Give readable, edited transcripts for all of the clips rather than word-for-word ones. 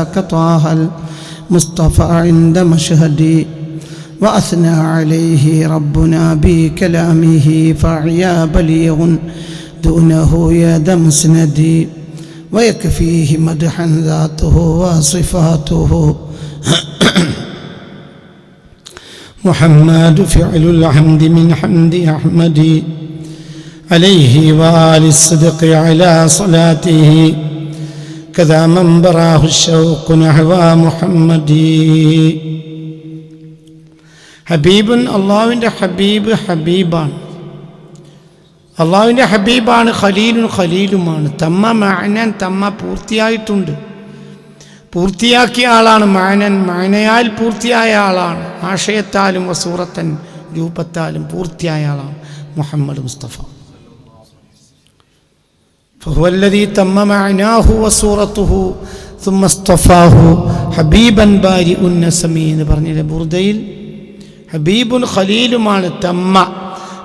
كطه المصطفى عند مشهدي وأثنى عليه ربنا بكلامه فعيا بليغ دونه يد مسندي ويكفيه مدحا ذاته وصفاته محمد فعل الحمد من حمد أحمد عليه وآل الصدق على صلاته كذا من براه الشوق نحو محمد ഹബീബുൻ അള്ളാഹുവിൻ്റെ ഹബീബ് ഹബീബാണ്, അള്ളാഹുവിൻ്റെ ഹബീബാണ്. ഖലീലുൻ ഖലീലുമാണ്. തമ്മ മഅനൻ തമ്മ പൂർത്തിയായിട്ടുണ്ട്, പൂർത്തിയാക്കിയ ആളാണ്. മഅനൻ മഅനയാൽ പൂർത്തിയായ ആളാണ്. ആശയത്താലും വസൂറത്തൻ രൂപത്താലും പൂർത്തിയായ ആളാണ് മുഹമ്മദ് മുസ്തഫ. فهو الذي تم معناه وصورته ثم اصطفاه حبيبا بارئ النسم എന്ന് പറഞ്ഞില്ലേ ബുർദയിൽ. ഹബീബുൻ ഖലീലുമാണ്. തമ്മ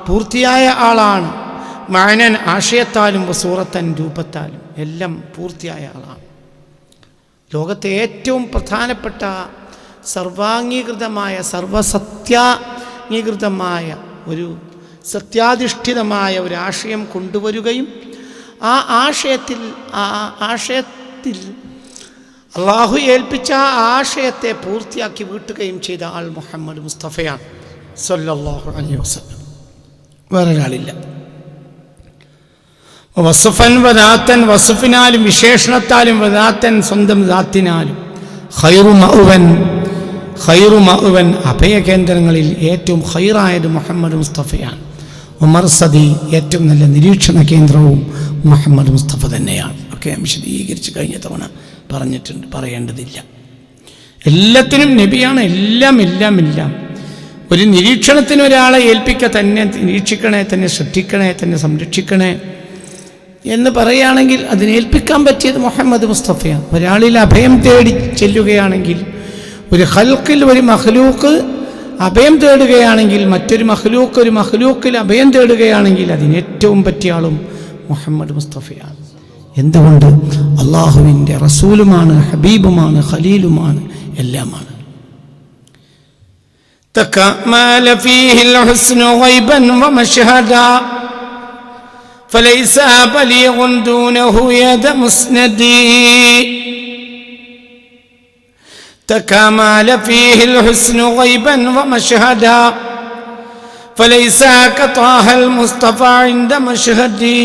പൂർത്തിയായ ആളാണ്. മഅനൻ ആശയത്താലും വസൂറത്തൻ രൂപത്താലും എല്ലാം പൂർത്തിയായ ആളാണ്. ലോകത്തെ ഏറ്റവും പ്രധാനപ്പെട്ട സർവാംഗീകൃതമായ സർവസത്യാംഗീകൃതമായ ഒരു സത്യാധിഷ്ഠിതമായ ഒരു ആശയം കൊണ്ടുവരികയും ആ ആശയത്തിൽ അള്ളാഹു ഏൽപ്പിച്ച ആ ആശയത്തെ പൂർത്തിയാക്കി വീട്ടുകയും ചെയ്ത ആൾ മുഹമ്മദ് മുസ്തഫയാണ് സല്ലല്ലാഹു അലൈഹി വസല്ലം. വേറൊരാളില്ല. വസുഫൻ വദാത്തൻ വസുഫിനാലും വിശേഷണത്താലും വദാത്തൻ സ്വന്തം ദാത്തിനാലും ഖൈറു മഅ്വൻ അഭയകേന്ദ്രങ്ങളിൽ ഏറ്റവും ഖൈറായത് മുഹമ്മദ് മുസ്തഫയാണ്. മർസദി ഏറ്റവും നല്ല നിരീക്ഷണ കേന്ദ്രവും മുഹമ്മദ് മുസ്തഫ തന്നെയാണ്. ഒക്കെ വിശദീകരിച്ച് കഴിഞ്ഞ തവണ പറഞ്ഞിട്ടുണ്ട്, പറയേണ്ടതില്ല. എല്ലാത്തിനും നബിയാണ്. എല്ലാം ഒരു നിരീക്ഷണത്തിന് ഒരാളെ ഏൽപ്പിക്കുക, തന്നെ നിരീക്ഷിക്കണേ, തന്നെ ശ്രദ്ധിക്കണേ, തന്നെ സംരക്ഷിക്കണേ എന്ന് പറയുകയാണെങ്കിൽ അതിനേൽപ്പിക്കാൻ പറ്റിയത് മുഹമ്മദ് മുസ്തഫയാണ്. ഒരാളിൽ അഭയം തേടി ചെല്ലുകയാണെങ്കിൽ, ഒരു ഖൽഖിൽ ഒരു മഖ്ലൂഖ് അഭയം തേടുകയാണെങ്കിൽ, മറ്റൊരു മഖ്ലൂക്കിൽ അഭയം തേടുകയാണെങ്കിൽ അതിനേറ്റവും പറ്റിയ ആളും മുഹമ്മദ് മുസ്തഫയാണ്. എന്തുകൊണ്ട്? അള്ളാഹുവിൻ്റെ റസൂലുമാണ്, ഹബീബുമാണ്, ഖലീലുമാണ്, എല്ലാമാണ്. തകമല ഫീഹിൽ ഹുസ്നു ഗൈബൻ വമശ്ഹദാ ഫലൈസ ബലീഗുൻ ദൂനഹു യദ മുസ്നദി. تكامل فيه الحسن غيبا ومشهدا فليس كطه المصطفى عند مشهدي.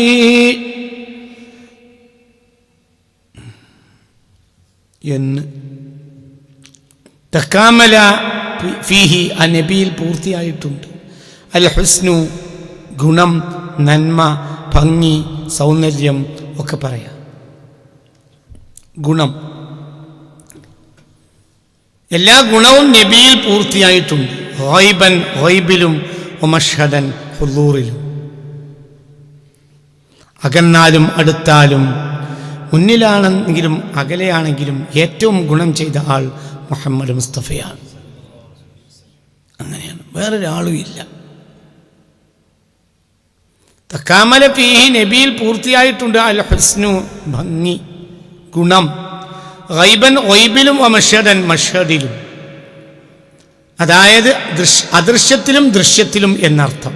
തക്കാമല ഫീഹി ആ നബിയിൽ പൂർത്തിയായിട്ടുണ്ട്. അൽ ഹുസ്നു ഗുണം, നന്മ, ഭംഗി, സൗന്ദര്യം ഒക്കെ പറയാം. ഗുണം, എല്ലാ ഗുണവും നബിയിൽ പൂർത്തിയായിട്ടുണ്ട്. ഗൈബൻ ഗൈബിലും വമശ്ഹദൻ ഹുളൂറിലും. അകന്നാലും അടുത്താലും മുന്നിലാണെങ്കിലും അകലെയാണെങ്കിലും ഏറ്റവും ഗുണം ചെയ്ത ആൾ മുഹമ്മദ് മുസ്തഫയാണ്. അങ്ങനെയാണ്, വേറൊരാളും ഇല്ല. തക്കാമല ഫീഹി നബിയിൽ പൂർത്തിയായിട്ടുണ്ട് അൽ ഹുസ്നു ഭംഗി, ഗുണം, ഗൈബൻ ഗൈബിലും വമശ്ഹദൻ മശ്ഹദിലും, അതായത് അദൃശ്യത്തിലും ദൃശ്യത്തിലും എന്നർത്ഥം.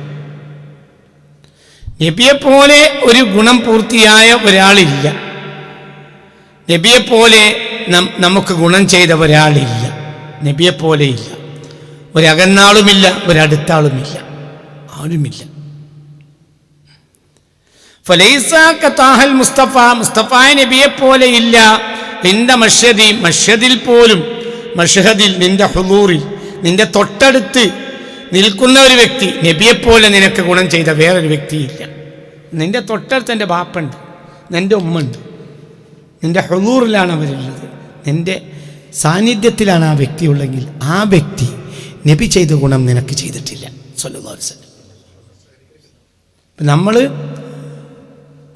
നബിയെപ്പോലെ ഒരു ഗുണം പൂർത്തിയായ ഒരാളില്ല. നബിയെപ്പോലെ നമുക്ക് ഗുണം ചെയ്ത ഒരാളില്ല. നബിയെപ്പോലെ ഇല്ല. ഒരകന്നാളുമില്ല, ഒരടുത്താളുമില്ല, ആരുമില്ല. ഫലൈസ കതാഹൽ മുസ്തഫ മുസ്തഫായ നബിയെപ്പോലെ ഇല്ല. നിന്റെ മശ്ഹദി മശ്ഹദിൽ പോലും, മശ്ഹദിൽ നിന്റെ ഹുളൂറിൽ നിന്റെ തൊട്ടടുത്ത് നിൽക്കുന്ന ഒരു വ്യക്തി നബിയെപ്പോലെ നിനക്ക് ഗുണം ചെയ്ത വേറൊരു വ്യക്തിയില്ല. നിന്റെ തൊട്ടടുത്ത് എൻ്റെ ബാപ്പുണ്ട്, നിൻ്റെ ഉമ്മുണ്ട്, നിന്റെ ഹുളൂറിലാണ് അവരുള്ളത്, നിന്റെ സാന്നിധ്യത്തിലാണ് ആ വ്യക്തി ഉള്ളെങ്കിൽ ആ വ്യക്തി നബി ചെയ്ത ഗുണം നിനക്ക് ചെയ്തിട്ടില്ല സല്ലല്ലാഹു അലൈഹി വസല്ലം. നമ്മൾ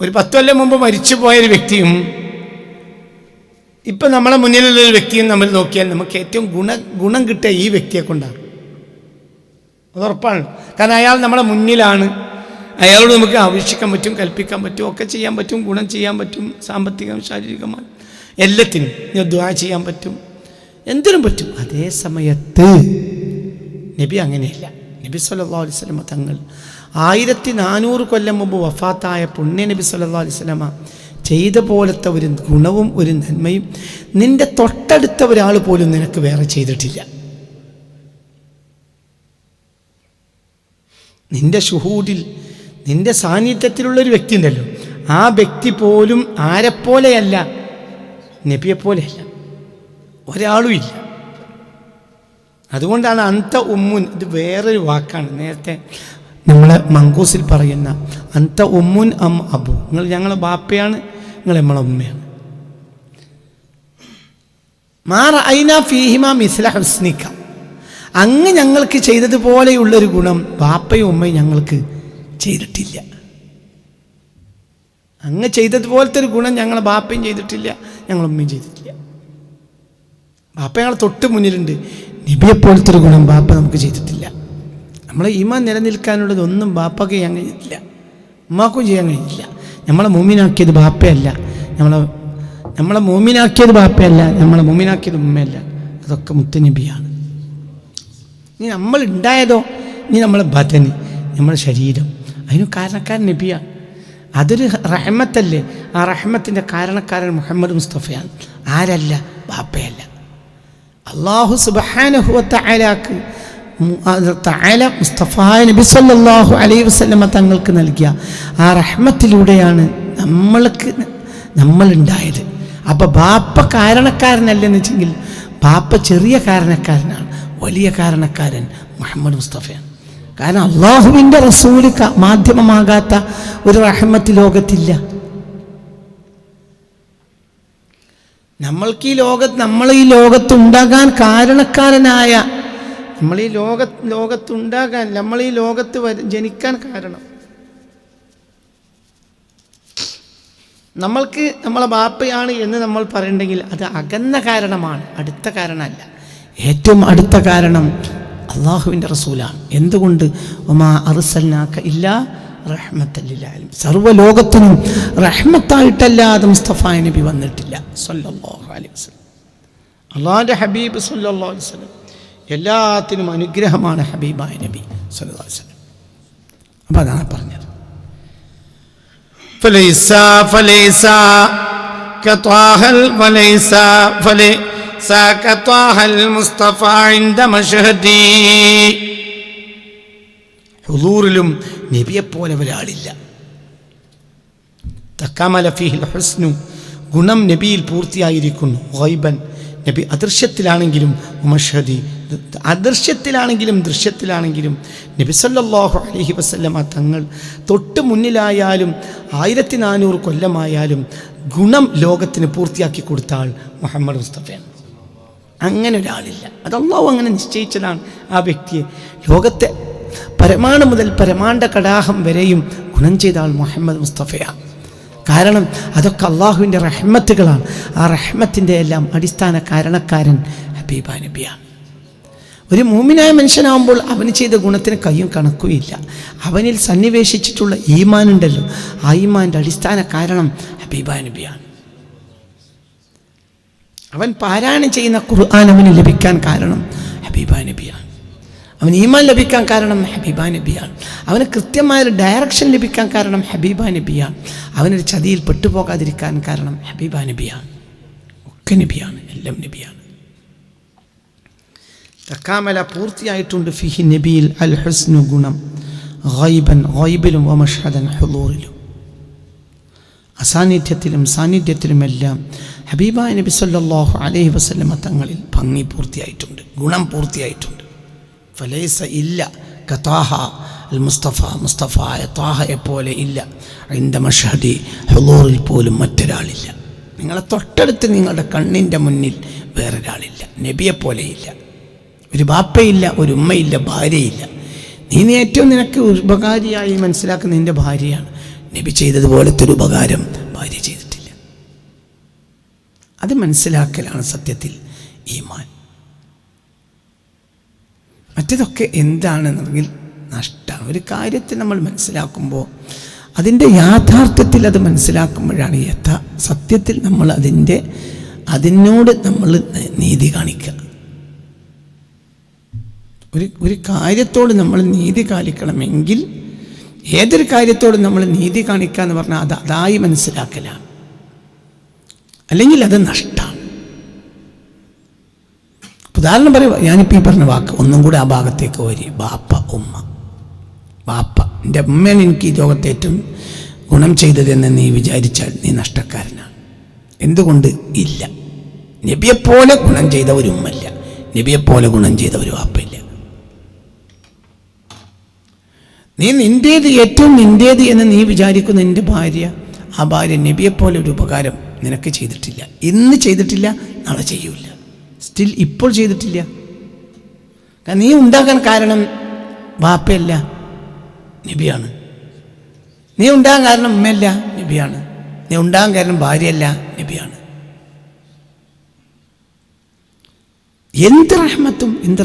ഒരു 10 കൊല്ലം മുമ്പ് മരിച്ചു പോയൊരു വ്യക്തിയും ഇപ്പം നമ്മളെ മുന്നിലുള്ളൊരു വ്യക്തിയും നമ്മൾ നോക്കിയാൽ നമുക്ക് ഏറ്റവും ഗുണം കിട്ടുക ഈ വ്യക്തിയെ കൊണ്ടാണ്. അതുറപ്പാണ്. കാരണം അയാൾ നമ്മളെ മുന്നിലാണ്. അയാളോട് നമുക്ക് ആവശ്യിക്കാൻ പറ്റും, കൽപ്പിക്കാൻ പറ്റും, ഒക്കെ ചെയ്യാൻ പറ്റും, ഗുണം ചെയ്യാൻ പറ്റും, സാമ്പത്തികം ശാരീരികമായി എല്ലാത്തിനും ദുആ ചെയ്യാൻ പറ്റും, എന്തിനും പറ്റും. അതേ സമയത്ത് നബി അങ്ങനെയല്ല. നബി സല്ലല്ലാഹു അലൈഹി വസല്ലമ തങ്ങൾ 1400 കൊല്ലം മുമ്പ് വഫാത്തായ പുണ്യ നബി സല്ലല്ലാഹു അലൈഹി വസല്ലമ ചെയ്ത പോലത്തെ ഒരു ഗുണവും ഒരു നന്മയും നിന്റെ തൊട്ടടുത്ത ഒരാൾ പോലും നിനക്ക് വേറെ ചെയ്തിട്ടില്ല. നിന്റെ ഷുഹൂദിൽ, നിന്റെ സാന്നിധ്യത്തിലുള്ളൊരു വ്യക്തി ഉണ്ടല്ലോ, ആ വ്യക്തി പോലും ആരെപ്പോലെയല്ല, നബിയെപ്പോലെയല്ല, ഒരാളും ഇല്ല. അതുകൊണ്ടാണ് അന്ത ഉമ്മുൻ, ഇത് വേറൊരു വാക്കാണ്. നേരത്തെ നമ്മളെ മങ്കൂസിൽ പറയുന്ന അന്ത ഉമ്മുൻ അം അബു, നിങ്ങൾ ഞങ്ങളെ ബാപ്പയാണ്, നിങ്ങൾ നമ്മളെ ഉമ്മയാണ്. മാ റഅയ്നാ ഫീഹിമാ മിസ്ല ഹുസ്നിക, അങ്ങ് ഞങ്ങൾക്ക് ചെയ്തതുപോലെയുള്ളൊരു ഗുണം ബാപ്പയും ഉമ്മയും ഞങ്ങൾക്ക് ചെയ്തിട്ടില്ല. അങ്ങ് ചെയ്തതുപോലത്തെ ഒരു ഗുണം ഞങ്ങളെ ബാപ്പയും ചെയ്തിട്ടില്ല, ഞങ്ങൾ ഉമ്മയും ചെയ്തിട്ടില്ല. ബാപ്പ ഞങ്ങളെ തൊട്ട് മുന്നിലുണ്ട്, നബിയെപ്പോലത്തെ ഒരു ഗുണം ബാപ്പ നമുക്ക് ചെയ്തിട്ടില്ല. നമ്മളെ ഈമാൻ നിലനിൽക്കാനുള്ളതൊന്നും ബാപ്പക്ക് ചെയ്യാൻ കഴിഞ്ഞിട്ടില്ല, ഉമ്മാക്കും ചെയ്യാൻ കഴിഞ്ഞില്ല. നമ്മളെ മൂമിനാക്കിയത് ബാപ്പയല്ല, നമ്മളെ മൂമിനാക്കിയത് ബാപ്പയല്ല, നമ്മളെ മൂമിനാക്കിയത് ഉമ്മയല്ല, അതൊക്കെ മുത്തുനബിയാണ്. ഇനി നമ്മളുണ്ടായതോ, ഇനി നമ്മളെ ബദന്, നമ്മളെ ശരീരം, അതിന് കാരണക്കാരൻ നബിയാണ്. അതൊരു റഹ്മത്തല്ലേ, ആ റഹ്മത്തിൻ്റെ കാരണക്കാരൻ മുഹമ്മദ് മുസ്തഫയാണ്, ആരല്ല, ബാപ്പയല്ല. അല്ലാഹു സുബ്ഹാനഹു വ തആലക്ക് മുസ്തഫ നബി സല്ലല്ലാഹു അലൈഹി വസല്ലമ തങ്ങൾക്ക് നൽകിയ ആ റഹ്മത്തിലൂടെയാണ് നമ്മളുണ്ടായത്. അപ്പം ബാപ്പ കാരണക്കാരനല്ലെന്ന് വെച്ചെങ്കിൽ ബാപ്പ ചെറിയ കാരണക്കാരനാണ്, വലിയ കാരണക്കാരൻ മുഹമ്മദ് മുസ്തഫയാണ്. കാരണം അള്ളാഹുവിൻ്റെ റസൂല് മാധ്യമമാകാത്ത ഒരു റഹ്മത്ത് ലോകത്തില്ല. നമ്മൾ ഈ ലോകത്തുണ്ടാകാൻ കാരണക്കാരനായ, നമ്മൾ ഈ ലോകത്തുണ്ടാകാൻ, നമ്മൾ ഈ ലോകത്ത് ജനിക്കാൻ കാരണം നമ്മൾക്ക് നമ്മളെ ബാപ്പയാണ് എന്ന് നമ്മൾ പറയണ്ടെങ്കിൽ അത് അകന്ന കാരണമാണ്, അടുത്ത കാരണമല്ല. ഏറ്റവും അടുത്ത കാരണം അള്ളാഹുവിൻ്റെ റസൂലാണ്. എന്തുകൊണ്ട്? വമാ അർസൽനാക ഇല്ലാ റഹ്മത്തൽ ലിൽ ആലമീൻ, സർവ്വലോകത്തിനും റഹ്മത്തായിട്ടല്ലാതെ മുസ്തഫ നബി വന്നിട്ടില്ല സല്ലല്ലാഹു അലൈഹി വസല്ലം. അള്ളാഹുവിൻ്റെ ഹബീബ് സല്ലല്ലാഹു അലൈഹി വസല്ലം എല്ലാത്തിനും അനുഗ്രഹമാണ് ഹബീബായ നബി സല്ലല്ലാഹു അലൈഹി വസല്ലം. അപ്പം അതാണ് പറഞ്ഞത്. فليس كطه المصطفى عند مشهدي. ഹുദൂറിലും നബിയെപ്പോലെ ഒരാളില്ല. തക്കമല ഫീഹിൽ ഹുസ്നു, ഗുണം നബിയിൽ പൂർത്തിയായിരിക്കുന്നു. ഗൈബൻ, നബി അദൃശ്യത്തിലാണെങ്കിലും മഷ്ഹദി, അദൃശ്യത്തിലാണെങ്കിലും ദൃശ്യത്തിലാണെങ്കിലും നബി സല്ലല്ലാഹു അലൈഹി വസല്ലമ തങ്ങൾ തൊട്ട് മുന്നിലായാലും 1400 കൊല്ലമായാലും ഗുണം ലോകത്തിന് പൂർത്തിയാക്കി കൊടുത്ത ആൾ മുഹമ്മദ് മുസ്തഫയാണ്. അങ്ങനെ ഒരാളില്ല. അത് അല്ലാഹു അങ്ങനെ നിശ്ചയിച്ചതാണ്. ആ വ്യക്തിയെ ലോകത്തെ പരമാണു മുതൽ പരമാണ്ഡ കടാഹം വരെയും ഗുണം ചെയ്ത ആൾ മുഹമ്മദ് മുസ്തഫയാണ്. കാരണം അതൊക്കെ അള്ളാഹുവിൻ്റെ റഹ്മത്തുകളാണ്. ആ റഹ്മത്തിൻ്റെ എല്ലാം അടിസ്ഥാന കാരണക്കാരൻ ഹബീബ നബിയാണ്. ഒരു മൂമിനായ മനുഷ്യനാകുമ്പോൾ അവന് ചെയ്ത ഗുണത്തിന് കയ്യും കണക്കുകയില്ല. അവനിൽ സന്നിവേശിച്ചിട്ടുള്ള ഈമാൻ ഉണ്ടല്ലോ, ആ ഈമാൻ്റെ അടിസ്ഥാന കാരണം ഹബീബ നബിയാണ്. അവൻ പാരായണം ചെയ്യുന്ന ഖുർആൻ അവന് ലഭിക്കാൻ കാരണം ഹബീബ നബിയാണ്. അവൻ ഈമാൻ ലഭിക്കാൻ കാരണം ഹബീബ നബിയാണ്. അവന് കൃത്യമായൊരു ഡയറക്ഷൻ ലഭിക്കാൻ കാരണം ഹബീബ നബിയാണ്. അവനൊരു ചതിയിൽ പെട്ടുപോകാതിരിക്കാൻ കാരണം ഹബീബ നബിയാണ്. ഒക്കെ നബിയാണ്, എല്ലാം നബിയാണ്. തക്കാമല പൂർത്തിയായിട്ടുണ്ട് ഫിഹി നബിയിൽ അൽ ഹുസ്നു, ഗുണം, ഗൈബൻ, ഗൈബിലും വമഷ്ഹദൻ, ഹുദൂറിലും, അസാന്നിധ്യത്തിലും സാന്നിധ്യത്തിലുമെല്ലാം ഹബീബായ നബി സല്ലല്ലാഹു അലൈഹി വസല്ലമ തങ്ങളിൽ ഭംഗി പൂർത്തിയായിട്ടുണ്ട്, ഗുണം പൂർത്തിയായിട്ടുണ്ട്. ഫലൈസ ഇല്ല കതാഹ അൽ മുസ്തഫ, മുസ്തഫായ താഹയെ പോലെ ഇല്ല. ഇൻദ മഷ്ഹദി, ഹുദൂറിൽ പോലും മറ്റൊരാളില്ല. നിങ്ങളെ തൊട്ടടുത്ത് നിങ്ങളുടെ കണ്ണിൻ്റെ മുന്നിൽ വേറൊരാളില്ല, നബിയെപ്പോലെയില്ല. ഒരു ബാപ്പയില്ല, ഒരു ഉമ്മയില്ല, ഭാര്യയില്ല. നീ ഏറ്റവും നിനക്ക് ഉപകാരിയായി മനസ്സിലാക്കുന്ന നിൻ്റെ ഭാര്യയാണ്. നബി ചെയ്തതുപോലത്തെ ഒരു ഉപകാരം ഭാര്യ ചെയ്തിട്ടില്ല. അത് മനസ്സിലാക്കലാണ് സത്യത്തിൽ ഈമാൻ. മറ്റതൊക്കെ എന്താണെന്നെങ്കിൽ നഷ്ടമാണ്. ഒരു കാര്യത്തെ നമ്മൾ മനസ്സിലാക്കുമ്പോൾ അതിൻ്റെ യാഥാർത്ഥ്യത്തിൽ അത് മനസ്സിലാക്കുമ്പോഴാണ് സത്യത്തിൽ നമ്മൾ അതിൻ്റെ അതിനോട് നമ്മൾ നീതി കാണിക്കുക. ഒരു കാര്യത്തോട് നമ്മൾ നീതി കാണിക്കണമെങ്കിൽ ഏതൊരു കാര്യത്തോടും നമ്മൾ നീതി കാണിക്കുക എന്ന് പറഞ്ഞാൽ അതായി മനസ്സിലാക്കലാണ്, അല്ലെങ്കിൽ അത് നഷ്ടമാണ്. ഉദാഹരണം പറയുക, ഞാനിപ്പോൾ ഈ പറഞ്ഞ വാക്ക് ഒന്നും കൂടെ ആ ഭാഗത്തേക്ക് വരി. ബാപ്പ ഉമ്മ. ബാപ്പ, എൻ്റെ ഉമ്മയാണ് എനിക്ക് ഈ ലോകത്തെ ഏറ്റവും ഗുണം ചെയ്തതെന്ന് നീ വിചാരിച്ചാൽ നീ നഷ്ടക്കാരനാണ്. എന്തുകൊണ്ട്? ഇല്ല. നബിയെപ്പോലെ ഗുണം ചെയ്ത ഒരു ഉമ്മല്ല, നബിയെപ്പോലെ ഗുണം ചെയ്ത ഒരു വാപ്പയില്ല. നീ നിൻ്റേത് ഏറ്റവും നിൻ്റേത് എന്ന് നീ വിചാരിക്കുന്ന നിൻ്റെ ഭാര്യ, ആ ഭാര്യ നബിയെപ്പോലെ ഒരു ഉപകാരം നിനക്ക് ചെയ്തിട്ടില്ല. ഇന്ന് ചെയ്തിട്ടില്ല, നാളെ ചെയ്യൂല. സ്റ്റിൽ ഇപ്പോൾ ചെയ്തിട്ടില്ല. നീ ഉണ്ടാകാൻ കാരണം ബാപ്പയല്ല, നബിയാണ്. നീ ഉണ്ടാകാൻ കാരണം ഉമ്മയല്ല, നബിയാണ്. നീ ഉണ്ടാകാൻ കാരണം ഭാര്യയല്ല, നബിയാണ്. എന്ത്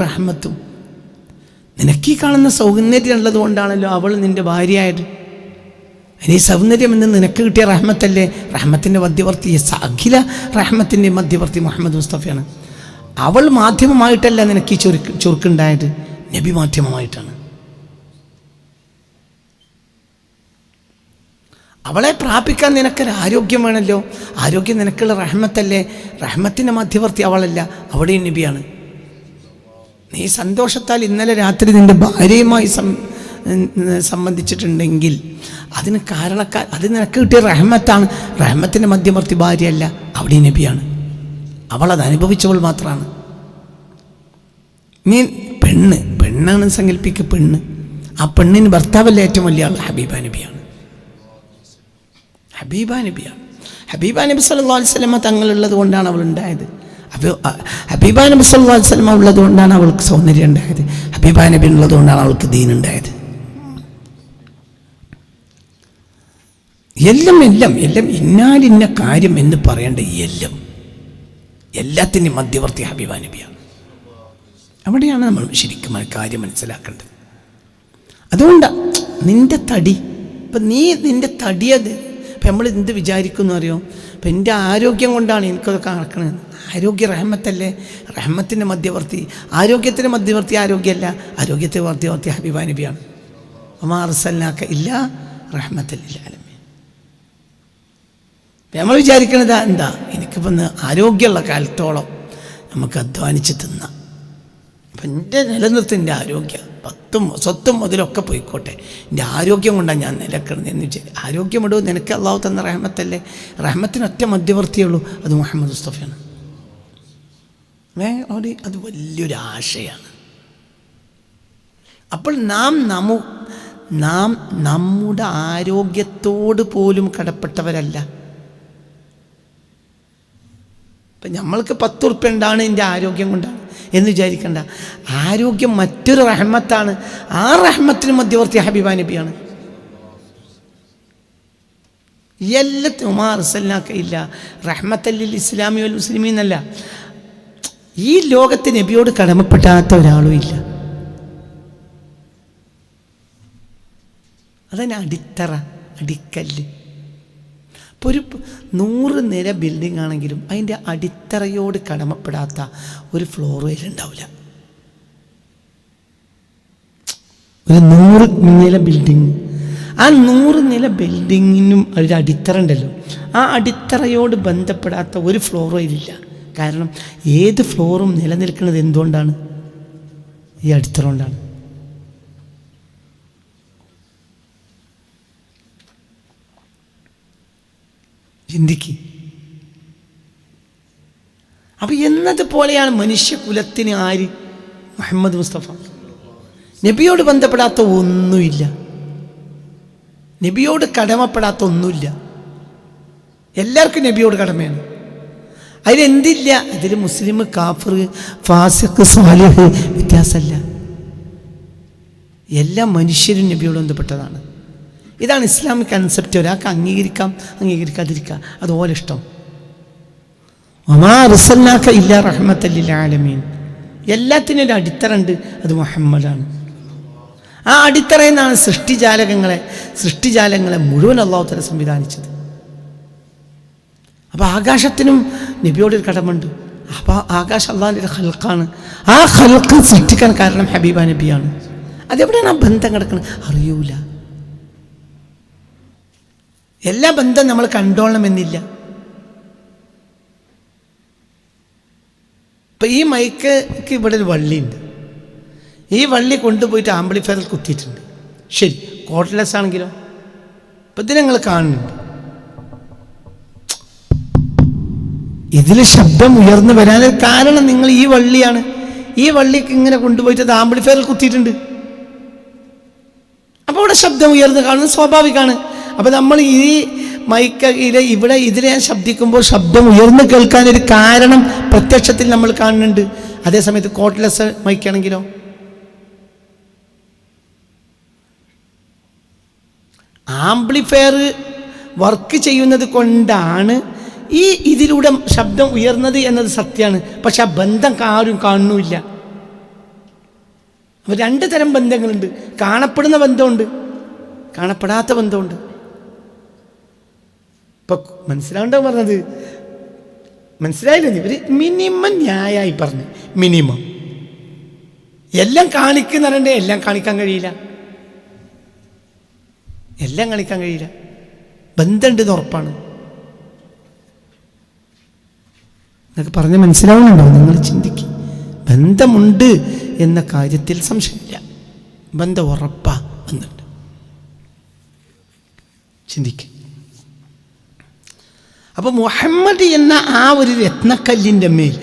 റഹ്മത്തും നിനക്കീ കാണുന്ന സൗന്ദര്യം ഉള്ളത് കൊണ്ടാണല്ലോ അവൾ നിൻ്റെ ഭാര്യയായത്. ഈ സൗന്ദര്യം എന്ന് നിനക്ക് കിട്ടിയ റഹ്മത്തല്ലേ? റഹ്മത്തിൻ്റെ മധ്യവർത്തി, അഖില റഹ്മത്തിൻ്റെ മധ്യവർത്തി മുഹമ്മദ് മുസ്തഫയാണ്. അവൾ മാധ്യമമായിട്ടല്ല നിനക്ക് ഈ ചുരുക്കുണ്ടായത്, നബി മാധ്യമമായിട്ടാണ്. അവളെ പ്രാപിക്കാൻ നിനക്കൊരു ആരോഗ്യം വേണമല്ലോ. ആരോഗ്യം നിനക്കുള്ള റഹ്മത്തല്ലേ? റഹ്മത്തിൻ്റെ മധ്യവർത്തി അവളല്ല, അവിടെയും നബിയാണ്. നീ സന്തോഷത്താൽ ഇന്നലെ രാത്രി നിൻ്റെ ഭാര്യയുമായി സംബന്ധിച്ചിട്ടുണ്ടെങ്കിൽ അതിന് അത് നിനക്ക് കിട്ടിയ റഹ്മത്താണ്. റഹ്മത്തിൻ്റെ മധ്യവർത്തി ഭാര്യയല്ല, അവിടെയും നബിയാണ്. അവളത് അനുഭവിച്ചവൾ മാത്രമാണ്. നീ പെണ്ണാണ് സങ്കല്പിക്കുക. ആ പെണ്ണിന് ഭർത്താവല്ല ഏറ്റവും വലിയ ആൾ? ഹബീബ നബിയാണ്. ഹബീബ നബി സല്ലല്ലാഹു അലൈഹി വസല്ലമ തങ്ങളുള്ളത് കൊണ്ടാണ് അവൾ ഉണ്ടായത്. ഹബീബ നബി സല്ലല്ലാഹു അലൈഹി വസല്ലമ ഉള്ളത് കൊണ്ടാണ് അവൾക്ക് സൗന്ദര്യം ഉണ്ടായത്. ഹബീബ നബി ഉള്ളത് കൊണ്ടാണ് അവൾക്ക് ദീൻ ഉണ്ടായത്. എല്ലാം ഇന്നാലിന്ന കാര്യം എന്ന് പറയേണ്ട എല്ലാത്തിൻ്റെയും മധ്യവർത്തി ഹബീബ നബിയാണ്. അവിടെയാണ് നമ്മൾ ശരിക്കും കാര്യം മനസ്സിലാക്കേണ്ടത്. അതുകൊണ്ടാണ് നിൻ്റെ തടി, ഇപ്പം നിൻ്റെ തടിയത് ഇപ്പം നമ്മൾ എന്ത് വിചാരിക്കുന്നു അറിയോ? ഇപ്പം എൻ്റെ ആരോഗ്യം കൊണ്ടാണ് എനിക്കതൊക്കെ നടക്കുന്നത്. ആരോഗ്യ റഹ്മത്തല്ലേ? റഹ്മത്തിൻ്റെ മധ്യവർത്തി, ആരോഗ്യത്തിൻ്റെ മധ്യവർത്തി ആരോഗ്യമല്ല, ആരോഗ്യത്തിൻ്റെ മധ്യവർത്തി ഹബീബ നബിയാണ്. വമാ അർസൽനാക ഇല്ലാ റഹ്മത്തൽ ലിൽ ആലമീൻ. നമ്മൾ വിചാരിക്കുന്നത് എന്താ? എനിക്കിപ്പം ആരോഗ്യമുള്ള കാലത്തോളം നമുക്ക് അധ്വാനിച്ച് തിന്നാം. അപ്പം എൻ്റെ നിലനിർത്തിൻ്റെ ആരോഗ്യം, സ്വത്തും മുതലൊക്കെ പോയിക്കോട്ടെ, എൻ്റെ ആരോഗ്യം കൊണ്ടാണ് ഞാൻ നിലക്കുന്നത് എന്ന് വിചാരിക്കും. ആരോഗ്യമിടൂ, നിനക്ക് അള്ളാഹു തന്ന റഹ്മത്തല്ലേ? റഹ്മത്തിന് ഒറ്റ മധ്യവർത്തിയുള്ളൂ, അത് മുഹമ്മദ് മുസ്തഫയാണ്. അത് വലിയൊരു ആശയാണ്. അപ്പോൾ നാം നമ്മുടെ ആരോഗ്യത്തോട് പോലും കടപ്പെട്ടവരല്ല. ഇപ്പം നമ്മൾക്ക് 10 ഉറുപ്പ്യ ഉണ്ടാണ് എൻ്റെ ആരോഗ്യം കൊണ്ടാണ് എന്ന് വിചാരിക്കണ്ട. ആരോഗ്യം മറ്റൊരു റഹ്മത്താണ്. ആ റഹ്മത്തിന് മധ്യവർത്തി ഹബീബ നബിയാണ്. എല്ലാത്തിനും വമാ അർസൽനാക ഇല്ലാ റഹ്മത്തൽ ലിൽ ഇസ്ലാമി വൽ മുസ്ലിമീൻ എന്നല്ല. ഈ ലോകത്ത് നബിയോട് കടമപ്പെടാത്ത ഒരാളും ഇല്ല. അതന്നെ അടിക്കല്ല്. ഇപ്പോൾ ഒരു 100 നില ബിൽഡിംഗ് ആണെങ്കിലും അതിൻ്റെ അടിത്തറയോട് കടമപ്പെടാത്ത ഒരു ഫ്ലോർ ഉണ്ടാവില്ല. ഒരു 100 നില ബിൽഡിങ്, ആ 100 നില ബിൽഡിങ്ങിനും ഒരു അടിത്തറ ഉണ്ടല്ലോ, ആ അടിത്തറയോട് ബന്ധപ്പെടാത്ത ഒരു ഫ്ലോർ അതിലില്ല. കാരണം ഏത് ഫ്ലോറും നിലനിൽക്കുന്നത് എന്തുകൊണ്ടാണ്? ഈ അടിത്തറ കൊണ്ടാണ്. ചിന്തിക്ക്. അപ്പം എന്നതുപോലെയാണ് മനുഷ്യകുലത്തിന് ആര്? മുഹമ്മദ് മുസ്തഫ. നബിയോട് ബന്ധപ്പെടാത്ത ഒന്നുമില്ല, നബിയോട് കടമപ്പെടാത്ത ഒന്നുമില്ല. എല്ലാവർക്കും നബിയോട് കടമയാണ്. അതിലെന്തില്ല? അതിൽ മുസ്ലിം, കാഫിർ, ഫാസിഖ്, സ്വാലിഹ് വ്യത്യാസമല്ല. എല്ലാ മനുഷ്യരും നബിയോട് ബന്ധപ്പെട്ടതാണ്. ഇതാണ് ഇസ്ലാമിക് കൺസെപ്റ്റ്. ഒരാൾക്ക് അംഗീകരിക്കാം, അംഗീകരിക്കാതിരിക്കാം, അതുപോലെ ഇഷ്ടം. വമാ അർസൽനാക ഇല്ലാ റഹ്മത്തൽ ലിൽ ആലമീൻ. എല്ലാത്തിനും ഒരു അടിത്തറ ഉണ്ട്, അത് മുഹമ്മദാണ്. ആ അടിത്തറയിൽ നിന്നാണ് സൃഷ്ടിജാലങ്ങളെ മുഴുവൻ അല്ലാഹു തആല സംവിധാനിച്ചത്. അപ്പോൾ ആകാശത്തിനും നബിയോടൊരു കടമുണ്ട്. അപ്പോൾ ആകാശം അള്ളാഹിൻ്റെ ഒരു ഖൽഖാണ്. ആ ഖൽഖ് സൃഷ്ടിക്കാൻ കാരണം ഹബീബ നബിയാണ്. അതെവിടെയാണ് ആ ബന്ധം കിടക്കുന്നത് അറിയൂല. എല്ലാ ബന്ധം നമ്മൾ കണ്ടോളണമെന്നില്ല. ഇപ്പം ഈ മൈക്ക് ഇവിടെ ഒരു വള്ളിയുണ്ട്. ഈ വള്ളി കൊണ്ടുപോയിട്ട് ആംപ്ലിഫയറിൽ കുത്തിയിട്ടുണ്ട്. ശരി, കോർഡ്ലെസ് ആണെങ്കിലോ? ഇപ്പം ഇത് ഞങ്ങൾ കാണുന്നുണ്ട്. ഇതിൽ ശബ്ദം ഉയർന്നു വരാൻ കാരണം നിങ്ങൾ ഈ വള്ളിയാണ്. ഈ വള്ളിക്ക് ഇങ്ങനെ കൊണ്ടുപോയിട്ട് അത് ആംപ്ലിഫയറിൽ കുത്തിയിട്ടുണ്ട്. അപ്പോൾ ഇവിടെ ശബ്ദം ഉയർന്നു കാണുന്നത് സ്വാഭാവികമാണ്. അപ്പോൾ നമ്മൾ ഈ മൈക്കയിലെ ഇവിടെ ഇതിലെ ശബ്ദിക്കുമ്പോൾ ശബ്ദം ഉയർന്നു കേൾക്കാനൊരു കാരണം പ്രത്യക്ഷത്തിൽ നമ്മൾ കാണുന്നുണ്ട്. അതേസമയത്ത് കോർഡ്ലെസ് മൈക്കാണെങ്കിലോ? ആംപ്ലിഫയർ വർക്ക് ചെയ്യുന്നത് കൊണ്ടാണ് ഇതിലൂടെ ശബ്ദം ഉയർന്നത് എന്നത് സത്യമാണ്. പക്ഷെ ആ ബന്ധം ആരും കാണുന്നില്ല. അപ്പോൾ രണ്ട് തരം ബന്ധങ്ങളുണ്ട്. കാണപ്പെടുന്ന ബന്ധമുണ്ട്, കാണപ്പെടാത്ത ബന്ധമുണ്ട്. ഇപ്പം മനസ്സിലാവുണ്ടാവും പറഞ്ഞത്. മനസ്സിലായില്ല? ഇവർ മിനിമം ന്യായമായി പറഞ്ഞു. മിനിമം എല്ലാം കാണിക്കുന്നുണ്ട്. എല്ലാം കാണിക്കാൻ കഴിയില്ല. എല്ലാം കാണിക്കാൻ കഴിയില്ല. ബന്ധമുണ്ടെന്ന് ഉറപ്പാണ്. എന്നൊക്കെ പറഞ്ഞ് മനസ്സിലാവുന്നുണ്ടോ? നിങ്ങൾ ചിന്തിക്കുക. ബന്ധമുണ്ട് എന്ന കാര്യത്തിൽ സംശയമില്ല. ബന്ധം ഉറപ്പാ വന്നിട്ട് ചിന്തിക്കുക. അപ്പോൾ മുഹമ്മദ് എന്ന ആ ഒരു രത്നക്കല്ലിൻ്റെ മേൽ,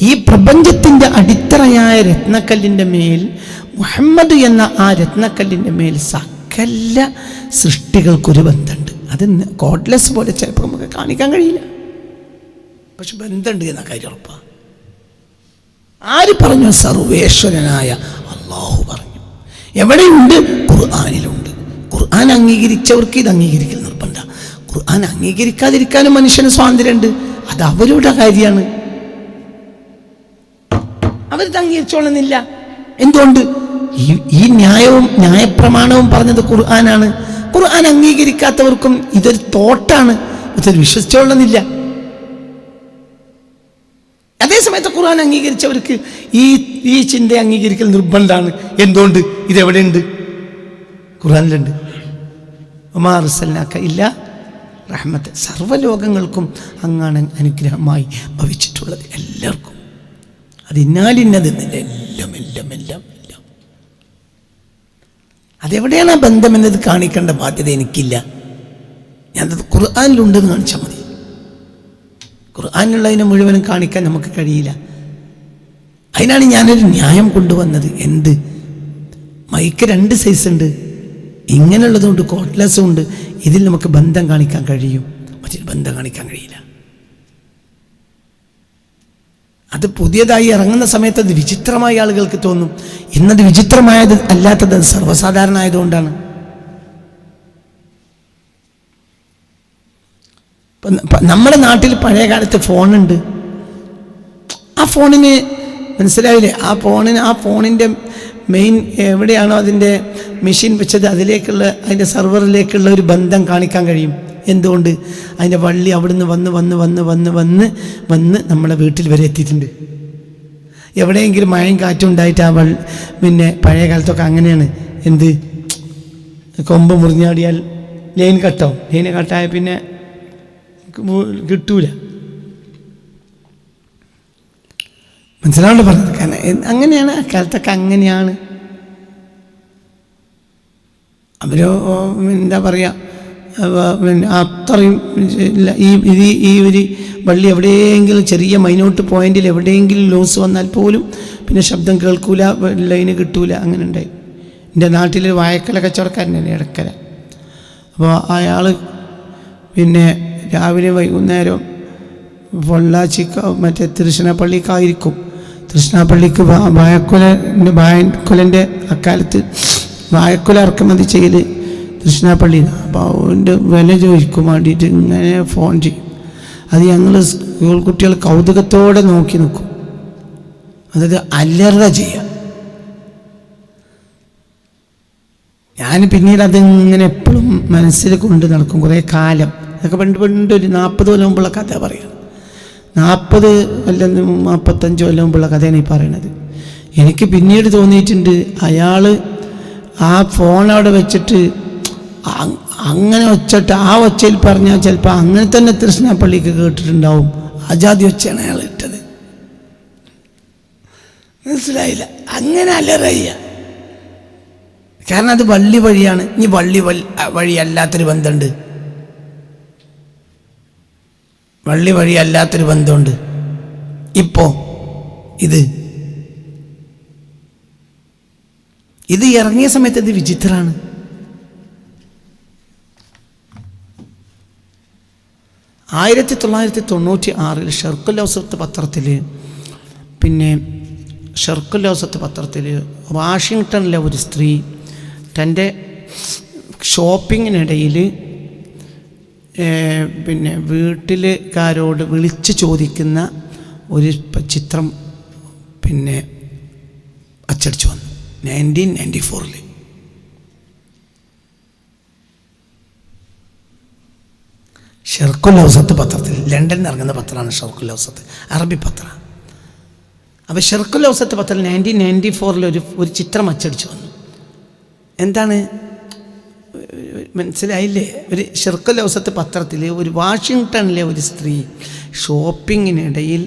ഈ പ്രപഞ്ചത്തിൻ്റെ അടിത്തറയായ രത്നക്കല്ലിൻ്റെ മേൽ, മുഹമ്മദ് എന്ന ആ രത്നക്കല്ലിൻ്റെ മേൽ സകല സൃഷ്ടികൾക്കൊരു ബന്ധമുണ്ട്. അത് കോഡ്ലെസ് പോലെ ചിലപ്പോൾ നമുക്ക് കാണിക്കാൻ കഴിയില്ല. പക്ഷെ ബന്ധമുണ്ട് എന്ന കാര്യം ഉറപ്പാണ്. ആര് പറഞ്ഞു? സർവേശ്വരനായ അള്ളാഹു പറഞ്ഞു. എവിടെയുണ്ട്? ഖുർആനിലുണ്ട്. ഖുർആൻ അംഗീകരിച്ചവർക്ക് ഇത് അംഗീകരിക്കൽ നിർബന്ധ. ഖുർആൻ അംഗീകരിക്കാതിരിക്കാനും മനുഷ്യന് സ്വാതന്ത്ര്യമുണ്ട്. അത് അവരുടെ കാര്യമാണ്. അവരിത് അംഗീകരിച്ചോളുന്നില്ല. എന്തുകൊണ്ട്? ഈ ന്യായവും ന്യായപ്രമാണവും പറഞ്ഞത് ഖുർആനാണ്. ഖുർആൻ അംഗീകരിക്കാത്തവർക്കും ഇതൊരു തോട്ടാണ്. ഇതൊരു വിശ്വസിച്ചോളുന്നില്ല. അതേസമയത്ത് ഖുർആൻ അംഗീകരിച്ചവർക്ക് ഈ ചിന്ത അംഗീകരിക്കൽ നിർബന്ധമാണ്. എന്തുകൊണ്ട്? ഇതെവിടെയുണ്ട്? ഖുർആനിലുണ്ട്. വമാ അർസൽനാക ഇല്ലാ റഹ്മത്ത്. സർവ്വലോകങ്ങൾക്കും അങ്ങാണ് അനുഗ്രഹമായി ഭവിച്ചിട്ടുള്ളത്. എല്ലാവർക്കും. അത് ഇന്നാലിന്നതെന്നില്ല. എല്ലാം എല്ലാം എല്ലാം എല്ലാം. അതെവിടെയാണ് ആ ബന്ധമെന്നത് കാണിക്കേണ്ട ബാധ്യത എനിക്കില്ല. ഞാനത് ഖുർആനിലുണ്ടെന്ന് കാണിച്ചാൽ മതി. ഖുർആനിലുള്ളതിനെ മുഴുവനും കാണിക്കാൻ നമുക്ക് കഴിയില്ല. അതിനാണ് ഞാനൊരു ന്യായം കൊണ്ടുവന്നത്. എന്ത്? മൈക്ക് രണ്ട് സൈസ് ഉണ്ട്. ഇങ്ങനെയുള്ളതുകൊണ്ട് കോഡ്ലെസ്സും ഉണ്ട്. ഇതിൽ നമുക്ക് ബന്ധം കാണിക്കാൻ കഴിയും, മറ്റൊരു ബന്ധം കാണിക്കാൻ കഴിയില്ല. അത് പുതിയതായി ഇറങ്ങുന്ന സമയത്ത് അത് വിചിത്രമായ ആളുകൾക്ക് തോന്നും. ഇന്നത് വിചിത്രമായത് അല്ലാത്തത് അത് സർവ്വസാധാരണ ആയതുകൊണ്ടാണ്. നമ്മുടെ നാട്ടിൽ പഴയ കാലത്ത് ഫോണുണ്ട്. ആ ഫോണിന് മനസ്സിലായില്ലേ? ആ ഫോണിൻ്റെ മെയിൻ എവിടെയാണോ അതിൻ്റെ മെഷീൻ വെച്ചത് അതിൻ്റെ സെർവറിലേക്കുള്ള ഒരു ബന്ധം കാണിക്കാൻ കഴിയും. എന്തുകൊണ്ട്? അതിൻ്റെ വള്ളി അവിടുന്ന് വന്ന് നമ്മളെ വീട്ടിൽ വരെ എത്തിയിട്ടുണ്ട്. എവിടെയെങ്കിലും മഴയും കാറ്റും ഉണ്ടായിട്ട് ആ പിന്നെ പഴയ കാലത്തൊക്കെ അങ്ങനെയാണ്. എന്ത്? കൊമ്പ് മുറിഞ്ഞാടിയാൽ ലൈൻ കട്ടാവും. ലൈൻ കട്ടായ പിന്നെ കിട്ടൂല. മനസ്സിലാണ്ട് പറഞ്ഞത്. കാരണം അങ്ങനെയാണ് ആ കാലത്തൊക്കെ അങ്ങനെയാണ്. അവരോ എന്താ പറയുക, പിന്നെ അത്രയും ഈ ഒരു വള്ളി എവിടെയെങ്കിലും ചെറിയ മൈനോട്ട് പോയിന്റിൽ എവിടെയെങ്കിലും ലോസ് വന്നാൽ പോലും പിന്നെ ശബ്ദം കേൾക്കൂല, ലൈന് കിട്ടൂല. അങ്ങനെ ഉണ്ടായി. എൻ്റെ നാട്ടിൽ വായക്കല കച്ചവടക്കാരനാണ്, ഇടക്കല. അപ്പോൾ അയാൾ പിന്നെ രാവിലെ വൈകുന്നേരം പൊള്ളാച്ചിക്ക് മറ്റേ തൃശ്ശിനാപ്പള്ളിക്കായിരിക്കും. തൃശ്ശിനാപ്പള്ളിക്ക് വായക്കൊലൻ്റെ അക്കാലത്ത് വായക്കൊല ഇറക്കുമതി ചെയ്യൽ തൃശ്ശിനാപ്പള്ളിയിൽ. അപ്പോൾ അതിൻ്റെ വില ചോദിക്കും വേണ്ടിയിട്ട് ഇങ്ങനെ ഫോൺ ചെയ്യും. അത് ഞങ്ങൾ സ്കൂൾ കുട്ടികൾ കൗതുകത്തോടെ നോക്കി നിൽക്കും. അതായത് അല്ലറ ചെയ്യുക. ഞാൻ പിന്നീട് അതിങ്ങനെ എപ്പോഴും മനസ്സിൽ കൊണ്ട് നടക്കും കുറേ കാലം. അതൊക്കെ പണ്ട് ഒരു 40 കൊല്ലം മുമ്പുള്ള കഥ പറയാം. 40 അല്ലെങ്കിൽ 45 കൊല്ലം മുമ്പുള്ള കഥയാണ് ഈ പറയണത്. എനിക്ക് പിന്നീട് തോന്നിയിട്ടുണ്ട് അയാൾ ആ ഫോൺ അവിടെ വെച്ചിട്ട് അങ്ങനെ ഒച്ചിട്ട് ആ ഒച്ചയിൽ പറഞ്ഞാൽ ചിലപ്പോൾ അങ്ങനെ തന്നെ തൃശ്ശിനാപ്പള്ളിക്ക് കേട്ടിട്ടുണ്ടാവും. ആജാതി ഒച്ചയാണ് അയാൾ ഇട്ടത്. മനസ്സിലായില്ല? അങ്ങനെ അലറയ്യ. കാരണം അത് വള്ളി വഴിയാണ്. ഇനി വള്ളി വഴിയല്ലാത്തൊരു ബന്ധമുണ്ട്. വള്ളി വഴിയല്ലാത്തൊരു ബന്ധമുണ്ട്. ഇപ്പോൾ ഇത് ഇറങ്ങിയ സമയത്ത് ഇത് വിചിത്രമാണ്. ആയിരത്തി 1996 ഷർഖുൽ ഔസത്ത് പത്രത്തിൽ ഷർഖുൽ ഔസത്ത് പത്രത്തിൽ വാഷിങ്ടണിലെ ഒരു സ്ത്രീ തൻ്റെ ഷോപ്പിങ്ങിനിടയിൽ വീട്ടിലുകാരോട് വിളിച്ച് ചോദിക്കുന്ന ഒരു ചിത്രം അച്ചടിച്ചു വന്നു 1994. ഷർഖുൽ ഔസത്ത് പത്രത്തിൽ, ലണ്ടനിൽ ഇറങ്ങുന്ന പത്രമാണ് ഷർഖുൽ ഔസത്ത്, അറബി പത്രം. അപ്പോൾ ഷർഖുൽ ഔസത്ത് പത്രത്തിൽ 1994 ഒരു ചിത്രം അച്ചടിച്ചു വന്നു. എന്താണ് മനസ്സിലായില്ലേ? ഒരു ഷർഖുൽ ഔസത്ത് പത്രത്തിൽ ഒരു വാഷിങ്ടണിലെ ഒരു സ്ത്രീ ഷോപ്പിങ്ങിനിടയിൽ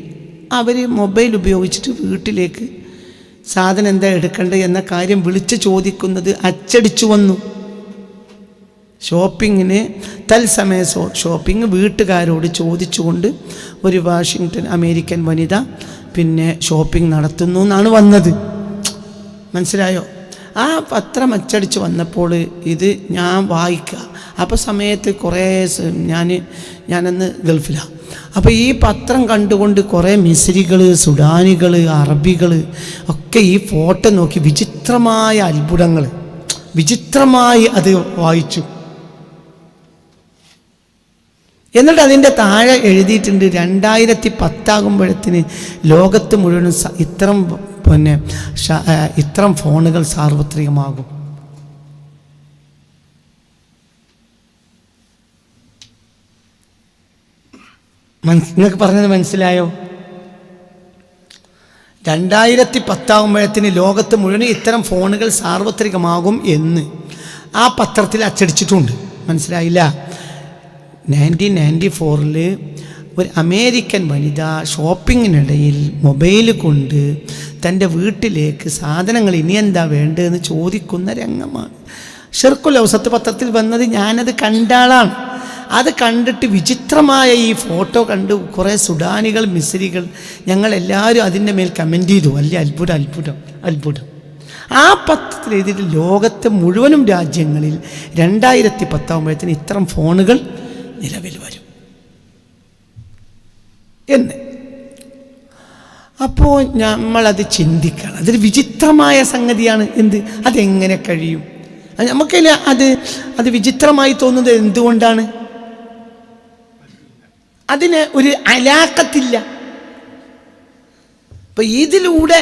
അവർ മൊബൈൽ ഉപയോഗിച്ചിട്ട് വീട്ടിലേക്ക് സാധനം എന്താ എടുക്കേണ്ടത് എന്ന കാര്യം വിളിച്ച് ചോദിക്കുന്നത് അച്ചടിച്ചു വന്നു. ഷോപ്പിങ്ങിന് തത്സമയ ഷോപ്പിംഗ് വീട്ടുകാരോട് ചോദിച്ചുകൊണ്ട് ഒരു വാഷിങ്ടൺ അമേരിക്കൻ വനിത ഷോപ്പിംഗ് നടത്തുന്നു എന്നാണ് വന്നത്. മനസ്സിലായോ? ആ പത്രം അച്ചടിച്ച് വന്നപ്പോൾ ഇത് ഞാൻ വായിക്കുക. അപ്പോൾ സമയത്ത് കുറേ ഞാനന്ന് ഗൾഫിലാണ്. അപ്പോൾ ഈ പത്രം കണ്ടുകൊണ്ട് കുറേ മിസ്രികൾ, സുഡാനികൾ, അറബികൾ ഒക്കെ ഈ ഫോട്ടോ നോക്കി വിചിത്രമായ അത്ഭുതങ്ങൾ, വിചിത്രമായി അത് വായിച്ചു. എന്നിട്ട് അതിൻ്റെ താഴെ എഴുതിയിട്ടുണ്ട് 2010 ലോകത്ത് മുഴുവനും ഇത്തരം ഫോണുകൾ സാർവത്രികമാകും. നിങ്ങൾക്ക് പറഞ്ഞത് മനസ്സിലായോ? 2010 ലോകത്ത് മുഴുവൻ ഇത്തരം ഫോണുകൾ സാർവത്രികമാകും എന്ന് ആ പത്രത്തിൽ അച്ചടിച്ചിട്ടുണ്ട്. മനസ്സിലായില്ല? 1994 ഒരു അമേരിക്കൻ വനിത ഷോപ്പിങ്ങിനിടയിൽ മൊബൈൽ കൊണ്ട് തൻ്റെ വീട്ടിലേക്ക് സാധനങ്ങൾ ഇനി എന്താ വേണ്ടതെന്ന് ചോദിക്കുന്ന രംഗമാണ് ഷർഖുൽ ഔസത്ത് പത്രത്തിൽ വന്നത്. ഞാനത് കണ്ടാളാണ്. അത് കണ്ടിട്ട് വിചിത്രമായ ഈ ഫോട്ടോ കണ്ട് കുറേ സുഡാനികൾ, മിസ്രികൾ, ഞങ്ങളെല്ലാവരും അതിൻ്റെ മേൽ കമൻ്റ് ചെയ്തു. വലിയ അത്ഭുതം, അത്ഭുതം, അത്ഭുതം. ആ പത്രത്തിൽ എഴുതിയിട്ട് ലോകത്തെ മുഴുവനും രാജ്യങ്ങളിൽ 2010 ഇത്തരം ഫോണുകൾ നിലവിൽ വരും എന്ന്. അപ്പോൾ നമ്മളത് ചിന്തിക്കണം. അതൊരു വിചിത്രമായ സംഗതിയാണ്. അതെങ്ങനെ കഴിയും? നമുക്കല്ല അത് വിചിത്രമായി തോന്നുന്നത് എന്തുകൊണ്ടാണ്? അതിന് ഒരു അലാക്കത്തില്ല. അപ്പം ഇതിലൂടെ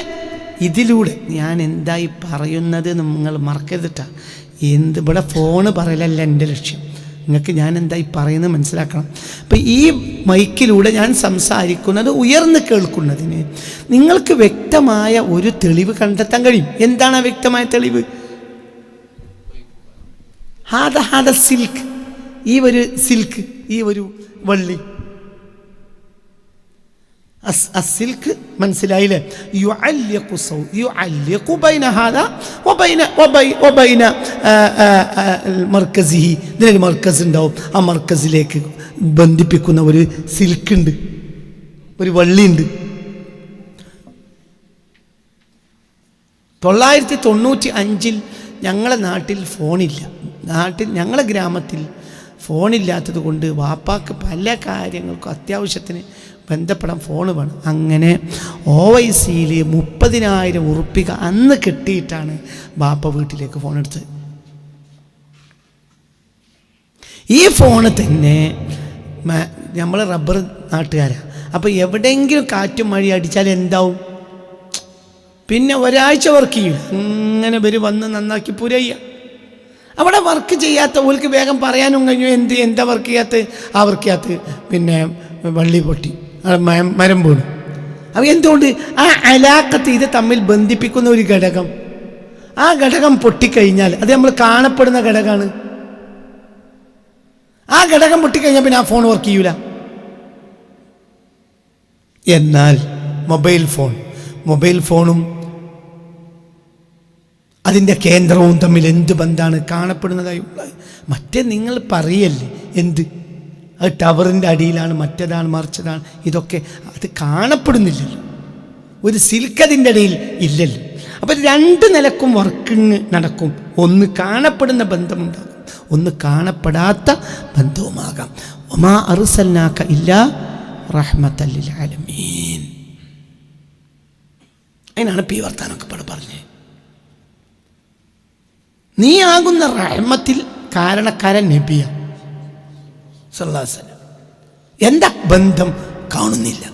ഞാൻ എന്തായി പറയുന്നത് നിങ്ങൾ മറക്കരുതിട്ടാ. ഇവിടെ ഫോണ് പറയലല്ല എൻ്റെ ലക്ഷ്യം. നിങ്ങൾക്ക് ഞാൻ എന്തായി പറയുന്നത് മനസ്സിലാക്കണം. അപ്പം ഈ മൈക്കിലൂടെ ഞാൻ സംസാരിക്കുന്നത് ഉയർന്ന് കേൾക്കുന്നതിന് നിങ്ങൾക്ക് വ്യക്തമായ ഒരു തെളിവ് കണ്ടെത്താൻ കഴിയും. എന്താണ് ആ വ്യക്തമായ തെളിവ്? ഹാദ സിൽക്ക്, ഈ ഒരു സിൽക്ക്, ഈ ഒരു വള്ളി, സിൽക്ക്. മനസ്സിലായില്ലേ? ഇതിനൊരു മർക്കസ് ഉണ്ടാവും. ആ മർക്കസിലേക്ക് ബന്ധിപ്പിക്കുന്ന ഒരു സിൽക്ക് ഉണ്ട്, ഒരു വള്ളിയുണ്ട്. 1995 ഞങ്ങളെ നാട്ടിൽ ഫോണില്ല. ഞങ്ങളെ ഗ്രാമത്തിൽ ഫോണില്ലാത്തത് കൊണ്ട് വാപ്പാക്ക് പല കാര്യങ്ങൾക്കും അത്യാവശ്യത്തിന് ബന്ധപ്പെടാൻ ഫോൺ വേണം. അങ്ങനെ OICയിൽ 30,000 ഉറുപ്പിക അന്ന് കിട്ടിയിട്ടാണ് ബാപ്പ വീട്ടിലേക്ക് ഫോൺ എടുത്തത്. ഈ ഫോണ് തന്നെ നമ്മൾ റബ്ബർ നാട്ടുകാരാണ്. അപ്പോൾ എവിടെയെങ്കിലും കാറ്റും മഴ അടിച്ചാൽ എന്താവും? പിന്നെ ഒരാഴ്ച വർക്ക് ചെയ്യും. ഇങ്ങനെ വന്ന് നന്നാക്കി പുരയ്യ. അവിടെ വർക്ക് ചെയ്യാത്ത ഓൾക്ക് വേഗം പറയാനും കഴിഞ്ഞു എന്താ വർക്ക് ചെയ്യാത്ത? ആ വർക്ക് ചെയ്യാത്ത വള്ളി പൊട്ടി. മരം വീണു. അപ്പോൾ എന്തുകൊണ്ട്? ആ അലാഖത്ത്, ഇത് തമ്മിൽ ബന്ധിപ്പിക്കുന്ന ഒരു ഘടകം, ആ ഘടകം പൊട്ടിക്കഴിഞ്ഞാൽ അത് നമ്മൾ കാണപ്പെടുന്ന ഘടകമാണ്. ആ ഘടകം പൊട്ടിക്കഴിഞ്ഞാൽ പിന്നെ ആ ഫോൺ വർക്ക് ചെയ്യൂല. എന്നാൽ മൊബൈൽ ഫോണും അതിൻ്റെ കേന്ദ്രവും തമ്മിൽ എന്ത് ബന്ധമാണ്? കാണപ്പെടുന്നതായി. മറ്റേ നിങ്ങൾ പറയല്ലേ എന്ത് അത് ടവറിൻ്റെ അടിയിലാണ്, മറ്റേതാണ്, മറിച്ചതാണ്, ഇതൊക്കെ അത് കാണപ്പെടുന്നില്ലല്ലോ. ഒരു സിൽക്ക് അതിൻ്റെ ഇടയിൽ ഇല്ലല്ലോ. അപ്പം രണ്ട് നിലക്കും വർക്കിങ് നടക്കും. ഒന്ന് കാണപ്പെടുന്ന ബന്ധമുണ്ടാകും, ഒന്ന് കാണപ്പെടാത്ത ബന്ധവുമാകാം. വമാ അർസൽനാക ഇല്ലാ റഹ്മത്തൽ ലിൽ ആലമീൻ. അതിനാണ് ഈ വർത്താനൊക്കെ പറഞ്ഞത്. നീ ആകുന്ന റഹ്മത്തിൽ കാരണക്കാരൻ നബിയ സല്ലല്ലാഹു അലൈഹി വസല്ലം. എന്താ ബന്ധം? കാണുന്നില്ല,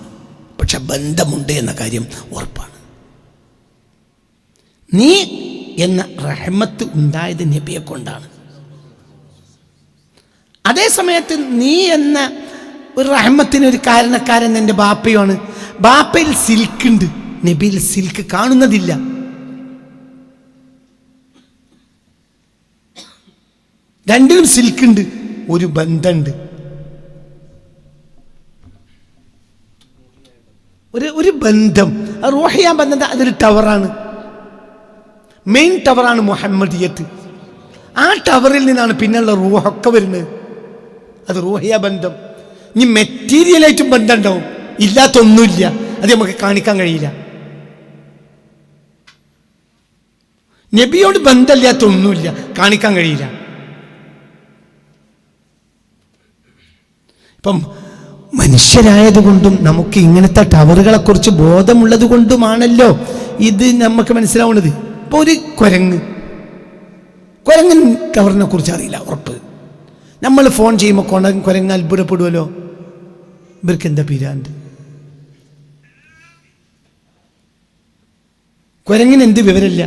പക്ഷെ ബന്ധമുണ്ട് എന്ന കാര്യം ഉറപ്പാണ്. നീ എന്ന റഹ്മത്ത് ഉണ്ടായത് നബിയെ കൊണ്ടാണ്. അതേ സമയത്ത് നീ എന്ന ഒരു റഹ്മത്തിന് ഒരു കാരണക്കാരൻ എൻ്റെ ബാപ്പയുമാണ്. ബാപ്പയിൽ സിൽക്കുണ്ട്, നബിയിൽ സിൽക്ക് കാണുന്നതില്ല. രണ്ടിലും സിൽക്കുണ്ട്, ഒരു ബന്ധമുണ്ട്. ഒരു ബന്ധം, റൂഹിയ ബന്ധം. അതൊരു ടവറാണ്, മെയിൻ ടവറാണ് മുഹമ്മദിയത്ത്. ആ ടവറിൽ നിന്നാണ് പിന്നെയുള്ള റൂഹൊക്കെ വരുന്നത്. അത് റൂഹിയ ബന്ധം. ഇനി മെറ്റീരിയലായിട്ടും ബന്ധം ഉണ്ടാവും, ഇല്ലാത്തൊന്നുമില്ല, അത് നമുക്ക് കാണിക്കാൻ കഴിയില്ല. നബിയോട് ബന്ധമില്ലാത്തൊന്നുമില്ല, കാണിക്കാൻ കഴിയില്ല. ഇപ്പം മനുഷ്യരായതുകൊണ്ടും നമുക്ക് ഇങ്ങനത്തെ ടവറുകളെ കുറിച്ച് ബോധമുള്ളത് കൊണ്ടുമാണല്ലോ ഇത് നമുക്ക് മനസ്സിലാവുന്നത്. ഇപ്പോൾ ഒരു കുരങ്ങൻ ടവറിനെ കുറിച്ച് അറിയില്ല, ഉറപ്പ്. നമ്മൾ ഫോൺ ചെയ്യുമ്പോൾ കുരങ്ങ് അത്ഭുതപ്പെടുമല്ലോ, ഇവർക്ക് എന്താ പിരാന്ത്? കുരങ്ങിന് എന്ത് വിവരമില്ല?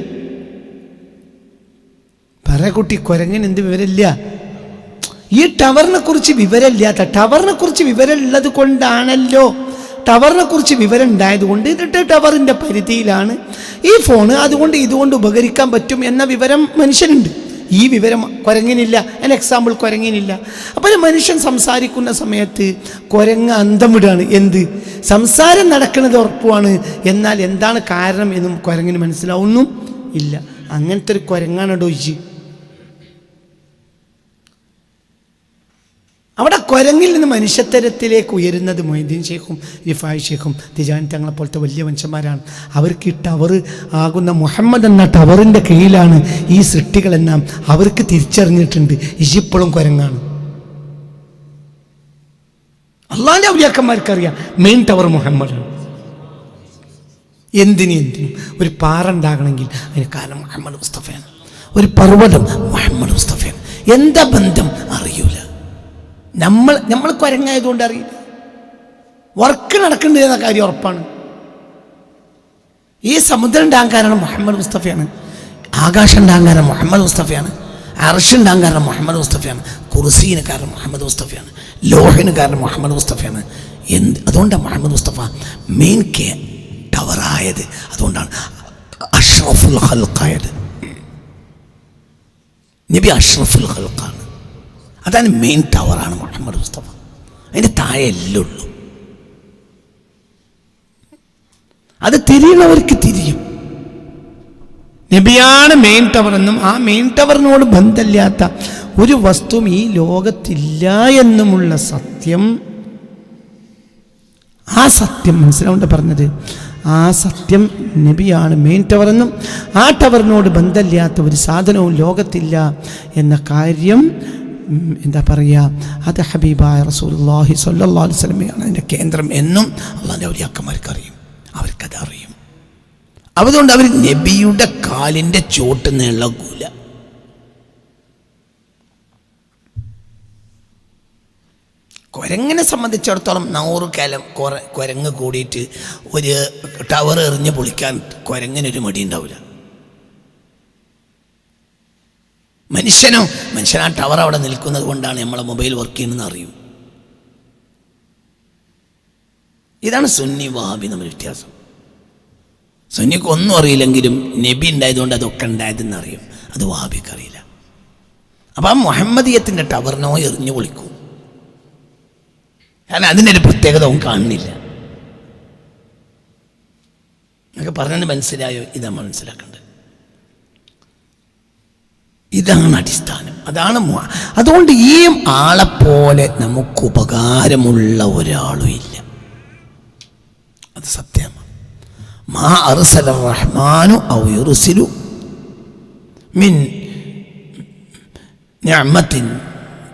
പറ കുട്ടി, കുരങ്ങിന് എന്ത് വിവരമില്ല? ഈ ടവറിനെ കുറിച്ച് വിവരമില്ലാത്ത, ടവറിനെ കുറിച്ച് വിവരമുള്ളത് കൊണ്ടാണല്ലോ, ടവറിനെ കുറിച്ച് വിവരം ഉണ്ടായതുകൊണ്ട് ഇതിട്ട് ടവറിൻ്റെ പരിധിയിലാണ് ഈ ഫോണ്, അതുകൊണ്ട് ഇതുകൊണ്ട് ഉപകരിക്കാൻ പറ്റും എന്ന വിവരം മനുഷ്യനുണ്ട്. ഈ വിവരം കുരങ്ങിനില്ല. അതിന് എക്സാമ്പിൾ കുരങ്ങിനില്ല. അപ്പോൾ ഒരു മനുഷ്യൻ സംസാരിക്കുന്ന സമയത്ത് കുരങ്ങ് അന്തം വിടുകയാണ്. എന്ത് സംസാരം നടക്കുന്നത് ഉറപ്പുമാണ്, എന്നാൽ എന്താണ് കാരണം എന്നും കുരങ്ങിന് മനസ്സിലാവുന്നും ഇല്ല. അങ്ങനത്തെ ഒരു കുരങ്ങാണ് ഡോയിച്ച്. അവിടെ കുരങ്ങിൽ നിന്ന് മനുഷ്യത്തരത്തിലേക്ക് ഉയരുന്നത് മൊയ്തീൻ ഷേഖും റിഫായി ഷേഖും തിജാനി തങ്ങളെ പോലത്തെ വലിയ മനുഷ്യന്മാരാണ്. അവർക്ക് ഈ ടവർ ആകുന്ന മുഹമ്മദ് എന്ന ടവറിൻ്റെ കീഴിലാണ് ഈ സൃഷ്ടികളെല്ലാം അവർക്ക് തിരിച്ചറിഞ്ഞിട്ടുണ്ട്. ഇപ്പോഴും കുരങ്ങാണ്. അള്ളാഹിൻ്റെ ഔലിയാക്കന്മാർക്കറിയാം മെയിൻ ടവർ മുഹമ്മദാണ്. എന്തിനും ഒരു പാറ ഉണ്ടാകണമെങ്കിൽ അതിന് കാരണം മുഹമ്മദ് മുസ്തഫയാണ്. ഒരു പർവ്വതം മുഹമ്മദ് മുസ്തഫയാണ്. എന്താ ബന്ധം അറിയൂല. നമ്മൾ കുരങ്ങായതുകൊണ്ട് അറിയില്ല. വർക്ക് നടക്കുന്നുണ്ട് എന്ന കാര്യം ഉറപ്പാണ്. ഈ സമുദ്രം ഉണ്ടാകാൻ കാരണം മുഹമ്മദ് മുസ്തഫയാണ്. ആകാശം ഉണ്ടാകാൻ കാരണം മുഹമ്മദ് മുസ്തഫയാണ്. അർശ് ഉണ്ടാകാൻ കാരണം മുഹമ്മദ് മുസ്തഫയാണ്. കുർസീന് കാരണം മുഹമ്മദ് മുസ്തഫയാണ്. ലോഹിന് കാരണം മുഹമ്മദ് മുസ്തഫയാണ്. അതുകൊണ്ടാണ് മുഹമ്മദ് മുസ്തഫ മെയിൻ ടവറായത്. അതുകൊണ്ടാണ് അഷ്റഫുൽ ഖൽഖായത്. നബി അഷ്റഫുൽ ഖൽഖാണ്. അതാണ് മെയിൻ ടവറാണ് മുഹമ്മദ് മുസ്തഫ. അതിൻ്റെ താഴെ എല്ലാം ഉള്ളൂ. അത് തിരിയുന്നവർക്ക് തിരിയും. നബിയാണ് മെയിൻ ടവർ എന്നും ആ മെയിൻ ടവറിനോട് ബന്ധമില്ലാത്ത ഒരു വസ്തുവും ഈ ലോകത്തില്ല എന്നുമുള്ള സത്യം, ആ സത്യം മനസ്സിലാവേണ്ട പറഞ്ഞത്. ആ സത്യം നബിയാണ് മെയിൻ ടവർ എന്നും ആ ടവറിനോട് ബന്ധമില്ലാത്ത ഒരു സാധനവും ലോകത്തില്ല എന്ന കാര്യം എന്താ പറയുക, അത് ഹബീബായ റസൂലുള്ളാഹി സ്വല്ലല്ലാഹു അലൈഹി വസല്ലമയാണ് അതിൻ്റെ കേന്ദ്രം എന്നും അള്ളാഹിൻ്റെ ഔലിയാക്കന്മാർക്ക് അറിയും. അവർക്കത് അറിയും. അതുകൊണ്ട് അവർ നബിയുടെ കാലിൻ്റെ ചോട്ട് നിളകൂല. കുരങ്ങിനെ സംബന്ധിച്ചിടത്തോളം 100 കാലം കുരങ്ങ് കൂടിയിട്ട് ഒരു ടവർ എറിഞ്ഞ് പൊളിക്കാൻ കുരങ്ങിനൊരു മടി ഉണ്ടാവില്ല. മനുഷ്യൻ ആ ടവർ അവിടെ നിൽക്കുന്നത് കൊണ്ടാണ് നമ്മളെ മൊബൈൽ വർക്ക് ചെയ്യുന്നതെന്ന് അറിയും. ഇതാണ് സുന്നി വഹാബി തമ്മിൽ വ്യത്യാസം. സുന്നിക്ക് ഒന്നും അറിയില്ലെങ്കിലും നബി ഉണ്ടായതുകൊണ്ട് അതൊക്കെ ഉണ്ടായതെന്ന് അറിയും, അത് വഹാബിക്ക് അറിയില്ല. അപ്പം ആ മുഹമ്മദീയത്തിൻ്റെ ടവറിനോ എറിഞ്ഞു പൊളിക്കും. കാരണം അതിനൊരു പ്രത്യേകത ഒന്നും കാണുന്നില്ല. എന്നൊക്കെ പറഞ്ഞത് മനസ്സിലായോ? ഇതാണ് മനസ്സിലാക്കേണ്ടത്. ഇതാണ് അടിസ്ഥാനം, അതാണ്. അതുകൊണ്ട് ഈ ആളെപ്പോലെ നമുക്ക് ഉപകാരമുള്ള ഒരാളും ഇല്ല, അത് സത്യമാണ്. മാ അർസല റഹ്മാനു ഔ യുർസിലു മിൻ നിഅമത്തിൻ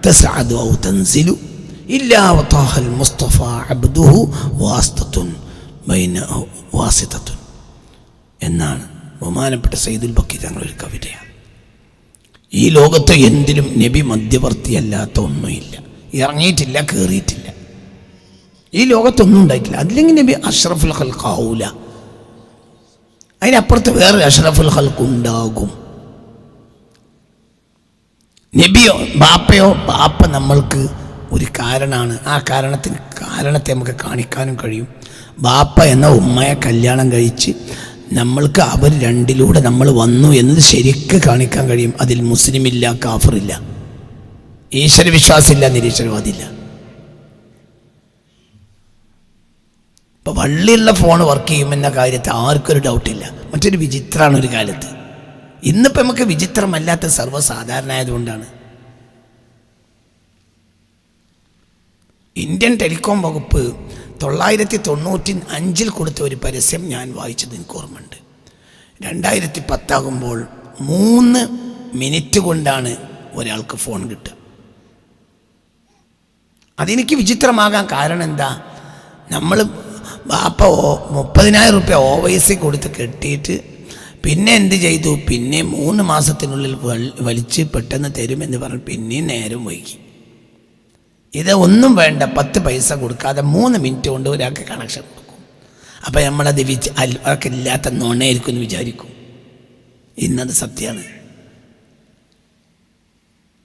തസ്അദു ഔ തൻസിലു ഇല്ലാ വതാഹൽ മുസ്തഫ അബ്ദുഹു വാസ്തത്തുൻ ബൈനഹു വാസിതത്തുൻ എന്നാണ് ബഹുമാനപ്പെട്ട സയ്യിദുൽ ബക്കീർ തങ്ങളുടെ ഒരു കവിതയാണ്. ഈ ലോകത്ത് എന്തിലും നബി മധ്യവർത്തിയല്ലാത്ത ഒന്നുമില്ല, ഇറങ്ങിയിട്ടില്ല, കയറിയിട്ടില്ല. ഈ ലോകത്തൊന്നും ഉണ്ടായിട്ടില്ല. അതില്ലെങ്കിൽ നബി അഷ്റഫുൽ ഖൽഖാവൂല, അതിനപ്പുറത്ത് വേറെ അഷ്റഫുൽ ഖൽഖ് ഉണ്ടാകും. നബിയോ ബാപ്പയോ, ബാപ്പ നമ്മൾക്ക് ഒരു കാരണമാണ്. ആ കാരണത്തെ നമുക്ക് കാണിക്കാനും കഴിയും. ബാപ്പ എന്ന ഉമ്മയെ കല്യാണം കഴിച്ച് നമ്മൾക്ക് അവർ രണ്ടിലൂടെ നമ്മൾ വന്നു എന്നത് ശരിക്ക് കാണിക്കാൻ കഴിയും. അതിൽ മുസ്ലിമില്ല, കാഫറില്ല, ഈശ്വരവിശ്വാസമില്ല, നിരീശ്വരവാദില്ല. ഇപ്പം വള്ളിയുള്ള ഫോൺ വർക്ക് ചെയ്യുമെന്ന കാര്യത്തിൽ ആർക്കൊരു ഡൗട്ടില്ല. മറ്റൊരു വിചിത്രമാണ് ഒരു കാലത്ത്. ഇന്നിപ്പോൾ നമുക്ക് വിചിത്രമല്ലാത്ത സർവ്വസാധാരണ ആയതുകൊണ്ടാണ്. ഇന്ത്യൻ ടെലികോം വകുപ്പ് 1995 കൊടുത്ത ഒരു പരസ്യം ഞാൻ വായിച്ചത് എനിക്ക് ഓർമ്മയുണ്ട്. 2010 3 മിനിറ്റ് കൊണ്ടാണ് ഒരാൾക്ക് ഫോൺ കിട്ടുക. അതെനിക്ക് വിചിത്രമാകാൻ കാരണം എന്താ? നമ്മൾ ബാപ്പ 30,000 രൂപ OIC കൊടുത്ത് കെട്ടിയിട്ട് പിന്നെ എന്ത് ചെയ്തു? പിന്നെ 3 മാസത്തിനുള്ളിൽ വലിച്ച് പെട്ടെന്ന് തരുമെന്ന് പറഞ്ഞ് പിന്നെയും നേരം വൈകി. ഇത് ഒന്നും വേണ്ട, 10 പൈസ കൊടുക്കാതെ 3 മിനിറ്റ് കൊണ്ട് ഒരാൾക്ക് കണക്ഷൻ കൊടുക്കും. അപ്പം നമ്മളത് അവർക്ക് ഇല്ലാത്ത നുണയായിരിക്കും എന്ന് വിചാരിക്കും. ഇന്നത് സത്യമാണ്.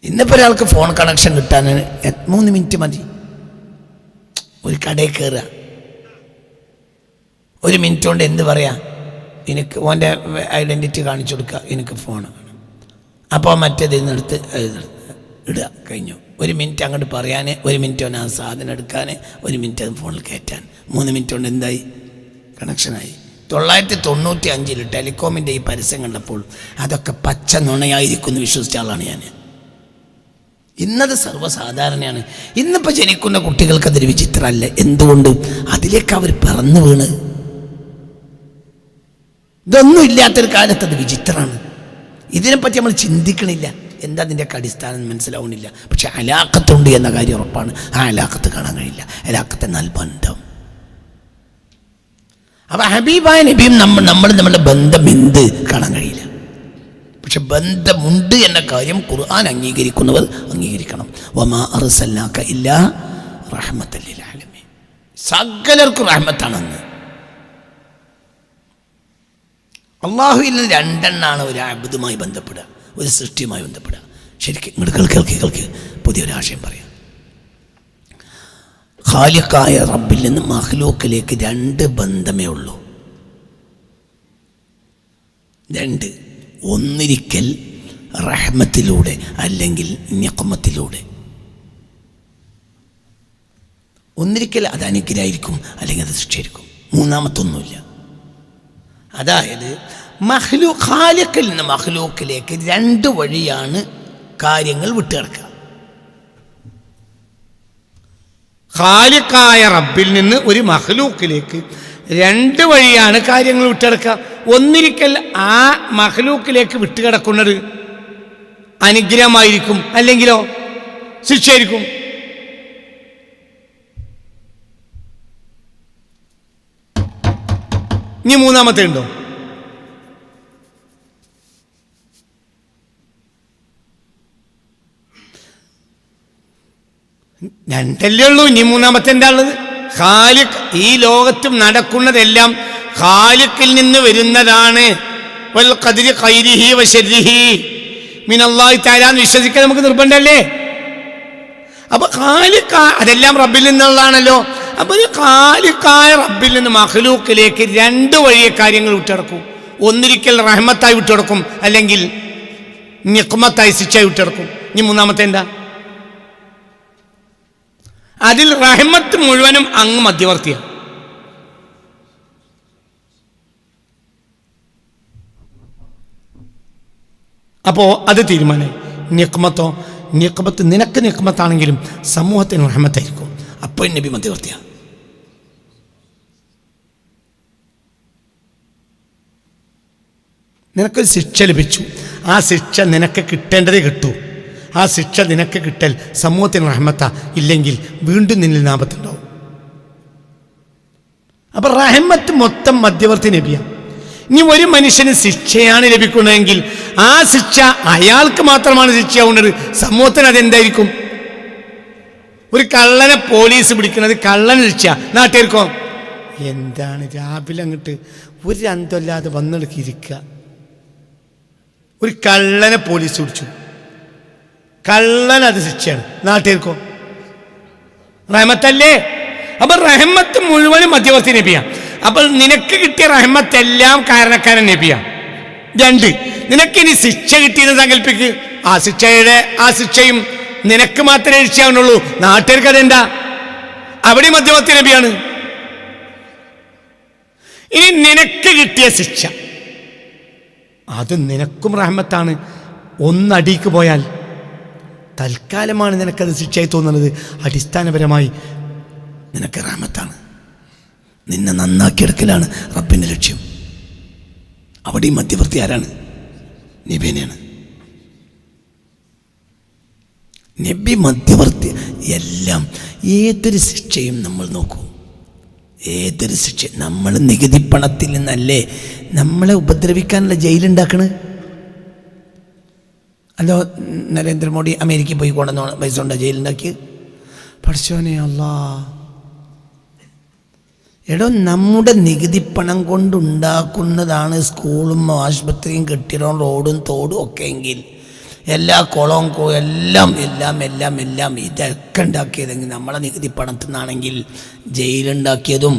ഇന്നിപ്പോൾ ഒരാൾക്ക് ഫോൺ കണക്ഷൻ കിട്ടാൻ 3 മിനിറ്റ് മതി. ഒരു കടയിൽ കയറുക, 1 മിനിറ്റ് കൊണ്ട് എന്ത് പറയാ? എനിക്ക് ഓൻ്റെ ഐഡൻറ്റിറ്റി കാണിച്ചു കൊടുക്കുക, എനിക്ക് ഫോൺ വേണം. അപ്പോൾ മറ്റേത് ഇന്നെടുത്ത് ഇടുക, കഴിഞ്ഞു. 1 മിനിറ്റ് അങ്ങോട്ട് പറയാൻ, 1 മിനിറ്റ് കൊണ്ട് ആ സാധനം എടുക്കാൻ, 1 മിനിറ്റ് അത് ഫോണിൽ കയറ്റാൻ. 3 മിനിറ്റ് കൊണ്ട് എന്തായി? കണക്ഷനായി. 1995 ടെലികോമിൻ്റെ ഈ പരസ്യം കണ്ടപ്പോൾ അതൊക്കെ പച്ച നുണയായിരിക്കും എന്ന് വിശ്വസിച്ച ആളാണ് ഞാൻ. ഇന്നത് സർവ്വസാധാരണയാണ്. ഇന്നിപ്പോൾ ജനിക്കുന്ന കുട്ടികൾക്കതൊരു വിചിത്രമല്ല. എന്തുകൊണ്ട്? അതിലേക്ക് അവർ പറന്നു വീണ്. ഇതൊന്നും ഇല്ലാത്തൊരു കാലത്ത് അത് വിചിത്രമാണ്. ഇതിനെപ്പറ്റി നമ്മൾ ചിന്തിക്കണില്ല. എന്താ അതിൻ്റെയൊക്കെ അടിസ്ഥാനം മനസ്സിലാവണില്ല. പക്ഷെ അലാഖത്തുണ്ട് എന്ന കാര്യം ഉറപ്പാണ്. ആ അലാഖത്ത് കാണാൻ കഴിയില്ല. അലാഖത്ത് എന്നാൽ ബന്ധം. അപ്പം ഹബീബായ നബിയും നമ്മളുടെ ബന്ധം എന്ത് കാണാൻ കഴിയില്ല. പക്ഷെ ബന്ധമുണ്ട് എന്ന കാര്യം ഖുർആൻ അംഗീകരിക്കുന്നവർ അംഗീകരിക്കണം. വമാ അർസൽനാക ഇല്ലാ റഹ്മത്തൽ ലിൽ ആലമീൻ. സകലർക്കും റഹ്മത്താണെന്ന്. അള്ളാഹുവിൽ 2 എണ്ണാണ് ഒരു അബ്ദുമായി ബന്ധപ്പെടുക, ഒരു സൃഷ്ടിയുമായി ബന്ധപ്പെടുക. ശരിക്കും ഇങ്ങോട്ട് കേൾക്ക് പുതിയൊരാശയം പറയാം. ഖാലിഖായ റബ്ബിൽ നിന്ന് മഖ്ലൂക്കിലേക്ക് 2 ബന്ധമേ ഉള്ളൂ. 2. ഒന്നിരിക്കൽ റഹ്മത്തിലൂടെ, അല്ലെങ്കിൽ നിഖ്മത്തിലൂടെ. ഒന്നിരിക്കൽ അത് അനുഗ്രഹമായിരിക്കും, അല്ലെങ്കിൽ അത് ശിക്ഷയായിരിക്കും. മൂന്നാമത്തൊന്നുമില്ല. അതായത് ഖാലിഖിൽ നിന്ന് മഖ്ലൂക്കിലേക്ക് 2 വഴിയാണ് കാര്യങ്ങൾ വിട്ടുകിടക്കുക. ഖാലിഖായ റബ്ബിൽ നിന്ന് ഒരു മഖ്ലൂക്കിലേക്ക് 2 വഴിയാണ് കാര്യങ്ങൾ വിട്ടുകിടക്കുക. ഒന്നിരിക്കൽ ആ മഖ്ലൂക്കിലേക്ക് വിട്ടുകിടക്കുന്നത് അനുഗ്രഹമായിരിക്കും, അല്ലെങ്കിലോ ശിക്ഷയായിരിക്കും. ഇനി മൂന്നാമത്തെ ഉണ്ടോ? രണ്ടല്ലേ ഉള്ളൂ. ഇനി മൂന്നാമത്തെ എന്താ ഉള്ളത്? ഖാലിഖ്. ഈ ലോകത്തും നടക്കുന്നതെല്ലാം ഖാലിഖിൽ നിന്ന് വരുന്നതാണ്. വൽ ഖദ്രി ഖൈരിഹി വശർരിഹി മിനല്ലാഹി തആല എന്ന് വിശ്വസിക്കാൻ നമുക്ക് നിർബന്ധമല്ലേ? അപ്പൊ ഖാലിഖ് അതെല്ലാം റബ്ബിൽ നിന്നുള്ളതാണല്ലോ. അപ്പൊ ഒരു ഖാലിഖായ റബ്ബിൽ നിന്ന് മഖ്ലൂക്കിലേക്ക് രണ്ട് വഴിയെ കാര്യങ്ങൾ വിട്ടുകിടക്കും. ഒന്നിരിക്കൽ റഹ്മത്തായി വിട്ടുകിടക്കും, അല്ലെങ്കിൽ നിഖ്മത്തായി ശിക്ഷയായി വിട്ടുകിടക്കും. ഇനി മൂന്നാമത്തെ എന്താ? അതിൽ റഹ്മത്ത് മുഴുവനും അങ്ങ് മധ്യവർത്തിയാണ്. അപ്പോ അത് തീരുമാനമായി. നിഖ്മത്തോ, നിഖ്മത്ത് നിനക്ക് നിഖ്മത്താണെങ്കിലും സമൂഹത്തിന് റഹ്മത്തായിരിക്കും. അപ്പോൾ നബി മധ്യവർത്തിയാണ്. നിനക്കൊരു ശിക്ഷ ലഭിച്ചു, ആ ശിക്ഷ നിനക്ക് കിട്ടേണ്ടതേ കിട്ടൂ. ആ ശിക്ഷ നിനക്ക് കിട്ടൽ സമൂഹത്തിന് റഹ്മത്താ, ഇല്ലെങ്കിൽ വീണ്ടും നിന്നിൽ നാപത്തുണ്ടാവും. അപ്പൊ റഹ്മത്ത് മൊത്തം മധ്യവർത്തി നബിയാണ്. ഇനി ഒരു മനുഷ്യന് ശിക്ഷയാണ് ലഭിക്കുന്നതെങ്കിൽ ആ ശിക്ഷ അയാൾക്ക് മാത്രമാണ് ശിക്ഷയാവുന്നത്, സമൂഹത്തിന് അതെന്തായിരിക്കും? ഒരു കള്ളനെ പോലീസ് പിടിക്കുന്നത് കള്ളന് ശിക്ഷ, നാട്ടുകാർക്കോ എന്താണ് രാവിലെ അങ്ങോട്ട് ഒരു അന്തമില്ലാതെ വന്നെടുക്കിയിരിക്കുക. ഒരു കള്ളനെ പോലീസ് പിടിച്ചു, കള്ളൻ അത് ശിക്ഷയാണ്, നാട്ടുകാർക്കോ റഹ്മത്തല്ലേ? അപ്പൊ റഹ്മത്ത് മുഴുവനും മധ്യവർത്തി നബിയാണ്. അപ്പോൾ നിനക്ക് കിട്ടിയ റഹ്മത്തെല്ലാം കാരണക്കാരൻ നബിയാണ്. രണ്ട്, നിനക്കിനി ശിക്ഷ കിട്ടിയെന്ന് സങ്കല്പിക്ക്. ആ ശിക്ഷയും നിനക്ക് മാത്രമേ ശിക്ഷയാവുന്നുള്ളൂ, നാട്ടുകാർക്ക് അതെന്താ? അവിടെ മധ്യവർത്തി നബിയാണ്. ഇനി നിനക്ക് കിട്ടിയ ശിക്ഷ അത് നിനക്കും റഹ്മത്താണ്. ഒന്നടിക്ക് പോയാൽ തൽക്കാലമാണ് നിനക്കത് ശിക്ഷയായി തോന്നുന്നത്, അടിസ്ഥാനപരമായി നിനക്ക് റഹ്മത്താണ്. നിന്നെ നന്നാക്കിയെടുക്കലാണ് റബ്ബിൻ്റെ ലക്ഷ്യം. അവിടെ മധ്യവർത്തി ആരാണ്? നബിനെയാണ്. നബി മധ്യവർത്തി. എല്ലാം ഏതൊരു ശിക്ഷയും നമ്മൾ നോക്കൂ, ഏതൊരു ശിക്ഷ നമ്മൾ നികുതി പണത്തിൽ നിന്നല്ലേ നമ്മളെ ഉപദ്രവിക്കാനുള്ള ജയിലുണ്ടാക്കണ്? അല്ലോ നരേന്ദ്രമോദി അമേരിക്കയിൽ പോയി കൊണ്ടുവന്ന പൈസ കൊണ്ടാണ് ജയിലുണ്ടാക്കി? പഠിച്ചോനെ അല്ലാ. എടോ, നമ്മുടെ നികുതി പണം കൊണ്ടുണ്ടാക്കുന്നതാണ് സ്കൂളും ആശുപത്രിയും കെട്ടിടവും റോഡും തോടും ഒക്കെ എങ്കിൽ എല്ലാ കുളവും എല്ലാം എല്ലാം എല്ലാം എല്ലാം ഇതൊക്കെ ഉണ്ടാക്കിയതെങ്കിൽ നമ്മളെ നികുതി പണത്തിൽ നിന്നാണെങ്കിൽ ജയിലുണ്ടാക്കിയതും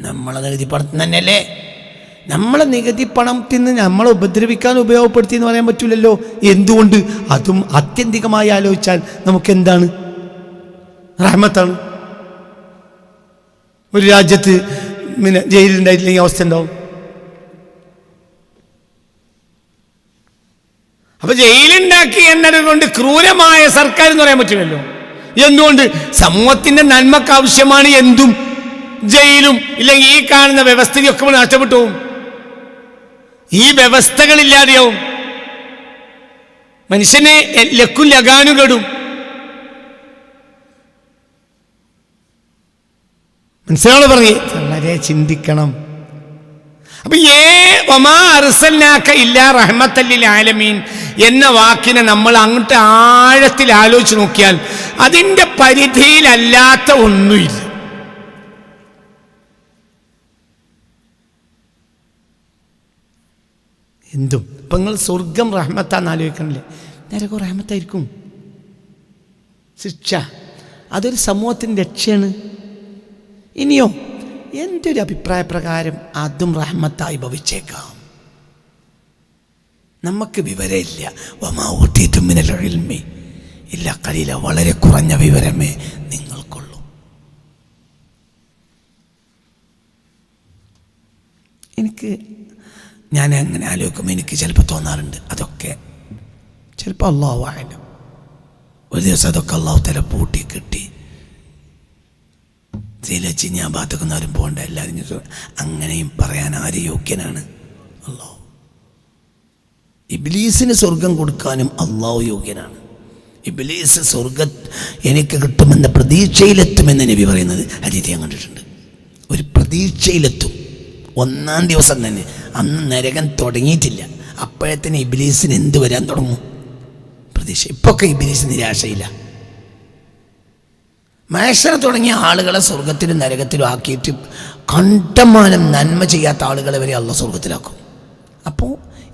നമ്മളെ നികുതി പണത്തിൽ തന്നെയല്ലേ? നമ്മളെ നികുതി പണത്തിൽ നിന്ന് നമ്മളെ ഉപദ്രവിക്കാൻ ഉപയോഗപ്പെടുത്തി എന്ന് പറയാൻ പറ്റില്ലല്ലോ. എന്തുകൊണ്ട്? അതും ആത്യന്തികമായി ആലോചിച്ചാൽ നമുക്കെന്താണ്? റഹ്മത്താണ്. ഒരു രാജ്യത്ത് പിന്നെ ജയിലുണ്ടായിട്ടില്ലെങ്കിൽ അവസ്ഥ ഉണ്ടാവും. അപ്പൊ ജയിലുണ്ടാക്കി എന്നതുകൊണ്ട് ക്രൂരമായ സർക്കാർ എന്ന് പറയാൻ പറ്റില്ലല്ലോ. എന്തുകൊണ്ട്? സമൂഹത്തിന്റെ നന്മക്ക് ആവശ്യമാണ് എന്തും. ജയിലും ഇല്ലെങ്കിൽ ഈ കാണുന്ന വ്യവസ്ഥയൊക്കെ നഷ്ടപ്പെട്ടു പോകും. ഈ വ്യവസ്ഥകളില്ലാതെയാവും. മനുഷ്യനെ ലക്കും ലഗാനും കെടും. മനസ്സിലാവുന്ന പറഞ്ഞേ വളരെ ചിന്തിക്കണം. അപ്പൊ റഹ്മത്തല്ലിൽ ആലമീൻ എന്ന വാക്കിനെ നമ്മൾ അങ്ങോട്ട് ആഴത്തിൽ ആലോചിച്ച് നോക്കിയാൽ അതിൻ്റെ പരിധിയിലല്ലാത്ത ഒന്നുമില്ല. എന്തും ഇപ്പം നിങ്ങൾ സ്വർഗം റഹ്മത്താന്ന് ആലോചിക്കണില്ലേ? നരകം റഹ്മത്തായിരിക്കും. ശിക്ഷ അതൊരു സമൂഹത്തിൻ്റെ രക്ഷയാണ്. ഇനിയോ എൻ്റെ ഒരു അഭിപ്രായ പ്രകാരം അതും റഹ്മത്തായി ഭവിച്ചേക്കാം. നമുക്ക് വിവരമില്ല. വമാ ഊതീതും മിനൽ ഇൽമി ഇല്ലാ ഖലീല, വളരെ കുറഞ്ഞ വിവരമേ നിങ്ങൾക്കുള്ളൂ. ഞാൻ അങ്ങനെ ആലോചിക്കുമ്പോൾ എനിക്ക് ചിലപ്പോൾ തോന്നാറുണ്ട് അതൊക്കെ ചിലപ്പോൾ അല്ലാഹു അഅലം ഒരു ദിവസം അതൊക്കെ അല്ലാഹു തആല പൂട്ടി കിട്ടി സീലച്ച് ഞാൻ ഭാഗത്തുക്കുന്നവരും പോകണ്ട എല്ലാവരും അങ്ങനെയും പറയാൻ ആര് യോഗ്യനാണ്? അല്ലാഹു. ഇബ്ലീസിന് സ്വർഗം കൊടുക്കാനും അല്ലാഹു യോഗ്യനാണ്. ഇബ്ലീസ് എനിക്ക് കിട്ടുമെന്ന പ്രതീക്ഷയിലെത്തുമെന്ന് നബി പറയുന്നത് ഹദീസിൽ ഞാൻ കണ്ടിട്ടുണ്ട്. ഒരു പ്രതീക്ഷയിലെത്തും. 1-ാം ദിവസം തന്നെ, അന്ന് നരകം തുടങ്ങിയിട്ടില്ല, അപ്പോഴത്തേന് ഇബ്ലീസിന് എന്ത് വരാൻ തുടങ്ങും? പ്രതീക്ഷ. ഇപ്പൊക്കെ ഇബ്ലീസ് നിരാശയില്ല. മഹ്ശർ തുടങ്ങിയ ആളുകളെ സ്വർഗത്തിലും നരകത്തിലും ആക്കിയിട്ട് കണ്ടമാനം നന്മ ചെയ്യാത്ത ആളുകളെ വരെ അള്ളാഹു സ്വർഗത്തിലാക്കും. അപ്പോൾ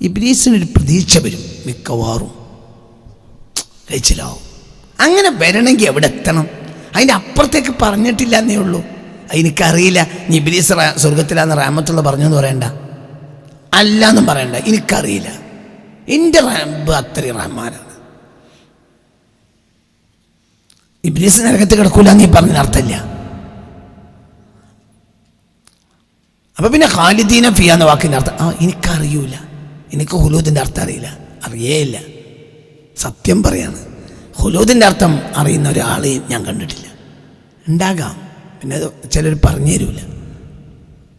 ഇബ്ലീസിനൊരു പ്രതീക്ഷ വരും, മിക്കവാറും കഴിച്ചിലാവും. അങ്ങനെ വരണമെങ്കിൽ എവിടെ എത്തണം? അതിൻ്റെ അപ്പുറത്തേക്ക് പറഞ്ഞിട്ടില്ല എന്നേ ഉള്ളൂ. എനിക്കറിയില്ല നീ ഇബ്ലീസ് സ്വർഗത്തിലാന്ന് റഹ്മത്തുള്ള പറഞ്ഞു എന്ന് പറയണ്ട, അല്ല എന്നും പറയണ്ട. എനിക്കറിയില്ല, എൻ്റെ റബ്ബ് അത്രയും റഹ്മാനാണ്. ഇബ്ലീസ് നരകത്ത് കിടക്കൂല നീ പറഞ്ഞ അർത്ഥമില്ല. അപ്പൊ പിന്നെ ഖാലിദീന ഫിയ എന്ന വാക്കിൻ്റെ അർത്ഥം എനിക്കറിയൂല, എനിക്ക് ഹുലൂദിൻ്റെ അർത്ഥം അറിയില്ല, അറിയേയില്ല. സത്യം പറയാണ്, ഹുലൂദിൻ്റെ അർത്ഥം അറിയുന്ന ഒരാളെയും ഞാൻ കണ്ടിട്ടില്ല. ഉണ്ടാകാം, പിന്നെ അത് ചിലർ പറഞ്ഞു തരൂല.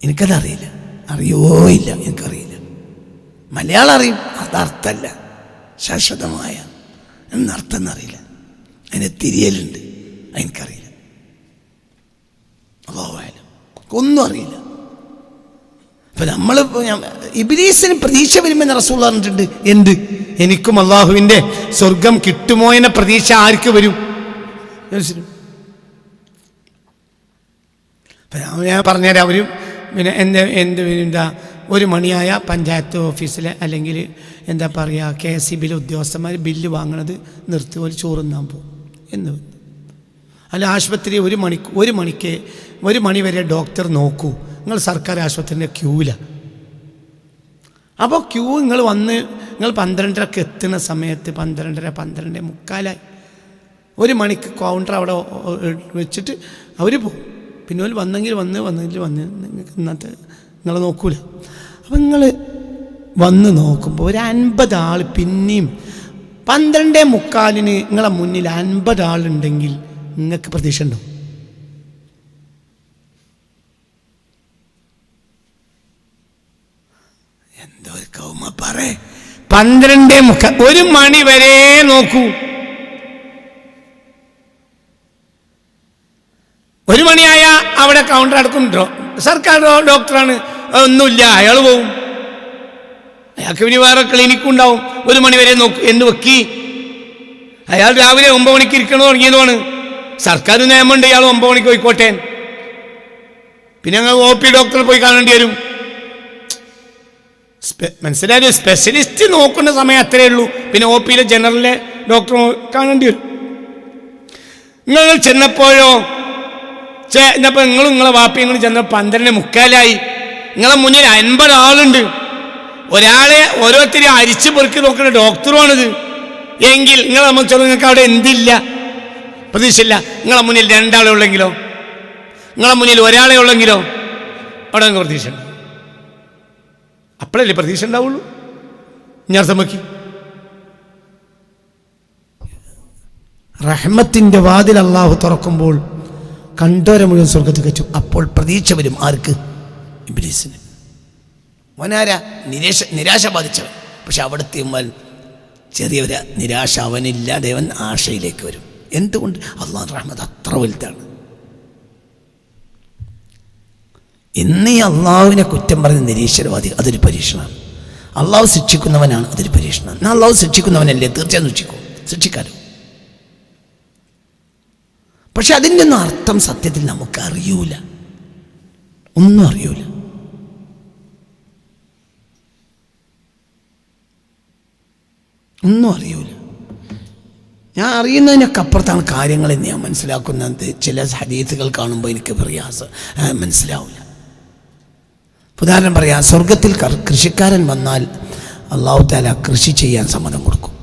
എനിക്കതറിയില്ല, അറിയോ ഇല്ല, എനിക്കറിയില്ല. മലയാളം അറിയും, അതർത്ഥമല്ല, ശാശ്വതമായ എന്നർത്ഥം എന്നറിയില്ല. അതിന് തിരിയലുണ്ട്, എനിക്കറിയില്ല. അല്ലാഹുവായാലും ഒന്നും അറിയില്ല. അപ്പൊ നമ്മളിപ്പോൾ ഇബ്ലീസിന് പ്രതീക്ഷ വരുമെന്ന് റസൂൽ പറഞ്ഞിട്ടുണ്ട്. എന്ത്? എനിക്കും അള്ളാഹുവിൻ്റെ സ്വർഗം കിട്ടുമോ എന്ന പ്രതീക്ഷ ആർക്ക് വരും? ഞാൻ പറഞ്ഞുതരാം. അവരും പിന്നെ എന്താ 1 മണിയായ പഞ്ചായത്ത് ഓഫീസിലെ അല്ലെങ്കിൽ എന്താ പറയുക KSEBിയിലെ ഉദ്യോഗസ്ഥന്മാർ ബില്ല് വാങ്ങണത് നിർത്തി ഒരു ചോറുന്നാൻ പോകും എന്ന്. അല്ല ആശുപത്രി 1 മണി വരെ ഡോക്ടർ നോക്കൂ. നിങ്ങൾ സർക്കാർ ആശുപത്രിൻ്റെ ക്യൂവില. അപ്പോൾ ക്യൂ നിങ്ങൾ 12:30 എത്തുന്ന സമയത്ത് 12:30-12:45 1 മണിക്ക് കൗണ്ടർ അവിടെ വെച്ചിട്ട് അവർ പോകും. പിന്നെ അവർ വന്നെങ്കിൽ വന്നില്ല നിങ്ങൾക്ക് ഇന്നത്തെ നിങ്ങൾ നോക്കൂല. അപ്പം നിങ്ങൾ വന്ന് നോക്കുമ്പോൾ ഒരു 50 ആൾ പിന്നെയും 12:45 നിങ്ങളെ മുന്നിൽ 50 ആളുണ്ടെങ്കിൽ നിങ്ങൾക്ക് പ്രതീക്ഷ ഉണ്ടോ? എന്തോ ഒരു കൗമ പറ 12:45 1 മണി വരെ നോക്കൂ. 1 മണിയായ അവിടെ കൗണ്ടർ അടക്കുന്നുണ്ടോ? സർക്കാർ ഡോക്ടറാണ്, ഒന്നുമില്ല, അയാൾ പോവും. അയാൾക്ക് ഇനി വേറെ ക്ലിനിക്കും ഉണ്ടാവും. 1 മണി വരെ നോക്കൂ എന്ന് വെക്കി. അയാൾ രാവിലെ 9 മണിക്ക് ഇരിക്കണോ തുടങ്ങിയതുമാണ്. സർക്കാർ നിയമമുണ്ട്, ഇയാൾ 9 മണിക്ക് പോയിക്കോട്ടെ. പിന്നെ ഞങ്ങൾ OP ഡോക്ടറെ പോയി കാണേണ്ടി വരും. മനസ്സിലായാലും സ്പെഷ്യലിസ്റ്റ് നോക്കുന്ന സമയം അത്രയേ ഉള്ളൂ. പിന്നെ OPയിലെ ജനറലിലെ ഡോക്ടർ കാണേണ്ടി വരും. നിങ്ങൾ ചെന്നപ്പോഴോ ചെന്നപ്പോൾ നിങ്ങളെ വാപ്പിയും ചെന്നപ്പോൾ 12:45 നിങ്ങളെ മുന്നിൽ 50 ആളുണ്ട്. ഒരാളെ ഓരോരുത്തരും അരിച്ചു പെറുക്കി നോക്കുന്ന ഡോക്ടറുമാണിത്. എങ്കിൽ നിങ്ങളെ സംബന്ധിച്ചോളം നിങ്ങൾക്ക് അവിടെ എന്തില്ല, പ്രതീക്ഷയില്ല. നിങ്ങളെ മുന്നിൽ 2 ആളെ ഉള്ളെങ്കിലോ, നിങ്ങളെ മുന്നിൽ 1 ആളെ ഉള്ളെങ്കിലോ അവിടെ നിങ്ങൾക്ക് പ്രതീക്ഷ ഉണ്ട്. അപ്പോഴല്ലേ പ്രതീക്ഷ ഉണ്ടാവുള്ളൂ. ഞാൻ അർത്ഥം വെക്കി. റഹ്മത്തിൻ്റെ വാതിൽ അള്ളാഹു തുറക്കുമ്പോൾ കണ്ടോരെ മുഴുവൻ സ്വർഗത്തിൽ കയറ്റും. അപ്പോൾ പ്രതീക്ഷ വരും ആർക്ക്? ഇബ്ലീസിന്. അവനാരാ? നിരാശ ബാധിച്ചവൻ. പക്ഷെ അവിടുത്തെ ചെറിയൊരു നിരാശ അവനില്ലാതെ അവൻ ആശയിലേക്ക് വരും. എന്തുകൊണ്ട്? അള്ളാഹുവിൻ്റെ റഹ്മത്ത് അത്ര വലുതാണ്. ഇന്ന് ഈ അള്ളാഹുവിനെ കുറ്റം പറഞ്ഞ നിരീശ്വരവാദി അതൊരു പരീക്ഷണമാണ്. അള്ളാഹു ശിക്ഷിക്കുന്നവനാണ്, അതൊരു പരീക്ഷണമാണ്. എന്നാൽ അള്ളാഹു ശിക്ഷിക്കുന്നവനല്ലേ? തീർച്ചയായും ശിക്ഷിക്കാലോ. പക്ഷെ അതിൻ്റെ ഒന്നും അർത്ഥം സത്യത്തിൽ നമുക്കറിയൂല, ഒന്നും അറിയൂല. ഒന്നും അറിയൂല. ഞാൻ അറിയുന്നതിനൊക്കെ അപ്പുറത്താണ് കാര്യങ്ങളെന്ന് ഞാൻ മനസ്സിലാക്കുന്നത്. ചില ഹദീസുകൾ കാണുമ്പോൾ എനിക്ക് മനസ്സിലാവില്ല. ഉദാഹരണം പറയാം, സ്വർഗത്തിൽ കൃഷിക്കാരൻ വന്നാൽ അല്ലാഹു തആല കൃഷി ചെയ്യാൻ സമ്മതം കൊടുക്കും.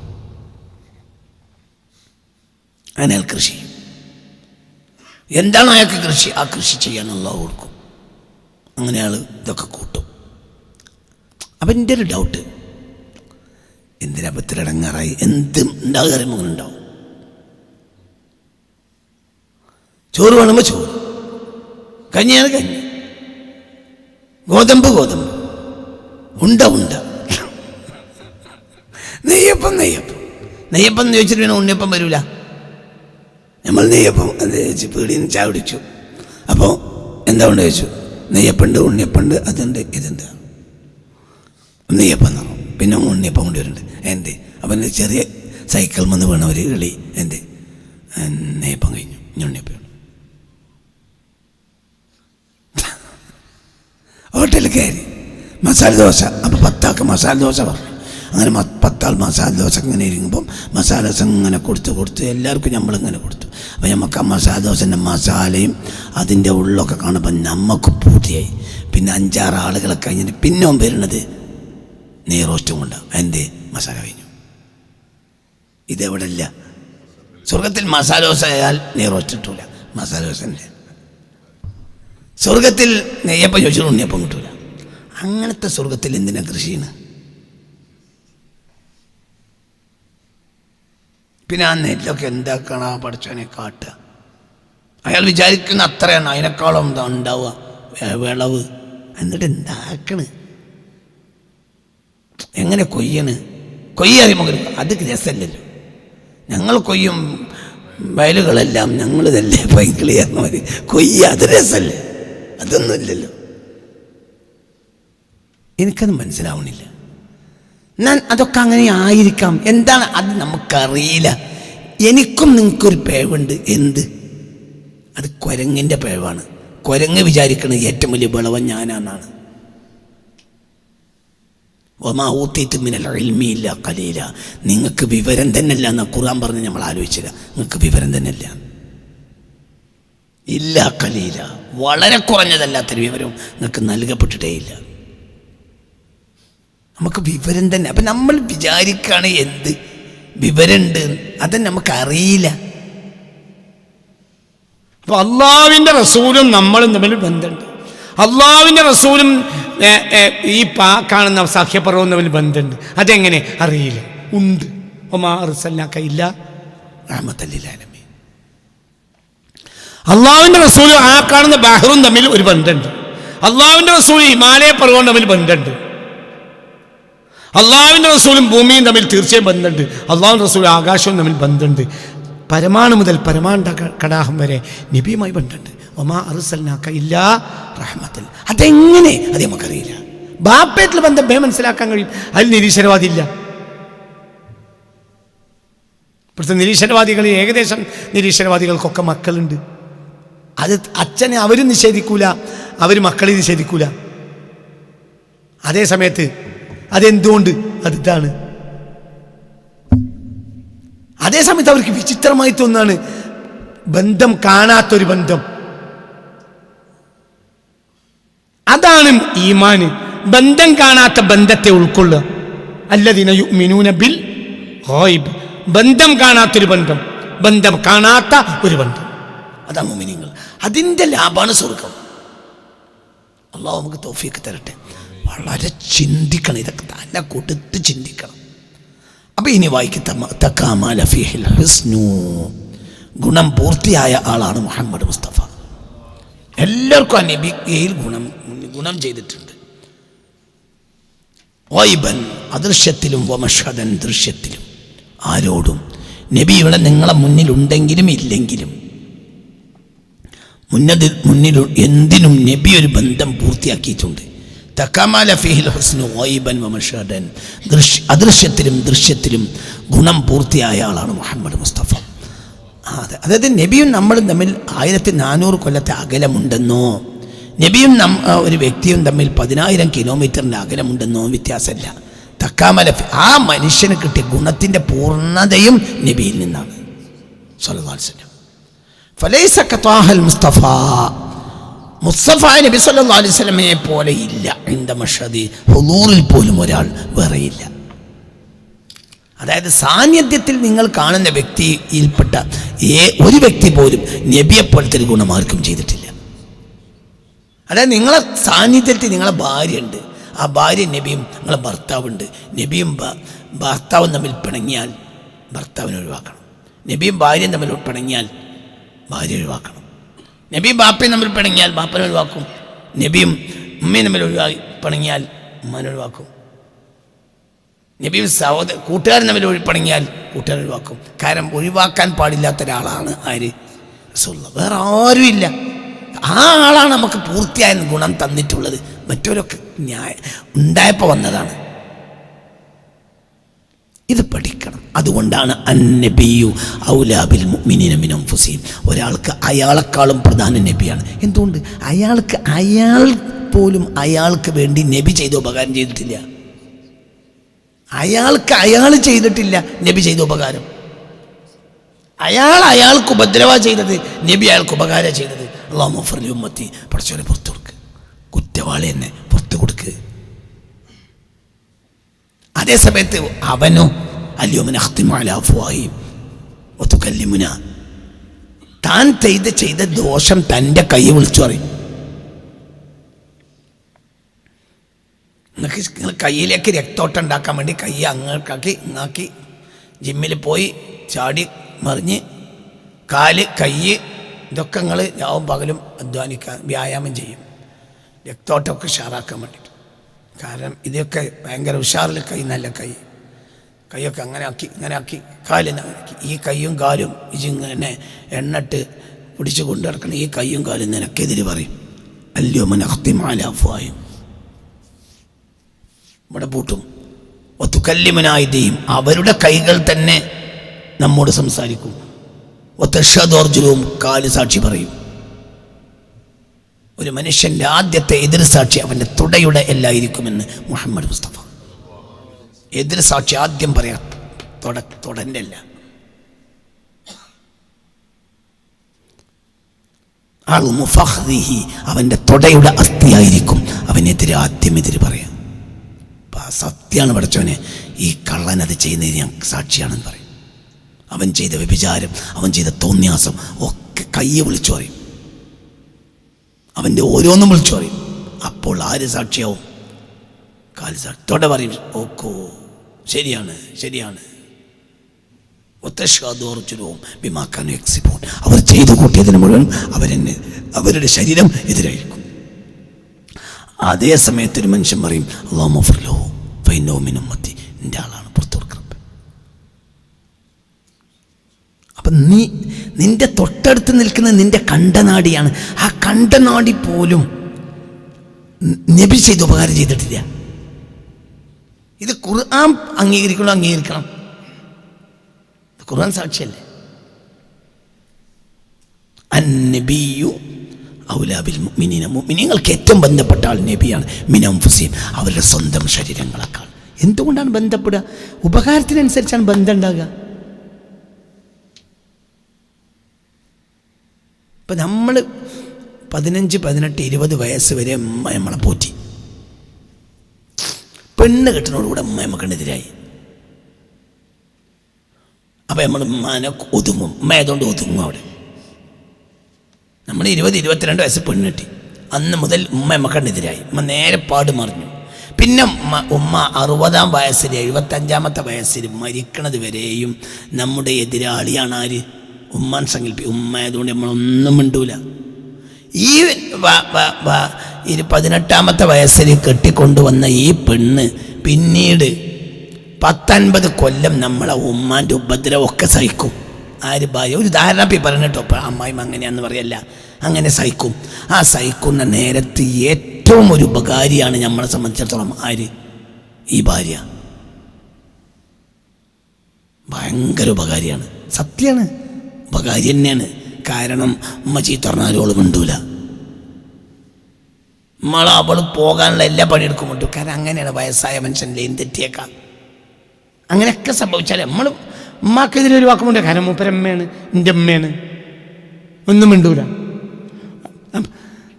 അയാൾ കൃഷി ചെയ്യും. എന്താണ് അയാൾക്ക് കൃഷി? ആ കൃഷി ചെയ്യാൻ അല്ലാഹു കൊടുക്കും. അങ്ങനെ അയാൾ ഇതൊക്കെ കൂട്ടും. അപ്പം എൻ്റെ ഒരു ഡൗട്ട്, എന്തിനാ പത്തിലടങ്ങാറായി? എന്തും ഉണ്ടാകാരം അങ്ങനെ ഉണ്ടാവും. ചോറ് വേണമെങ്കിൽ ചോറ്, കഞ്ഞിയാണ് കഞ്ഞി, ഗോതമ്പ് ഉണ്ട നെയ്യപ്പം എന്ന് ചോദിച്ചിട്ട് വേണം ഉണ്ണിയപ്പം വരൂല. നമ്മൾ നെയ്യപ്പം അത് ചോദിച്ച് പീടിന്ന് ചായ കുടിച്ചു. അപ്പോൾ എന്താ കൊണ്ട് ചോദിച്ചു? നെയ്യപ്പുണ്ട്, ഉണ്ണിയപ്പുണ്ട്, അതുണ്ട്, ഇതുണ്ട്. നെയ്യപ്പം എന്ന് പറഞ്ഞു. പിന്നെ ഉണ്ണിയപ്പം കൊണ്ട് വരുന്നുണ്ട്. എന്ത്? അപ്പം ചെറിയ സൈക്കിൾ വന്ന് വീണ ഒരു കളി. എന്ത്? നെയ്യപ്പം കഴിഞ്ഞു, ഉണ്ണിയപ്പം. ഹോട്ടലിൽ കയറി മസാല ദോശ. അപ്പോൾ 10 ആൾക്ക് മസാല ദോശ പറഞ്ഞു. അങ്ങനെ 10 ആൾ മസാല ദോശ ഇങ്ങനെ ഇരിക്കുമ്പം മസാല ദോശ ഇങ്ങനെ കൊടുത്ത് എല്ലാവർക്കും നമ്മളിങ്ങനെ കൊടുത്തു. അപ്പം നമുക്ക് ആ മസാല ദോശൻ്റെ മസാലയും അതിൻ്റെ ഉള്ളൊക്കെ കാണുമ്പോൾ നമുക്ക് പൂർത്തിയായി. പിന്നെ 5-6 ആളുകളെ കഴിഞ്ഞിട്ട് പിന്നെ വരുന്നത് നെയ്റോസ്റ്റും കൊണ്ടാണ്. എൻ്റെ മസാല കഴിഞ്ഞു. ഇതെവിടെ ഇല്ല. സ്വർഗത്തിൽ മസാല ദോശ ആയാൽ നെയ്റോസ്റ്റ് കിട്ടൂല, മസാല ദോശ തന്നെ. സ്വർഗത്തിൽ നെയ്യപ്പം ചോദിച്ചാൽ ഉണ്ണിയപ്പം കിട്ടൂല. അങ്ങനത്തെ സ്വർഗത്തിൽ എന്തിനാ കൃഷിയാണ്? പിന്നെ ആ നെല്ലൊക്കെ എന്താക്കണം പഠിച്ചവനെ കാട്ടുക. അയാൾ വിചാരിക്കുന്ന അത്രയാണ്, അതിനേക്കാളും എന്താ ഉണ്ടാവുക വിളവ്. എന്നിട്ട് എന്താക്കണ്, എങ്ങനെ കൊയ്യറിയുമ്പോൾ അത് രസമല്ലല്ലോ. ഞങ്ങൾ കൊയ്യും വയലുകളെല്ലാം ഞങ്ങളിതല്ലേ പൈക്കിളിയാർന്നവർ അത് രസമല്ലേ? അതൊന്നുമില്ലല്ലോ. എനിക്കത് മനസ്സിലാവണില്ല. ഞാൻ അതൊക്കെ അങ്ങനെ ആയിരിക്കാം, എന്താണ് അത് നമുക്കറിയില്ല. എനിക്കും നിങ്ങൾക്കൊരു പേവുണ്ട്. എന്ത്? അത് കുരങ്ങിൻ്റെ പേവാണ്. കുരങ്ങ് വിചാരിക്കണത് ഏറ്റവും വലിയ വിളവൻ ഞാനാണെന്നാണ്. വമാ ഊതീതു മിനൽ ഇൽമി ഇല്ലാ ഖലീല. നിങ്ങൾക്ക് വിവരം തന്നെയല്ല എന്നാ ഖുർആൻ പറഞ്ഞ് നമ്മൾ ആലോചിച്ചില്ല. നിങ്ങൾക്ക് വിവരം തന്നെയല്ല, ഇല്ലാ ഖലീല, വളരെ കുറഞ്ഞതല്ലാത്തൊരു വിവരം നിങ്ങൾക്ക് നൽകപ്പെട്ടിട്ടേ ഇല്ല. നമുക്ക് വിവരം തന്നെ. അപ്പം നമ്മൾ വിചാരിക്കുകയാണ് എന്ത് വിവരമുണ്ട്, അത് നമുക്കറിയില്ല. അപ്പോൾ അള്ളാഹുവിൻ്റെ റസൂലും നമ്മളും തമ്മിൽ ബന്ധമുണ്ട്. അള്ളാഹുവിൻ്റെ റസൂലും ഈ കാണുന്ന സഖ്യപർവ്വം തമ്മിൽ ബന്ധമുണ്ട്. അതെങ്ങനെ അറിയില്ല? ഉണ്ട്. വമാ അർസൽനാക ഇല്ലാ റഹ്മത്തൽ ലിൽ ആലമീൻ. അള്ളാഹുവിൻ്റെ റസൂലും ആ കാണുന്ന ബഹ്റും തമ്മിൽ ഒരു ബന്ധമുണ്ട്. അള്ളാഹുവിൻ്റെ റസൂൽ ഹിമാലയ പർവ്വം തമ്മിൽ ബന്ധമുണ്ട്. അള്ളാഹുവിൻ്റെ റസൂലും ഭൂമിയും തമ്മിൽ തീർച്ചയായും ബന്ധമുണ്ട്. അള്ളാഹുവിൻ്റെ റസൂൽ ആകാശവും തമ്മിൽ ബന്ധമുണ്ട്. പരമാണു മുതൽ പരമാണ്ട കടാഹം വരെ നബിയുമായി ബന്ധമുണ്ട്. വമാ അർസൽനാക ഇല്ലാ റഹ്മത്തൽ. അതെങ്ങനെ? അത് നമുക്കറിയില്ല. ബാപ്പയായിട്ടുള്ള ബന്ധം മനസ്സിലാക്കാൻ കഴിയും. അതിൽ നിരീശ്വരവാദി ഇല്ല. ഇപ്പോഴത്തെ നിരീശ്വരവാദികൾ, ഏകദേശം നിരീശ്വരവാദികൾക്കൊക്കെ മക്കളുണ്ട്. അത് അച്ഛനെ അവരും നിഷേധിക്കൂല, അവർ മക്കളെ നിഷേധിക്കൂല. അതേ സമയത്ത് അതെന്തുകൊണ്ട് അതിതാണ്. അതേ സമയത്ത് അവർക്ക് വിചിത്രമായി തോന്നാണ് ബന്ധം, കാണാത്തൊരു ബന്ധം. അതാണ് ഈമാന്. ബന്ധം കാണാത്ത ബന്ധത്തെ ഉൾക്കൊള്ളുക. അല്ലദീന യുഅ്മിനൂന ബിൽ ഗൈബ്. ബന്ധം കാണാത്തൊരു ബന്ധം, ബന്ധം കാണാത്ത ഒരു ബന്ധം, അതാണ് മുഅ്മിനീങ്ങൾ. അതിൻ്റെ ലാഭാണ് സ്വർഗം. അല്ലാഹു നമുക്ക് തൗഫീഖ് തരട്ടെ. വളരെ ചിന്തിക്കണം, ഇതൊക്കെ തല കൊടുത്ത് ചിന്തിക്കണം. അപ്പം ഇനി തകാമല ഫീഹിൽ ഹുസ്നു. ഗുണം പൂർത്തിയായ ആളാണ് മുഹമ്മദ് മുസ്തഫ. എല്ലാവർക്കും ആ നബിയിൽ ഗുണം ചെയ്തിട്ടുണ്ട്. ഗൈബൻ അദൃശ്യത്തിലും വമഷ്ഹദൻ ദൃശ്യത്തിലും. ആരോടും നബി ഇവിടെ നിങ്ങളെ മുന്നിലുണ്ടെങ്കിലും ഇല്ലെങ്കിലും മുന്നിൽ എന്തിനും നബി ഒരു ബന്ധം പൂർത്തിയാക്കിയിട്ടുണ്ട്. തകമല ഫീഹിൽ ഹുസ്നു ഗൈബൻ വമഷ്ഹദൻ. അദൃശ്യത്തിലും ദൃശ്യത്തിലും ഗുണം പൂർത്തിയായ ആളാണ് മുഹമ്മദ് മുസ്തഫ. അതായത് നബിയും നമ്മളും തമ്മിൽ 1400 കൊല്ലത്തെ അകലമുണ്ടെന്നോ, നബിയും ഒരു വ്യക്തിയും തമ്മിൽ 10,000 കിലോമീറ്ററിൻ്റെ അകലമുണ്ടെന്നോ വ്യത്യാസമില്ല. തക്കാമല ആ മനുഷ്യന് കിട്ടിയ ഗുണത്തിൻ്റെ പൂർണ്ണതയും നബിയിൽ നിന്നാണ് സ്വല്ലല്ലാഹു അലൈഹി വസല്ലം. ഫലൈസ കത്വാഹൽ മുസ്തഫ. മുസ്തഫ നബി സ്വല്ലല്ലാഹു അലൈഹി വസല്ലമയെ പോലെ ഇല്ല. ഇൻദ മഷ്ഹദി ഹുളൂറിൽ പോലും ഒരാൾ വേറെയില്ല. അതായത് സാന്നിധ്യത്തിൽ നിങ്ങൾ കാണുന്ന വ്യക്തിയിൽപ്പെട്ട ഒരു വ്യക്തി പോലും നബിയെപ്പോലത്തെ ഒരു ഗുണം ആർക്കും ചെയ്തിട്ടില്ല. അതായത് നിങ്ങളെ സാന്നിധ്യത്തിൽ നിങ്ങളെ ഭാര്യയുണ്ട്, ആ ഭാര്യ നബിയും നിങ്ങളെ ഭർത്താവുണ്ട്. നബിയും ഭർത്താവും തമ്മിൽ പിണങ്ങിയാൽ ഭർത്താവിനെ ഒഴിവാക്കണം. നബിയും ഭാര്യയും തമ്മിൽ പിണങ്ങിയാൽ ഭാര്യ ഒഴിവാക്കണം. നബിയും ബാപ്പയും തമ്മിൽ പിണങ്ങിയാൽ ബാപ്പനെ ഒഴിവാക്കും. നബിയും ഉമ്മയും തമ്മിൽ പിണങ്ങിയാൽ ഉമ്മാനെ ഒഴിവാക്കും. നബിയും കൂട്ടുകാരൻ തമ്മിൽ പിണങ്ങിയാൽ കൂട്ടുകാരൻ ഒഴിവാക്കും. കാരണം ഒഴിവാക്കാൻ പാടില്ലാത്ത ഒരാളാണ് ആര്? റസൂലുള്ളാഹി. വേറെ ആരും ഇല്ല. ആ ആളാണ് നമുക്ക് പൂർത്തിയായ ഗുണം തന്നിട്ടുള്ളത്. മറ്റവരൊക്കെ ഉണ്ടായപ്പോൾ വന്നതാണ്. ഇത് പഠിക്കണം. അതുകൊണ്ടാണ് അന്നബിയു ഔലാ ബിൽ മുഅ്മിനീന മിൻ അൻഫുസിഹിം. ഒരാൾക്ക് അയാളെക്കാളും പ്രധാന നബിയാണ്. എന്തുകൊണ്ട്? അയാൾ പോലും അയാൾക്ക് വേണ്ടി നബി ചെയ്ത ഉപകാരം ചെയ്തിട്ടില്ല. അയാൾ ചെയ്തിട്ടില്ല, നബി ചെയ്ത ഉപകാരം. അയാൾക്ക് ഉപദ്രവ ചെയ്തത്, നബി അയാൾക്ക് ഉപകാരം ചെയ്തത്. അല്ലാഹുമ്മ ഗ്ഫിർ ഉമ്മത്തി, പടച്ചോനെ പുറത്തു കൊടുക്ക്, കുറ്റവാളി എന്നെ പുറത്തു കൊടുക്ക്. അതേ സമയത്ത് അവനോ അൽയൗമ നഖ്തിമു അലാ അഫ്വാഹിഹിം വതുകല്ലിമുനാ, താൻ ചെയ്ത ദോഷം തൻ്റെ കൈ വിളിച്ചു പറയും. നിങ്ങൾ കയ്യിലേക്ക് രക്തോട്ടം ഉണ്ടാക്കാൻ വേണ്ടി കൈ അങ്ങാക്കി ജിമ്മിൽ പോയി ചാടി മറിഞ്ഞ് കൈ ഇതൊക്കെ നിങ്ങൾ രാവും പകലും അധ്വാനിക്കാൻ വ്യായാമം ചെയ്യും, രക്തോട്ടമൊക്കെ ഉഷാറാക്കാൻ വേണ്ടിയിട്ട്. കാരണം ഇതൊക്കെ ഭയങ്കര ഉഷാറിൽ കൈ, നല്ല കൈയൊക്കെ അങ്ങനെ ആക്കി കാലിനാക്കി. ഈ കൈയും കാലും ഇതിങ്ങനെ എണ്ണിട്ട് പിടിച്ചു കൊണ്ടു നടക്കണം. ഈ കൈയും കാലും നിനക്കെതിരെ പറയും. അൽയൗമ നഖ്തിമു അലാ അഫ്വാഹിഹിം, ഇവിടെ പൂട്ടും. വതുകല്ലിമുനാ അയ്ദിഹിം, അവരുടെ കൈകൾ തന്നെ നമ്മോട് സംസാരിക്കും. വതഷ്ഹദു അർജുലുഹും, കാല് സാക്ഷി പറയും. ഒരു മനുഷ്യൻ്റെ ആദ്യത്തെ എതിർ സാക്ഷി അവൻ്റെ തുടയുടെ എല്ലായിരിക്കുമെന്ന് മുഹമ്മദ് മുസ്തഫ. എതിർ സാക്ഷി ആദ്യം പറയാം തുടൻ്റെ അല്ല. അവൻ്റെ തുടയുടെ അസ്ഥിയായിരിക്കും അവനെതിരെ ആദ്യം എതിര് പറയാം. സത്യമാണ് പഠിച്ചവനെ, ഈ കള്ളൻ അത് ചെയ്യുന്നതിന് ഞാൻ സാക്ഷിയാണെന്ന് പറയും. അവൻ ചെയ്ത വ്യഭിചാരം, അവൻ ചെയ്ത തോന്നിയാസം ഒക്കെ കയ്യെ വിളിച്ചു പറയും. അവൻ്റെ ഓരോന്നും വിളിച്ചു പറയും. അപ്പോൾ ആര് സാക്ഷിയാവും? കാല് സാക്ഷി. തൊട പറയും, ഓക്കോ ശരിയാണ്. അവർ ചെയ്തു കൂട്ടിയതിന് മുഴുവൻ അവരുടെ ശരീരം എതിരായിരിക്കും. അതേ സമയത്ത് ഒരു മനുഷ്യൻ പറയും, അല്ലാഹുമ്മ ഗ്ഫിർ ലഹു ഫഇന്നഹു മിൻ ഉമ്മത്തി, എൻ്റെ ആളാണ്, പുറത്തു കൊടുക്കണം. അപ്പം നിന്റെ തൊട്ടടുത്ത് നിൽക്കുന്ന നിന്റെ കണ്ടനാടിയാണ്. ആ കണ്ടനാടി പോലും നബി ചെയ്ത് ഉപകാരം ചെയ്തിട്ടില്ല. ഇത് ഖുർആൻ അംഗീകരിക്കണം. ഖുർആൻ സാക്ഷിയല്ലേ. അന്നബിയു ഔലാ ബിൽ മുഅ്മിനീന, മുഅ്മിനീങ്ങൾക്ക് ഏറ്റവും ബന്ധപ്പെട്ട ആൾ നബിയാണ്. മിൻ അൻഫുസിഹിം, അവരുടെ സ്വന്തം ശരീരങ്ങളെക്കാൾ. എന്തുകൊണ്ടാണ് ബന്ധപ്പെടുക? ഉപകാരത്തിനനുസരിച്ചാണ് ബന്ധം ഉണ്ടാകുക. ഇപ്പം നമ്മൾ 15, 18, 20 വയസ്സ് വരെ അമ്മ നമ്മളെ പോറ്റി. പെണ്ണ് കെട്ടിനോടുകൂടെ അമ്മ നമുക്കെതിരായി. അപ്പം നമ്മൾ ഉമ്മാനെ ഒതുങ്ങും, ഉമ്മ ആയതുകൊണ്ട് ഒതുങ്ങും. അവിടെ നമ്മൾ 20, 22 വയസ്സ് പെണ്ണ് കെട്ടി. അന്ന് മുതൽ ഉമ്മ നമുക്കെതിരായി. ഉമ്മ നേരെ പാട് മറിഞ്ഞു. പിന്നെ ഉമ്മ 60-ാം വയസ്സിൽ 75-ാമത്തെ വയസ്സിൽ മരിക്കണത് വരെയും നമ്മുടെ എതിരാളിയാണ് ആര്? ഉമ്മാൻ സങ്കല്പി. ഉമ്മ ആയതുകൊണ്ട് നമ്മളൊന്നും മിണ്ടൂല. ഈ 18-ാമത്തെ വയസ്സിൽ കെട്ടിക്കൊണ്ടുവന്ന ഈ പെണ്ണ് പിന്നീട് 10-50 കൊല്ലം നമ്മളെ ഉമ്മാൻ്റെ ഉപദ്രവമൊക്കെ സഹിക്കും. ആര്? ഭാര്യ. ഒരു ധാരണ പറഞ്ഞിട്ടോ, ഇപ്പം അമ്മായിമ്മ അങ്ങനെയാന്ന് പറയല്ല, അങ്ങനെ സഹിക്കും. ആ സഹിക്കുന്ന നേരത്ത് ഏറ്റവും ഒരു ഉപകാരിയാണ് നമ്മളെ സംബന്ധിച്ചിടത്തോളം ആര്? ഈ ഭാര്യ. ഭയങ്കര ഉപകാരിയാണ്. സത്യമാണ്, ഉപകാരി തന്നെയാണ്. കാരണം ഉമ്മ ചീത്ത പറഞ്ഞാലും അവൾ മിണ്ടൂല. അവൾ പോകാനുള്ള എല്ലാ പണിയെടുക്കും കൊണ്ടു. കാരണം അങ്ങനെയാണ് വയസ്സായ മനുഷ്യൻ്റെ തെറ്റിയേക്കാം. അങ്ങനെയൊക്കെ സംഭവിച്ചാൽ നമ്മൾ ഉമ്മാക്കെതിരെ ഒരു വാക്കുമുണ്ട്. കാരണം മൂപ്പരമ്മയാണ്, എൻ്റെ അമ്മയാണ്, ഒന്നും മിണ്ടൂല.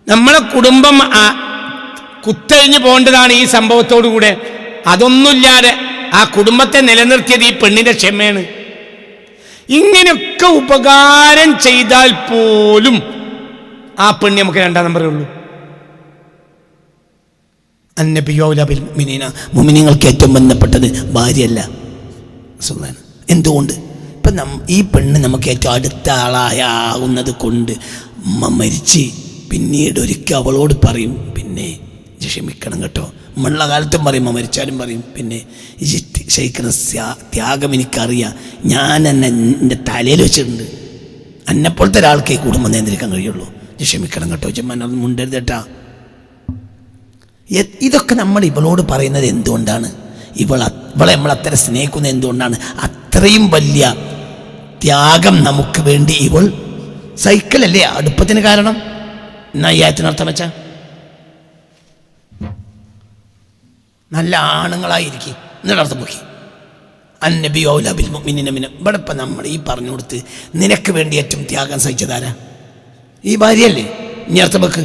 നമ്മളെ കുടുംബം കുത്തഴിഞ്ഞ് പോകേണ്ടതാണ് ഈ സംഭവത്തോടു കൂടെ. അതൊന്നുമില്ലാതെ ആ കുടുംബത്തെ നിലനിർത്തിയത് ഈ പെണ്ണിൻ്റെ ക്ഷമയാണ്. ഇങ്ങനെയൊക്കെ ഉപകാരം ചെയ്താൽ പോലും ആ പെണ്ണ് നമുക്ക് 2-ാം നമ്പറേ ഉള്ളൂ. അന്നബിയു ഔലാ ബിൽ മുഅ്മിനീന, മുഅ്മിനീങ്ങൾക്ക് ഏറ്റവും ബന്ധപ്പെട്ടത് ഭാര്യയല്ല. എന്തുകൊണ്ട്? ഇപ്പം ഈ പെണ്ണ് നമുക്ക് ഏറ്റവും അടുത്ത ആളായാവുന്നത് കൊണ്ട് ഉമ്മ മരിച്ച് പിന്നീട് ഒരിക്കൽ അവളോട് പറയും, പിന്നെ ക്ഷമിക്കണം കേട്ടോ. ഉള്ള കാലത്തും പറയും, മരിച്ചാലും പറയും, പിന്നെ ക്ഷയിക്കുന്ന ത്യാഗം എനിക്കറിയാം, ഞാൻ എന്നെ എൻ്റെ തലയിൽ വെച്ചിട്ടുണ്ട്. എന്നെപ്പോലത്തെ ഒരാൾക്ക് ഈ കുടുംബം നിയന്ത്രിക്കാൻ കഴിയുള്ളൂ. ക്ഷമിക്കണം കേട്ടോ, ചെമ്മ മുണ്ടരുത് കേട്ടാ. ഇതൊക്കെ നമ്മൾ ഇവളോട് പറയുന്നത് എന്തുകൊണ്ടാണ്? ഇവളെ നമ്മൾ അത്ര സ്നേഹിക്കുന്നത് എന്തുകൊണ്ടാണ്? അത്രയും വലിയ ത്യാഗം നമുക്ക് വേണ്ടി ഇവൾ സൈക്കിളല്ലേ അടുപ്പത്തിന് കാരണം. എന്നാ ഈ ആയത്തിനർത്ഥം വെച്ചാൽ നല്ല ആണുങ്ങളായിരിക്കും, എന്നിട്ടർത്ഥം നോക്കി അന്നബി ഔലാ ബിൽ മുഅ്മിനീന മിന. ഇവിടെ ഇപ്പം നമ്മൾ ഈ പറഞ്ഞു കൊടുത്ത് നിനക്ക് വേണ്ടി ഏറ്റവും ത്യാഗം സഹിച്ചതാരാ? ഈ ഭാര്യയല്ലേ? ഇനി അർത്ഥം വെക്ക്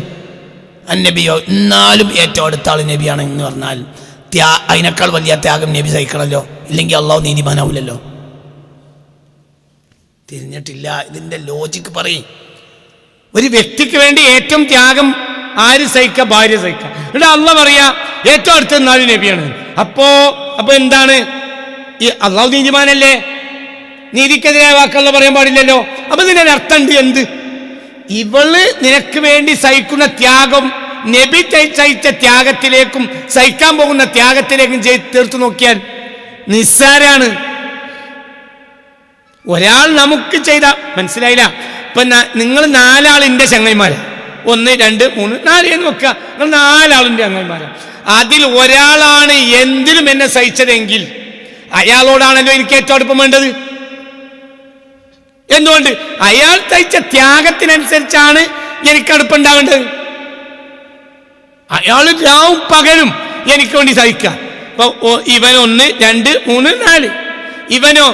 അന്നബിയോ. എന്നാലും ഏറ്റവും അടുത്ത ആൾ നബിയാണ് എന്ന് പറഞ്ഞാൽ അതിനേക്കാൾ വലിയ ത്യാഗം നബി സഹിക്കണമല്ലോ, ഇല്ലെങ്കിൽ അള്ളാഹു നീതിമാനാവില്ലല്ലോ. തിരിഞ്ഞിട്ടില്ല. ഇതിൻ്റെ ലോജിക്ക് പറയും. ഒരു വ്യക്തിക്ക് വേണ്ടി ഏറ്റവും ത്യാഗം ആര് സഹിക്കുക? ഭാര്യ സഹിക്കുക. ഇവിടെ അള്ളാഹ് പറയാ ഏറ്റവും അടുത്ത നാല് നബിയാണ്. അപ്പോ എന്താണ്? ഈ അള്ളാഹു നീതിമാനല്ലേ? നീതിക്കെതിരായ വാക്കുള്ള പറയാൻ പാടില്ലല്ലോ. അപ്പൊ ഇതിന്റെ അർത്ഥമുണ്ട് എന്ത്? ഇവള് നിനക്ക് വേണ്ടി സഹിക്കുന്ന ത്യാഗം നബി സഹിച്ച ത്യാഗത്തിലേക്കും സഹിക്കാൻ പോകുന്ന ത്യാഗത്തിലേക്കും തീർത്തു നോക്കിയാൽ നിസ്സാരാണ്. ഒരാൾ നമുക്ക് ചെയ്ത മനസ്സിലായില്ല. ഇപ്പൊ നിങ്ങൾ 4 ആളിന്റെ ചങ്ങന്മാരാ, 1 2 3 4 എന്ന് വെക്കുക. നിങ്ങൾ 4 ആളിന്റെ ചങ്ങന്മാരാ. അതിൽ ഒരാളാണ് എന്തിനും എന്നെ സഹിച്ചതെങ്കിൽ അയാളോടാണല്ലോ എനിക്ക് ഏറ്റവും അടുപ്പം വേണ്ടത്. എന്തുകൊണ്ട്? അയാൾ സഹിച്ച ത്യാഗത്തിനനുസരിച്ചാണ് എനിക്ക് അടുപ്പുണ്ടാവേണ്ടത്. അയാൾ രാവും പകലും എനിക്ക് വേണ്ടി സഹിക്കുക. ഇപ്പൊ ഇവൻ 1 2 3 4.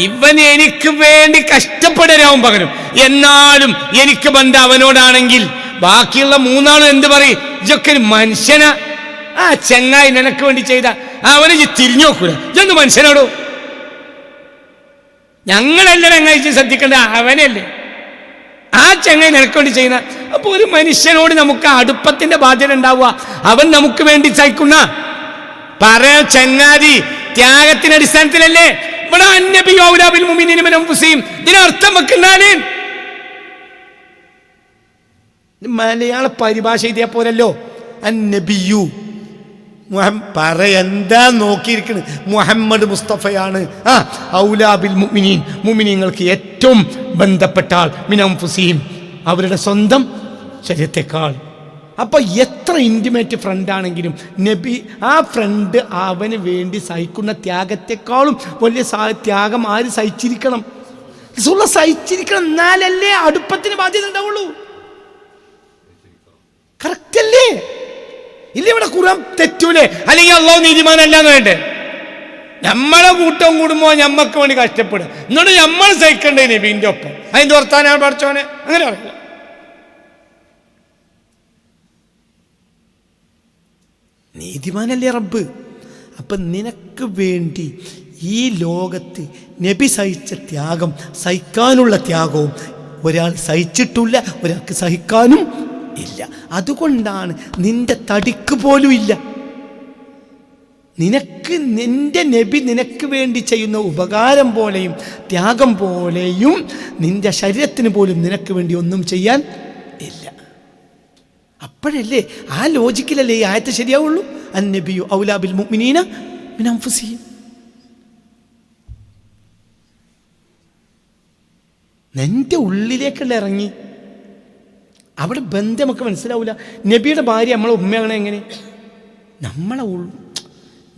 ഇവൻ എനിക്ക് വേണ്ടി കഷ്ടപ്പെടരാവും പകരം. എന്നാലും എനിക്ക് ബന്ധം അവനോടാണെങ്കിൽ ബാക്കിയുള്ള 3 ആളും എന്ത് പറയും? ഇതൊക്കെ ഒരു മനുഷ്യനാ. ആ ചെങ്ങായി നിനക്ക് വേണ്ടി ചെയ്ത അവന് തിരിഞ്ഞു നോക്കൂല. ഇതൊന്ന് മനുഷ്യനോടോ? ഞങ്ങളല്ല ചങ്ങായി ശ്രദ്ധിക്കേണ്ട, അവനല്ലേ ആ ചെങ്ങായി നിനക്ക് വേണ്ടി ചെയ്യുന്ന. അപ്പൊ ഒരു മനുഷ്യനോട് നമുക്ക് അടുപ്പത്തിന്റെ ബാധ്യത ഉണ്ടാവുക. അവൻ നമുക്ക് വേണ്ടി സഹിക്കുന്ന ചങ്ങാതി ത്യാഗത്തിന്റെ അടിസ്ഥാനത്തിലല്ലേ. ഇവിടെ അന്നബി ഔലാ ബിൽ മുഅ്മിനീന മിൻ അൻഫുസിഹിം ഇതിനർത്ഥം വെക്കുന്നാല് മലയാള പരിഭാഷ ഇതേ പോലല്ലോ. അന്നബിയു എന്താ നോക്കിയിരിക്കുന്നത്? മുഹമ്മദ് മുസ്തഫയാണ് ഔലാ ബിൽ മുഅ്മിനീൻ, മുഅ്മിനീങ്ങൾക്ക് ഏറ്റവും ബന്ധപ്പെട്ട ആൾ മിൻ അൻഫുസിഹിം, അവരുടെ സ്വന്തം ശരീരത്തെക്കാൾ. അപ്പൊ എത്ര ഇന്റിമേറ്റ് ഫ്രണ്ട് ആണെങ്കിലും നബി ആ ഫ്രണ്ട് അവന് വേണ്ടി സഹിക്കുന്ന ത്യാഗത്തെക്കാളും വലിയ ത്യാഗം ആര് സഹിച്ചിരിക്കണം? സഹിച്ചിരിക്കണം. എന്നാലല്ലേ അടുപ്പത്തിന് ബാധ്യത ഉണ്ടാവുള്ളൂ. കറക്റ്റ് അല്ലേ? ഇല്ല ഇവിടെ ഖുർആൻ തെറ്റൂലേ? അല്ലെങ്കിൽ അള്ളാഹു നീതിമാനല്ലാന്ന് വേണ്ടേ? നമ്മളെ കൂട്ടം കൂടുമ്പോ ഞമ്മക്ക് വേണ്ടി കഷ്ടപ്പെടുക, എന്നിട്ട് നമ്മൾ സഹിക്കണ്ടേ നബീന്റെ ഒപ്പം? അതിന്റെ വർത്താനാണ് പഠിച്ചോനെ. അങ്ങനെ പറയില്ല. നീതിമാനല്ലേ റബ്ബ്? അപ്പൊ നിനക്ക് വേണ്ടി ഈ ലോകത്ത് നബി സഹിച്ച ത്യാഗം, സഹിക്കാനുള്ള ത്യാഗവും ഒരാൾ സഹിച്ചിട്ടില്ല, ഒരാൾക്ക് സഹിക്കാനും ഇല്ല. അതുകൊണ്ടാണ് നിന്റെ തടിക്ക് പോലും ഇല്ല. നിന്റെ നബി നിനക്ക് വേണ്ടി ചെയ്യുന്ന ഉപകാരം പോലെയും ത്യാഗം പോലെയും നിന്റെ ശരീരത്തിന് പോലും നിനക്ക് വേണ്ടി ഒന്നും ചെയ്യാൻ ഇല്ല. അപ്പോഴല്ലേ ആ ലോജിക്കിലല്ലേ ഈ ആയത്ത് ശരിയാവുള്ളൂ. അന്നബിയു ഔലാ ബിൽ മുഅ്മിനീന മിൻ അൻഫുസിഹിം. നിന്റെ ഉള്ളിലേക്കുള്ള ഇറങ്ങി അവിടെ ബന്ധം നമുക്ക് മനസ്സിലാവില്ല. നബിയുടെ ഭാര്യ നമ്മളെ ഉമ്മയാണ്. എങ്ങനെ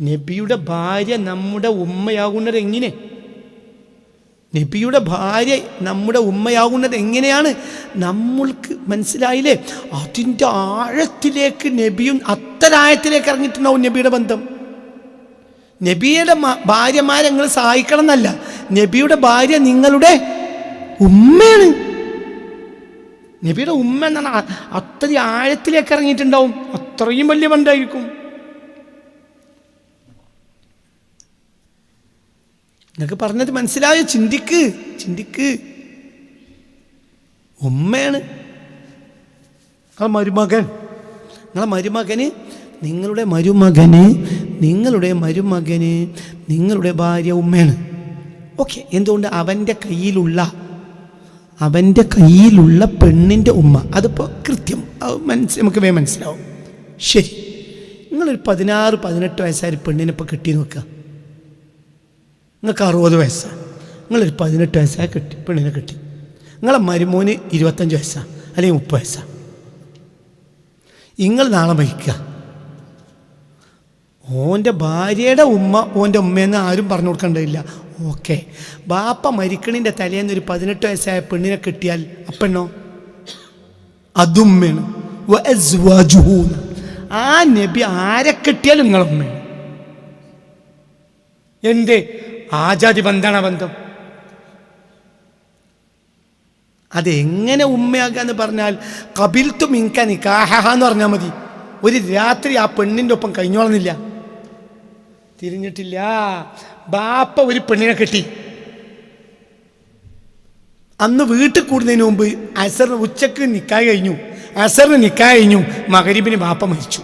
നബിയുടെ ഭാര്യ നമ്മുടെ ഉമ്മയാകുന്നത് എങ്ങനെ? നബിയുടെ ഭാര്യ നമ്മുടെ ഉമ്മയാകുന്നത് എങ്ങനെയാണ്? നമ്മൾക്ക് മനസ്സിലായില്ലേ? അതിൻ്റെ ആഴത്തിലേക്ക് നബിയും അത്തരായത്തിലേക്ക് ഇറങ്ങിയിട്ടുണ്ടാവും നബിയുടെ ബന്ധം. നബിയുടെ ഭാര്യമാരെ നിങ്ങൾ സഹായിക്കണം എന്നല്ല, നബിയുടെ ഭാര്യ നിങ്ങളുടെ ഉമ്മയാണ്. നബിയുടെ ഉമ്മ എന്നാണ് അത്രയും ആഴത്തിലേക്ക് ഇറങ്ങിയിട്ടുണ്ടാവും. അത്രയും വലിയ ബന്ധമായിരിക്കും. നിങ്ങൾക്ക് പറഞ്ഞത് മനസ്സിലായോ? ചിന്തിക്ക്. ഉമ്മയാണ്. നിങ്ങളുടെ മരുമകന് നിങ്ങളുടെ ഭാര്യ ഉമ്മയാണ്. ഓക്കെ, എന്തുകൊണ്ട്? അവൻ്റെ കയ്യിലുള്ള പെണ്ണിൻ്റെ ഉമ്മ. അതിപ്പോൾ കൃത്യം നമുക്ക് വേഗം മനസ്സിലാവും. ശരി, നിങ്ങളൊരു 16-18 വയസ്സായ പെണ്ണിനെ ഇപ്പോൾ കെട്ടി നോക്കുക. നിങ്ങൾക്ക് 60 വയസ്സാണ്. നിങ്ങളൊരു 18 വയസ്സായ പെണ്ണിനെ കെട്ടി. നിങ്ങളെ മരുമോന് 25 വയസ്സാണ് അല്ലെങ്കിൽ 30 വയസ്സാണ്. നിങ്ങൾ നാളെ മരിക്കുക. ഓൻ്റെ ഭാര്യയുടെ ഉമ്മ ഓൻ്റെ ഉമ്മയെന്ന് ആരും പറഞ്ഞു കൊടുക്കേണ്ടതില്ല. ഓക്കെ, ബാപ്പ മരിക്കണിൻ്റെ തലേന്ന് ഒരു 18 വയസ്സായ പെണ്ണിനെ കെട്ടിയാൽ അപ്പെണ്ണോ അതുമ്മയാണ്. ആ നബി ആരെ കെട്ടിയാലും നിങ്ങളുമ്മയാണ്. എന്ത് ആജാതി ബന്ധാണ് ബന്ധം. അതെങ്ങനെ ഉമ്മയാകാന്ന് പറഞ്ഞാൽ കബിൽത്തു മിൻക നിക്കാഹ എന്ന് പറഞ്ഞാൽ മതി. ഒരു രാത്രി ആ പെണ്ണിൻ്റെ ഒപ്പം കഴിഞ്ഞോളുന്നില്ല. തിരിഞ്ഞിട്ടില്ല. ബാപ്പ ഒരു പെണ്ണിനെ കെട്ടി. അന്ന് വീട്ടിൽ കൂടുന്നതിന് മുമ്പ് അസറിന് ഉച്ചക്ക് നിക്കാഹ് കഴിഞ്ഞു, അസറിന് നിക്കാഹ് കഴിഞ്ഞു, മഗ്‌രിബിന് ബാപ്പ മരിച്ചു.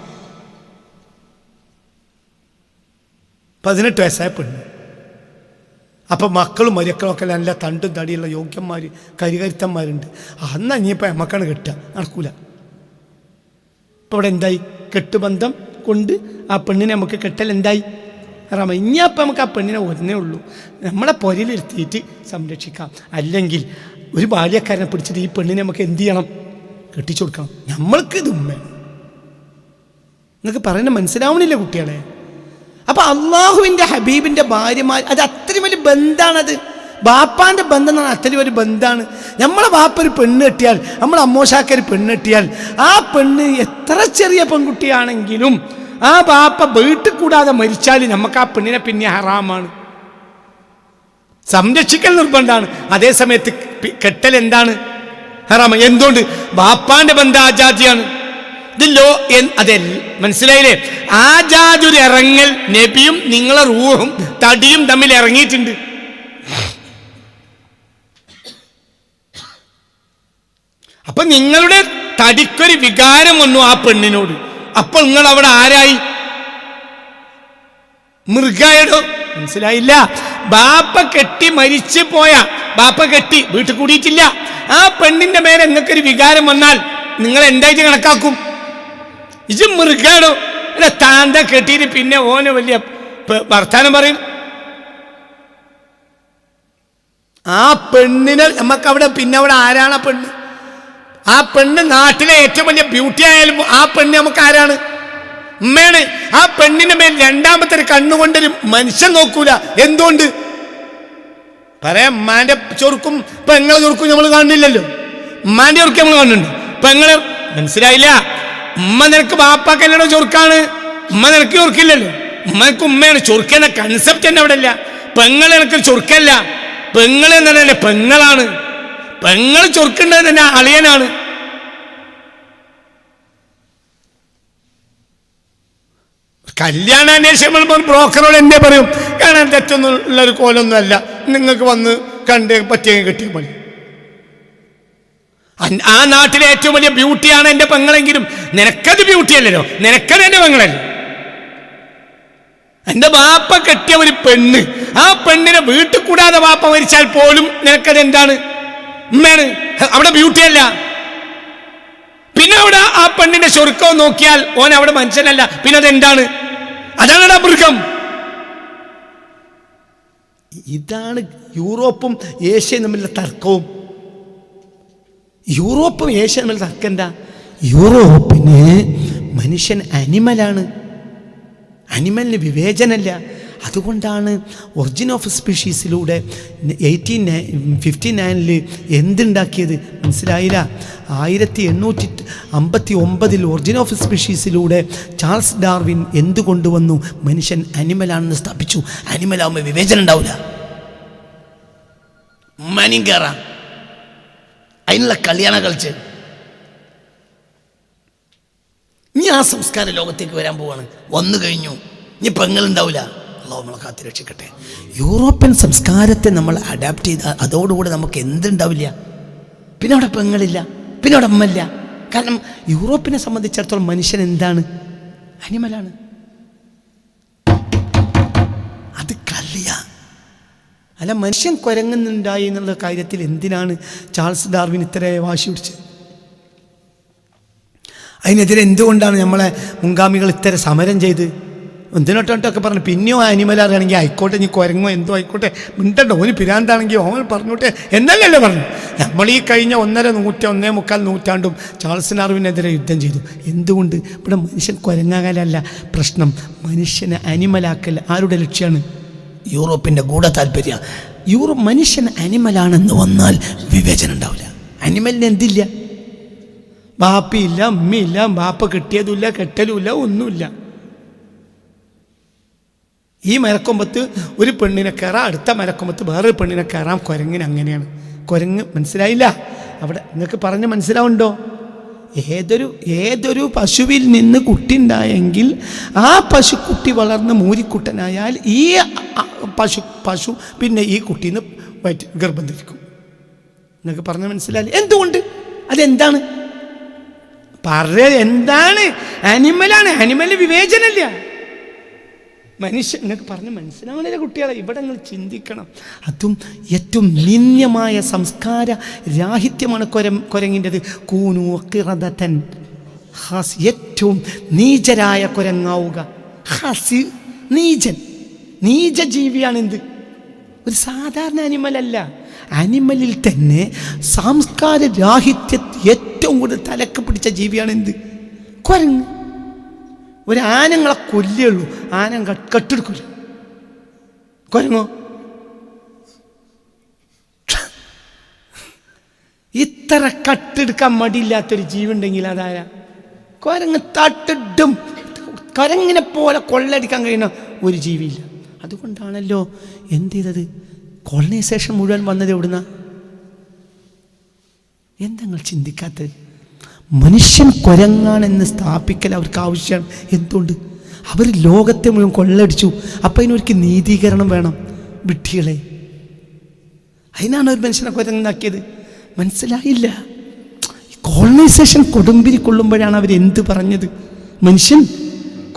18 വയസ്സായ പെണ്ണ്. അപ്പം മക്കളും മരുക്കളൊക്കെ നല്ല തണ്ടും തടിയുള്ള യോഗ്യന്മാർ കരികരുത്തന്മാരുണ്ട്. അന്ന് ഇനിയിപ്പോൾ നമുക്കാണ് കെട്ടുക, നടക്കൂല. ഇപ്പോൾ ഇവിടെ എന്തായി? കെട്ടുബന്ധം കൊണ്ട് ആ പെണ്ണിനെ നമുക്ക് കെട്ടൽ എന്തായി? ഇനിയപ്പം നമുക്ക് ആ പെണ്ണിനെ ഒന്നേ ഉള്ളൂ, നമ്മളെ പൊരയിലിരുത്തിയിട്ട് സംരക്ഷിക്കാം. അല്ലെങ്കിൽ ഒരു ബാല്യക്കാരനെ പിടിച്ചിട്ട് ഈ പെണ്ണിനെ നമുക്ക് എന്ത് ചെയ്യണം? കെട്ടിച്ചു കൊടുക്കണം. നമ്മൾക്ക് ഇത് ഉമ്മ. നിങ്ങൾക്ക് പറയുന്നത് മനസ്സിലാവണില്ല കുട്ടികളെ? അപ്പം അള്ളാഹുവിൻ്റെ ഹബീബിൻ്റെ ഭാര്യമാർ അത് അത്രയും വലിയ ബന്ധമാണത്. ബാപ്പാൻ്റെ ബന്ധം എന്ന് പറഞ്ഞാൽ അത്രയും ഒരു ബന്ധമാണ്. നമ്മളെ ബാപ്പ ഒരു പെണ്ണ് കെട്ടിയാൽ, നമ്മളെ അമ്മോശാക്ക ഒരു പെണ്ണ് കെട്ടിയാൽ, ആ പെണ്ണ് എത്ര ചെറിയ പെൺകുട്ടിയാണെങ്കിലും ആ ബാപ്പ വീട്ടിൽ കൂടാതെ മരിച്ചാൽ നമുക്ക് ആ പെണ്ണിനെ പിന്നെ ഹറാമാണ്. സംരക്ഷിക്കൽ നിർബന്ധമാണ്. അതേസമയത്ത് കെട്ടൽ എന്താണ്? ഹറാമ. എന്തുകൊണ്ട്? ബാപ്പാന്റെ ബന്ധം ആജാതിയാണ്. ഇതില്ലോ അതെ, മനസ്സിലായില്ലേ? ആജാതി ഒരു ഇറങ്ങൽ നബിയും നിങ്ങളെ റൂഹും തടിയും തമ്മിൽ ഇറങ്ങിയിട്ടുണ്ട്. അപ്പൊ നിങ്ങളുടെ തടിക്കൊരു വികാരം വന്നു ആ പെണ്ണിനോട്. അപ്പോൾ നിങ്ങൾ അവിടെ ആരായി? മൃഗായടോ. മനസ്സിലായില്ല? ബാപ്പ കെട്ടി മരിച്ചു പോയ ബാപ്പ കെട്ടി വീട്ടിൽ കൂടിയിട്ടില്ല, ആ പെണ്ണിന്റെ മേലെ നിങ്ങൾക്കൊരു വികാരം വന്നാൽ നിങ്ങൾ എന്തായിട്ട് കണക്കാക്കും? ഇത് മൃഗാടോ. അല്ല, താന്ത കെട്ടിയിട്ട് പിന്നെ ഓനെ വലിയ വർത്താനം പറയും. ആ പെണ്ണിനെ നമുക്കവിടെ പിന്നെ അവിടെ ആരാണ് ആ പെണ്ണ്? ആ പെണ്ണ് നാട്ടിലെ ഏറ്റവും വലിയ ബ്യൂട്ടി ആയാലും ആ പെണ്ണ് നമുക്ക് ആരാണ്? ഉമ്മയാണ്. ആ പെണ്ണിന്റെ മേൽ രണ്ടാമത്തെ ഒരു കണ്ണുകൊണ്ടൊരു മനുഷ്യൻ നോക്കൂല. എന്തുകൊണ്ട്? പറയാം, ഉമ്മാന്റെ ചൊറുക്കും പെങ്ങളെ ചൊറുക്കും നമ്മൾ കാണുന്നില്ലല്ലോ. ഉമ്മാന്റെ ചൊറുക്ക് നമ്മൾ കാണുന്നുണ്ട്, പെങ്ങളെ. മനസ്സിലായില്ല? ഉമ്മ നിനക്ക് ബാപ്പാക്കല്ലോ ചൊറുക്കാണ്, ഉമ്മ നിനക്ക് ചൊറുക്കില്ലല്ലോ. ഉമ്മക്ക് ഉമ്മയാണ്. ചൊറുക്കെന്ന കൺസെപ്റ്റ് തന്നെ അവിടെ ഇല്ല. പെങ്ങളെ നിനക്ക് ചൊറുക്കല്ല, പെങ്ങളെ എന്നല്ലേ പെങ്ങളാണ്. പെങ്ങൾ ചൊറുക്കേണ്ടത് തന്നെ അളിയനാണ്. കല്യാണാന്വേഷണം ബ്രോക്കറോട് എന്നെ പറയും, കാണാൻ തെറ്റൊന്നുമുള്ളൊരു കോലൊന്നും അല്ല, നിങ്ങൾക്ക് വന്ന് കണ്ട് പറ്റിയെങ്കിൽ കിട്ടിയ മതി. ആ നാട്ടിലെ ഏറ്റവും വലിയ ബ്യൂട്ടിയാണ് എൻ്റെ പെങ്ങളെങ്കിലും നിനക്കത് ബ്യൂട്ടി അല്ലല്ലോ, നിനക്കത് എൻ്റെ പെങ്ങളല്ലേ. എൻ്റെ ബാപ്പ കെട്ടിയ ഒരു പെണ്ണ്, ആ പെണ്ണിനെ വീട്ടിൽ കൂടാതെ ബാപ്പ മരിച്ചാൽ പോലും നിനക്കത് എന്താണ്? ഉമ്മയാണ്. അവിടെ ബ്യൂട്ടിയല്ല. പിന്നെ അവിടെ ആ പെണ്ണിന്റെ ചൊറുക്കം നോക്കിയാൽ ഓൻ അവിടെ മനുഷ്യനല്ല, പിന്നെ അതെന്താണ്? അതാണ് മൃഗം. ഇതാണ് യൂറോപ്പും ഏഷ്യയും തമ്മിലുള്ള തർക്കവും. യൂറോപ്പും ഏഷ്യയും തമ്മിലുള്ള തർക്കം എന്താ? യൂറോപ്പിന് മനുഷ്യൻ അനിമലാണ്, അനിമലിന് വിവേചനമില്ല. അതുകൊണ്ടാണ് ഒറിജിൻ ഓഫ് സ്പീഷീസിലൂടെ 1859 എന്തുണ്ടാക്കിയത്? മനസ്സിലായില്ല? 1859 ഒറിജിൻ ഓഫ് സ്പീഷീസിലൂടെ ചാൾസ് ഡാർവിൻ എന്ത് കൊണ്ടുവന്നു? മനുഷ്യൻ അനിമലാണെന്ന് സ്ഥാപിച്ചു. അനിമലാവുമ്പോൾ വിവേചനം ഉണ്ടാവില്ല, മനിയും കയറാം. അതിനുള്ള കളിയാണ് കളിച്ച്. ഇനി ആ സംസ്കാര ലോകത്തേക്ക് വരാൻ പോവാണ്. വന്നു കഴിഞ്ഞു, ഇനി പെങ്ങളുണ്ടാവില്ല. അള്ളാഹു നമ്മളെ കാത്ത് രക്ഷിക്കട്ടെ. യൂറോപ്യൻ സംസ്കാരത്തെ നമ്മൾ അഡാപ്റ്റ് ചെയ്ത അതോടുകൂടി നമുക്ക് എന്തുണ്ടാവില്ല? പിന്നെ അവിടെ പെങ്ങളില്ല, പിന്നെ അവിടെ അമ്മയില്ല. കാരണം യൂറോപ്പിനെ സംബന്ധിച്ചിടത്തോളം മനുഷ്യൻ എന്താണ്? അനിമലാണ്. അത് കളിയ അല്ല. മനുഷ്യൻ കുരങ്ങുന്നുണ്ടായി എന്നുള്ള കാര്യത്തിൽ എന്തിനാണ് ചാൾസ് ഡാർവിൻ ഇത്ര വാശി പിടിച്ചത്? അതിനെതിരെ എന്തുകൊണ്ടാണ് നമ്മളെ മുൻഗാമികൾ ഇത്ര സമരം ചെയ്ത് എന്തിനോട്ടൊക്കെ പറഞ്ഞു? പിന്നെയോ ആനിമൽ അറിയണമെങ്കിൽ ആയിക്കോട്ടെ, ഇനി കുരങ്ങോ എന്തോ ആയിക്കോട്ടെ, മിണ്ടണ്ട, ഓന് പിരാന്താണെങ്കിൽ ഓൻ പറഞ്ഞോട്ടെ എന്നല്ലല്ലോ പറഞ്ഞു. നമ്മൾ ഈ കഴിഞ്ഞ 1.5 നൂറ്റാണ്ടും ചാൾസ് ഡാർവിനെതിരെ യുദ്ധം ചെയ്തു. എന്തുകൊണ്ട്? ഇവിടെ മനുഷ്യൻ കുരങ്ങാകലല്ല പ്രശ്നം, മനുഷ്യനെ അനിമലാക്കൽ. ആരുടെ ലക്ഷ്യമാണ്? യൂറോപ്പിൻ്റെ ഗൂഢ താല്പര്യം. മനുഷ്യൻ അനിമലാണെന്ന് വന്നാൽ വിവേചനം ഉണ്ടാവില്ല. അനിമലിന് എന്തില്ല? ബാപ്പയില്ല, അമ്മയില്ല, ബാപ്പ കെട്ടിയതുമില്ല, കെട്ടലുമില്ല, ഒന്നുമില്ല. ഈ മരക്കൊമ്പത്ത് ഒരു പെണ്ണിനെ കയറാം, അടുത്ത മരക്കൊമ്പത്ത് വേറൊരു പെണ്ണിനെ കയറാം. കുരങ്ങിന് അങ്ങനെയാണ്. കുരങ്ങ് മനസ്സിലായില്ല? അവിടെ നിങ്ങൾക്ക് പറഞ്ഞ് മനസ്സിലാവുണ്ടോ? ഏതൊരു പശുവിൽ നിന്ന് കുട്ടി ഉണ്ടായെങ്കിൽ ആ പശുക്കുട്ടി വളർന്ന് മൂരിക്കുട്ടനായാൽ ഈ പശു പിന്നെ ഈ കുട്ടീന്ന് ഗർഭം ധരിക്കും. നിങ്ങൾക്ക് പറഞ്ഞ് മനസ്സിലായില്ല? എന്തുകൊണ്ട്? അതെന്താണ് എന്താണ്? ആനിമലാണ്. ആനിമലിന് വിവേചനമില്ല. മനുഷ്യൻ നിങ്ങൾക്ക് പറഞ്ഞ് മനസ്സിലാവണില്ല കുട്ടികളെ. ഇവിടെ നിങ്ങൾ ചിന്തിക്കണം. അതും ഏറ്റവും നിന്ദ്യമായ സംസ്കാര രാഹിത്യമാണ് കുരങ്ങിൻ്റെത്. കൂനു ഖിറദതൻ, ഏറ്റവും നീചരായ കുരങ്ങാവുക. നീച ജീവിയാണ്. എന്ത് ഒരു സാധാരണ അനിമലല്ല. അനിമലിൽ തന്നെ സംസ്കാര രാഹിത്യത്തെ ഏറ്റവും കൂടുതൽ തലക്ക് പിടിച്ച ജീവിയാണ് എന്ത്? കുരങ്ങ്. ഒരു ആനങ്ങളെ കൊല്ലുള്ളൂ, ആന കട്ടെടുക്കില്ല. കുരങ്ങോ ഇത്ര കട്ടെടുക്കാൻ മടിയില്ലാത്തൊരു ജീവി ഉണ്ടെങ്കിൽ അതാരാ? കുരങ്ങ്. തട്ടിടും. കുരങ്ങിനെ പോലെ കൊള്ളടിക്കാൻ കഴിയുന്ന ഒരു ജീവിയില്ല. അതുകൊണ്ടാണല്ലോ എന്ത് ചെയ്തത്? കോളനൈസേഷൻ മുഴുവൻ വന്നത് എവിടുന്ന? എന്തെങ്ങൾ ചിന്തിക്കാത്തത്? മനുഷ്യൻ കുരങ്ങാണെന്ന് സ്ഥാപിക്കൽ അവർക്ക് ആവശ്യമാണ്. എന്തുകൊണ്ട്? അവർ ലോകത്തെ മുഴുവൻ കൊള്ളടിച്ചു. അപ്പം അതിനൊരിക്കൽ നീതീകരണം വേണം. വിഡ്ഢികളെ, അതിനാണ് ഒരു മനുഷ്യനെ കുരങ്ങാക്കിയത്. മനസ്സിലായില്ല? കോളനൈസേഷൻ കൊടുമ്പിരി കൊള്ളുമ്പോഴാണ് അവർ എന്ത് പറഞ്ഞത്? മനുഷ്യൻ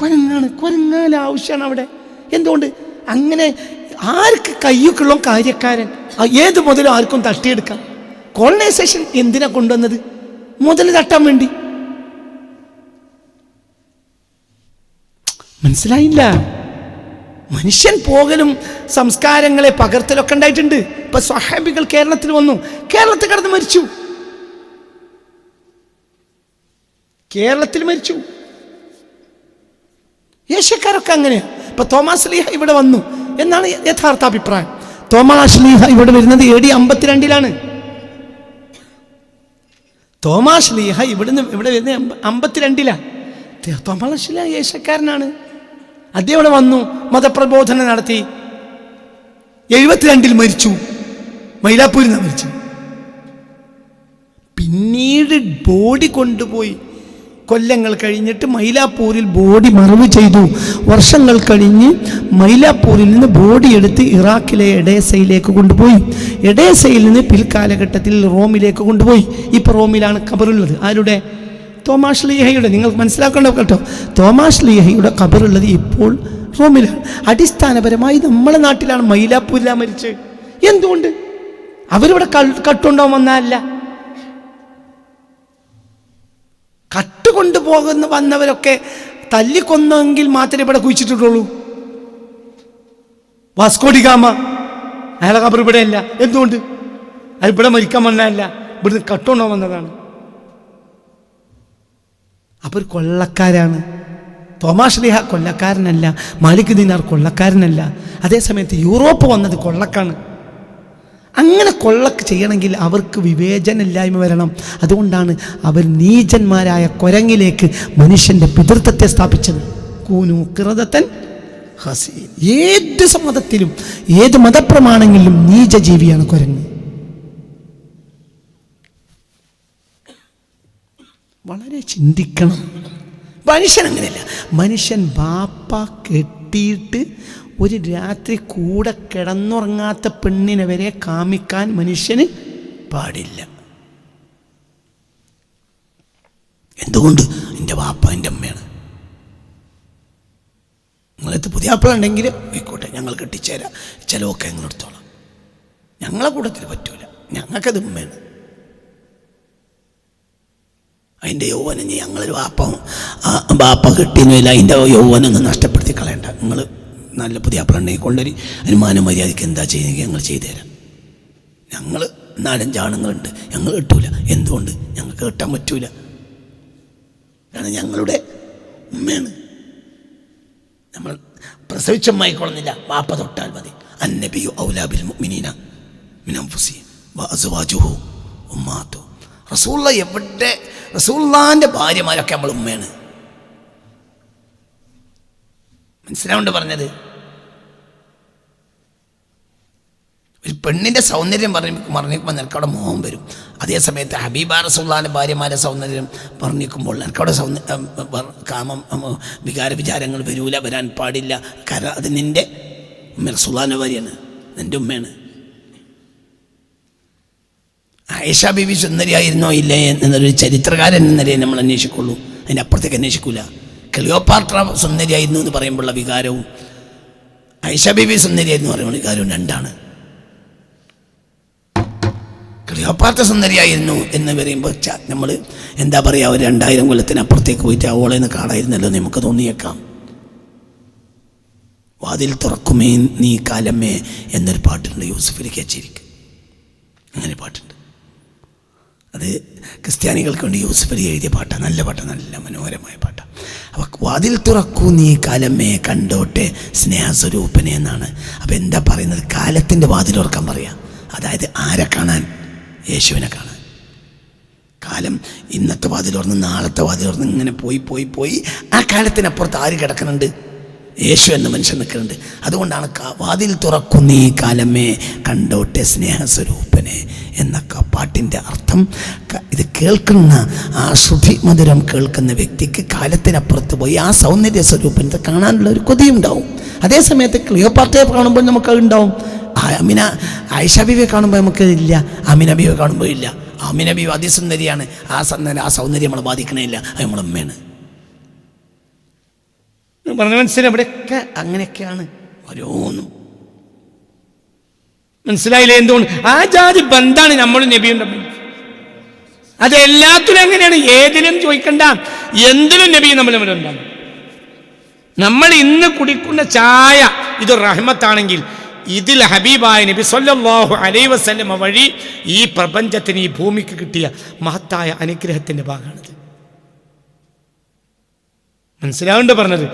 കുരങ്ങാണ്, കുരങ്ങാൻ ആവശ്യമാണ് അവിടെ. എന്തുകൊണ്ട്? അങ്ങനെ ആർക്ക് കയ്യൊക്കെയുള്ള കാര്യക്കാരൻ ഏത് മുതലും ആർക്കും തട്ടിയെടുക്കാം. കോളനൈസേഷൻ എന്തിനാ കൊണ്ടുവന്നത്? മുതൽ തട്ടാൻ വേണ്ടി. മനസ്സിലായില്ല? മനുഷ്യൻ പോകലും സംസ്കാരങ്ങളെ പകർത്തലൊക്കെ ഉണ്ടായിട്ടുണ്ട്. ഇപ്പൊ സ്വഹാബികൾ കേരളത്തിൽ വന്നു, കേരളത്തിൽ കിടന്ന് മരിച്ചു. കേരളത്തിൽ മരിച്ചു. ഏഷ്യക്കാരൊക്കെ അങ്ങനെയാ. ഇപ്പൊ തോമാസ് ലീഹ ഇവിടെ വന്നു എന്നാണ് യഥാർത്ഥ അഭിപ്രായം. തോമാസ് ലീഹ ഇവിടെ വരുന്നത് AD 52 തോമാസ് ലീഹ ഇവിടെ വരുന്നത് 52. തോമാസ് ലീഹ ഏഷ്യക്കാരനാണ്. അദ്ദേഹം ഇവിടെ വന്നു, മതപ്രബോധനം നടത്തി. 72 മരിച്ചു. മൈലാപ്പൂരിൽ നിന്ന് മരിച്ചു. പിന്നീട് ബോഡി കൊണ്ടുപോയി. കൊല്ലങ്ങൾ കഴിഞ്ഞിട്ട് മൈലാപ്പൂരിൽ ബോഡി മറവ് ചെയ്തു. വർഷങ്ങൾ കഴിഞ്ഞ് മൈലാപ്പൂരിൽ നിന്ന് ബോഡി എടുത്ത് ഇറാഖിലെ എഡേസയിലേക്ക് കൊണ്ടുപോയി. എഡേസയിൽ നിന്ന് പിൽക്കാലഘട്ടത്തിൽ റോമിലേക്ക് കൊണ്ടുപോയി. ഇപ്പോൾ റോമിലാണ് ഖബറുള്ളത്. ആരുടെ? തോമാസ് ലീഹയുടെ. നിങ്ങൾക്ക് മനസ്സിലാക്കേണ്ട കേട്ടോ, തോമാസ് ലീഹയുടെ ഖബറുള്ളത് ഇപ്പോൾ റോമിലാണ്. അടിസ്ഥാനപരമായി നമ്മുടെ നാട്ടിലാണ്, മൈലാപ്പൂരിലാണ് മരിച്ചത്. എന്തുകൊണ്ട്? അവരിവിടെ കട്ടുണ്ടാവാൻ വന്നതല്ല. കട്ടുകൊണ്ടുപോകുന്ന വന്നവരൊക്കെ തല്ലിക്കൊന്നെങ്കിൽ മാത്രമേ ഇവിടെ കുഴിച്ചിട്ടുള്ളൂ. വാസ്കോഡി ഗാമ അയാളെ ഖബർ ഇവിടെ അല്ല. എന്തുകൊണ്ട്? അത് ഇവിടെ മരിക്കാൻ വന്നതല്ല, ഇവിടുന്ന് കട്ടുകൊണ്ടോ വന്നതാണ്. അപ്പോൾ കൊള്ളക്കാരാണ്. തോമാസ് ലീഹ കൊള്ളക്കാരനല്ല, മാലിക് ദീനാർ കൊള്ളക്കാരനല്ല. അതേസമയത്ത് യൂറോപ്പ് വന്നത് കൊള്ളക്കാണ്. അങ്ങനെ കൊള്ളക്ക് ചെയ്യണമെങ്കിൽ അവർക്ക് വിവേചനമില്ലായ്മ വരണം. അതുകൊണ്ടാണ് അവർ നീചന്മാരായ കുരങ്ങിലേക്ക് മനുഷ്യൻ്റെ പിതൃത്വത്തെ സ്ഥാപിച്ചത്. കൂനു ഖിറദതൻ ഹസീൻ. ഏത് മതത്തിലും ഏത് മതപ്രമാണങ്ങളിലും നീചജീവിയാണ് കുരങ്ങ്. വളരെ ചിന്തിക്കണം. മനുഷ്യൻ അങ്ങനെയല്ല. മനുഷ്യൻ ബാപ്പ കെട്ടിയിട്ട് ഒരു രാത്രി കൂടെ കിടന്നുറങ്ങാത്ത പെണ്ണിനെ വരെ കാമിക്കാൻ മനുഷ്യന് പാടില്ല. എന്തുകൊണ്ട്? എൻ്റെ വാപ്പ എൻ്റെ അമ്മയാണ്. നിങ്ങളടുത്ത് പുതിയ ആപ്പിളുണ്ടെങ്കിൽ ആയിക്കോട്ടെ, ഞങ്ങൾ കെട്ടിച്ചേരാം, ചിലവൊക്കെ ഞങ്ങൾ എടുത്തോളാം. ഞങ്ങളെ കൂട്ടത്തിൽ പറ്റൂല, ഞങ്ങൾക്കത് ഉമ്മയാണ്. അതിൻ്റെ യൗവനം ഞങ്ങളൊരു ബാപ്പ കെട്ടിയൊന്നുമില്ല, അതിൻ്റെ യൗവനൊന്നും നഷ്ടപ്പെടുത്തി കളയണ്ട. നിങ്ങൾ നല്ല പുതിയ ആപ്പിളുണ്ടെങ്കിൽ കൊണ്ടുവരി, അനുമാന മര്യാദയ്ക്ക് എന്താ ചെയ്യുന്നെങ്കിൽ ഞങ്ങൾ ചെയ്തുതരാം. ഞങ്ങൾ 4-5 ആണുങ്ങളുണ്ട്, ഞങ്ങൾ കിട്ടൂല. എന്തുകൊണ്ട്? ഞങ്ങൾക്ക് കിട്ടാൻ പറ്റൂല. കാരണം ഞങ്ങളുടെ ഉമ്മയാണ്. നമ്മൾ പ്രസവിച്ചമ്മായിക്കൊള്ളുന്നില്ല, വാപ്പ തൊട്ടാൽ മതി. അന്നബിയു ഔലാ ബിൽ മുഅ്മിനീന മിൻ അൻഫുസിഹിം വഅസ്വാജുഹു ഉമ്മാതുഹും. റസൂലുള്ള എവിടെ? റസൂലുള്ളാഹിന്റെ ഭാര്യമാരൊക്കെ നമ്മൾ ഉമ്മയാണ്. മനസ്സിലാവുണ്ട് പറഞ്ഞത്? പെണ്ണിൻ്റെ സൗന്ദര്യം പറഞ്ഞിരിക്കുമ്പോൾ നിനക്കവിടെ മോഹം വരും. അതേസമയത്ത് ഹബീബ റസൂലുള്ളാഹിന്റെ ഭാര്യമാരെ സൗന്ദര്യം പറഞ്ഞിരിക്കുമ്പോൾ നിനക്കവിടെ കാമം വികാര വിചാരങ്ങൾ വരാൻ പാടില്ല. കാരണം അത് നിൻ്റെ റസൂലുള്ളാഹിന്റെ ഭാര്യയാണ്, നിൻ്റെ ഉമ്മയാണ്. ആയിഷ ബീവി സുന്ദരിയായിരുന്നോ ഇല്ലേ എന്നൊരു ചരിത്രകാരൻ എന്ന നിലയിൽ നമ്മൾ അന്വേഷിക്കുള്ളൂ, അതിൻ്റെ അപ്പുറത്തേക്ക് അന്വേഷിക്കൂല. ക്ലിയോപാട്ര സുന്ദരിയായിരുന്നു എന്ന് പറയുമ്പോഴുള്ള വികാരവും ആയിഷ ബീവി സുന്ദരിയായിരുന്നു പറയുമ്പോൾ വികാരവും രണ്ടാണ്. ക്ലിയോപാട്ര സുന്ദരിയായിരുന്നു എന്ന് പറയുമ്പോൾ നമ്മൾ എന്താ പറയുക, ഒരു 2000 കൊല്ലത്തിനപ്പുറത്തേക്ക് പോയിട്ട് അവളെന്ന് കാണായിരുന്നല്ലോ നമുക്ക് തോന്നിയേക്കാം. വാതിൽ തുറക്കുമേ നീ കാലമേ എന്നൊരു പാട്ടുണ്ട് യൂസുഫിൽ കേച്ചിരിക്കും, അങ്ങനെ പാട്ടുണ്ട്. അത് ക്രിസ്ത്യാനികൾക്ക് വേണ്ടി യൂസുഫ് അലി എഴുതിയ പാട്ടാണ്, നല്ല പാട്ടാണ്, നല്ല മനോഹരമായ പാട്ടാണ്. അപ്പോൾ വാതിൽ തുറക്കൂ നീ കാലമേ കണ്ടോട്ടെ സ്നേഹസ്വരൂപനെ എന്നാണ്. അപ്പോൾ എന്താ പറയുന്നത്, കാലത്തിൻ്റെ വാതിൽ തുറക്കാൻ പറയാം. അതായത് ആരെ കാണാൻ? യേശുവിനെ കാണാൻ. കാലം ഇന്നത്തെ വാതിൽ തുറന്ന് നാളത്തെ വാതിൽ തുറന്ന് ഇങ്ങനെ പോയി ആ കാലത്തിനപ്പുറത്ത് ആര് കിടക്കുന്നുണ്ട്? യേശു എന്ന മനുഷ്യൻ നിൽക്കുന്നുണ്ട്. അതുകൊണ്ടാണ് വാതിൽ തുറക്കുന്നീ കാലമേ കണ്ടോട്ടെ സ്നേഹസ്വരൂപനെ എന്നൊക്കെ പാട്ടിൻ്റെ അർത്ഥം. ഇത് കേൾക്കുന്ന ആ ശ്രുതി മധുരം കേൾക്കുന്ന വ്യക്തിക്ക് കാലത്തിനപ്പുറത്ത് പോയി ആ സൗന്ദര്യ സ്വരൂപത്തെ കാണാനുള്ള ഒരു കൊതിയുണ്ടാവും. അതേസമയത്ത് ക്ലിയോപാട്രയെ കാണുമ്പോൾ നമുക്കത് ഉണ്ടാവും. ആയിഷ ബീവിയെ കാണുമ്പോൾ നമുക്ക് ഇല്ല, ആമിന ബീവിയെ കാണുമ്പോൾ ഇല്ല. ആമിന ബീവി അതിസുന്ദരിയാണ്, ആ സൗന്ദര്യം നമ്മളെ ബാധിക്കണമില്ല, അത് നമ്മളെ അമ്മയാണ്. പറഞ്ഞ മനസ്സിലായി? ഇവിടെയൊക്കെ അങ്ങനെയൊക്കെയാണ് ഓരോന്നും. മനസ്സിലായില്ലേ? എന്തുകൊണ്ട് ആ ജാതി ബന്ധാണ് നമ്മളും നബിയും തമ്മിൽ. അത് എല്ലാത്തിലും എങ്ങനെയാണ്, ഏതിലും ചോദിക്കണ്ട, എന്തിലും നബിയും തമ്മിലുണ്ടാകും. നമ്മൾ ഇന്ന് കുടിക്കുന്ന ചായ ഇത് റഹ്മത്താണെങ്കിൽ ഇതിൽ ഹബീബായ നബി സല്ലല്ലാഹു അലൈഹി വസല്ലം വഴി ഈ പ്രപഞ്ചത്തിന്, ഈ ഭൂമിക്ക് കിട്ടിയ മഹത്തായ അനുഗ്രഹത്തിൻ്റെ ഭാഗമാണിത്. മനസ്സിലാവുണ്ട് പറഞ്ഞത്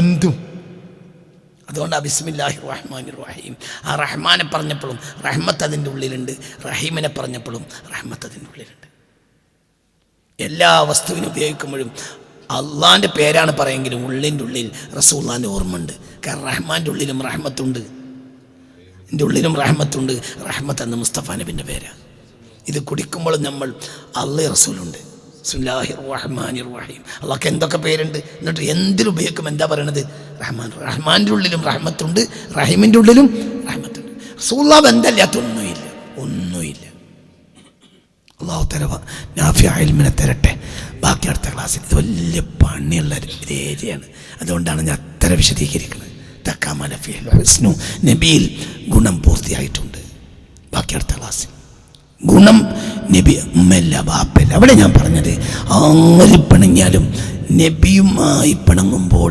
എന്തും. അതുകൊണ്ടാണ് ബിസ്മില്ലാഹിർ റഹ്മാനിർ റഹീം. ആ റഹ്മാനെ പറഞ്ഞപ്പോഴും റഹ്മത്ത് അതിൻ്റെ ഉള്ളിലുണ്ട്, റഹീമിനെ പറഞ്ഞപ്പോഴും റഹ്മത്ത് അതിൻ്റെ ഉള്ളിലുണ്ട്. എല്ലാ വസ്തുവിനും ഉപയോഗിക്കുമ്പോഴും അള്ളാൻ്റെ പേരാണ് പറയുമെങ്കിലും ഉള്ളിൻ്റെ ഉള്ളിൽ റസൂലുള്ളാഹിൻ്റെ ഓർമ്മയുണ്ട്. കാരണം റഹ്മാൻ്റെ ഉള്ളിലും റഹ്മത്തുണ്ട്, എൻ്റെ ഉള്ളിലും റഹ്മത്തുണ്ട്. റഹ്മത്ത് എന്ന മുസ്തഫ നബിൻ്റെ പേരാണ്. ഇത് കുടിക്കുമ്പോൾ നമ്മൾ അള്ളാഹ് റസൂലുണ്ട്. ബിസ്മില്ലാഹിർ റഹ്മാനിർ റഹീം. അള്ളാഹ്ക്ക് എന്തൊക്കെ പേരുണ്ട്, എന്നിട്ട് എന്തിലുപയോഗിക്കും എന്താ പറയണത്? റഹ്മാൻ. റഹ്മാൻ്റെ ഉള്ളിലും റഹ്മത്തുണ്ട്, റഹീമിൻ്റെ ഉള്ളിലും റഹ്മത്തുണ്ട്. റസൂലുള്ളാഹ് ബന്ധമില്ലാത്തൊന്നുമില്ല, ഒന്നുമില്ല. അള്ളാഹു തല നാഫിഅ ഇൽമിനെ തരട്ടെ. ബാക്കി അടുത്ത ക്ലാസ്സിൽ ഇത് വലിയ പണിയുള്ള ഒരു ഏരിയയാണ്. അതുകൊണ്ടാണ് ഞാൻ അത്ര വിശദീകരിക്കുന്നത്. തക്കാമല ഫിൽ ഹുസ്നു, നബിയിൽ ഗുണം പൂർത്തിയായിട്ടുണ്ട്. ബാക്കി അടുത്ത ക്ലാസ്സിൽ ഗുണം നബി ഉമ്മല്ല ബാപ്പല്ല. അവിടെ ഞാൻ പറഞ്ഞത് ആര് പിണങ്ങിയാലും നബിയുമായി പിണങ്ങുമ്പോൾ,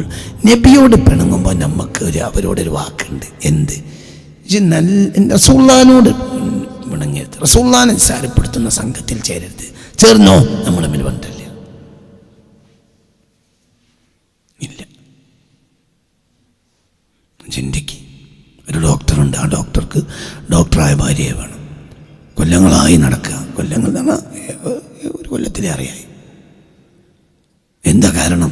നബിയോട് പിണങ്ങുമ്പോൾ നമുക്ക് അവരോടൊരു വാക്കുണ്ട്. എന്ത്? റസൂലുള്ളാഹിനോട് പിണങ്ങരുത്, റസൂലുള്ളാഹിനെ നിസ്സാരപ്പെടുത്തുന്ന സംഘത്തിൽ ചേരരുത്. ചേർന്നോ? നമ്മൾ തമ്മിൽ ബന്ധമില്ല, ഇല്ല. ചിന്തിക്ക്. ഒരു ഡോക്ടറുണ്ട്, ആ ഡോക്ടർക്ക് ഡോക്ടറായ ഭാര്യയെ വേണം. കൊല്ലങ്ങളായി നടക്കുക, കൊല്ലങ്ങൾ എന്ന് പറഞ്ഞാൽ ഒരു കൊല്ലത്തിലേ അറിയായി. എന്താ കാരണം?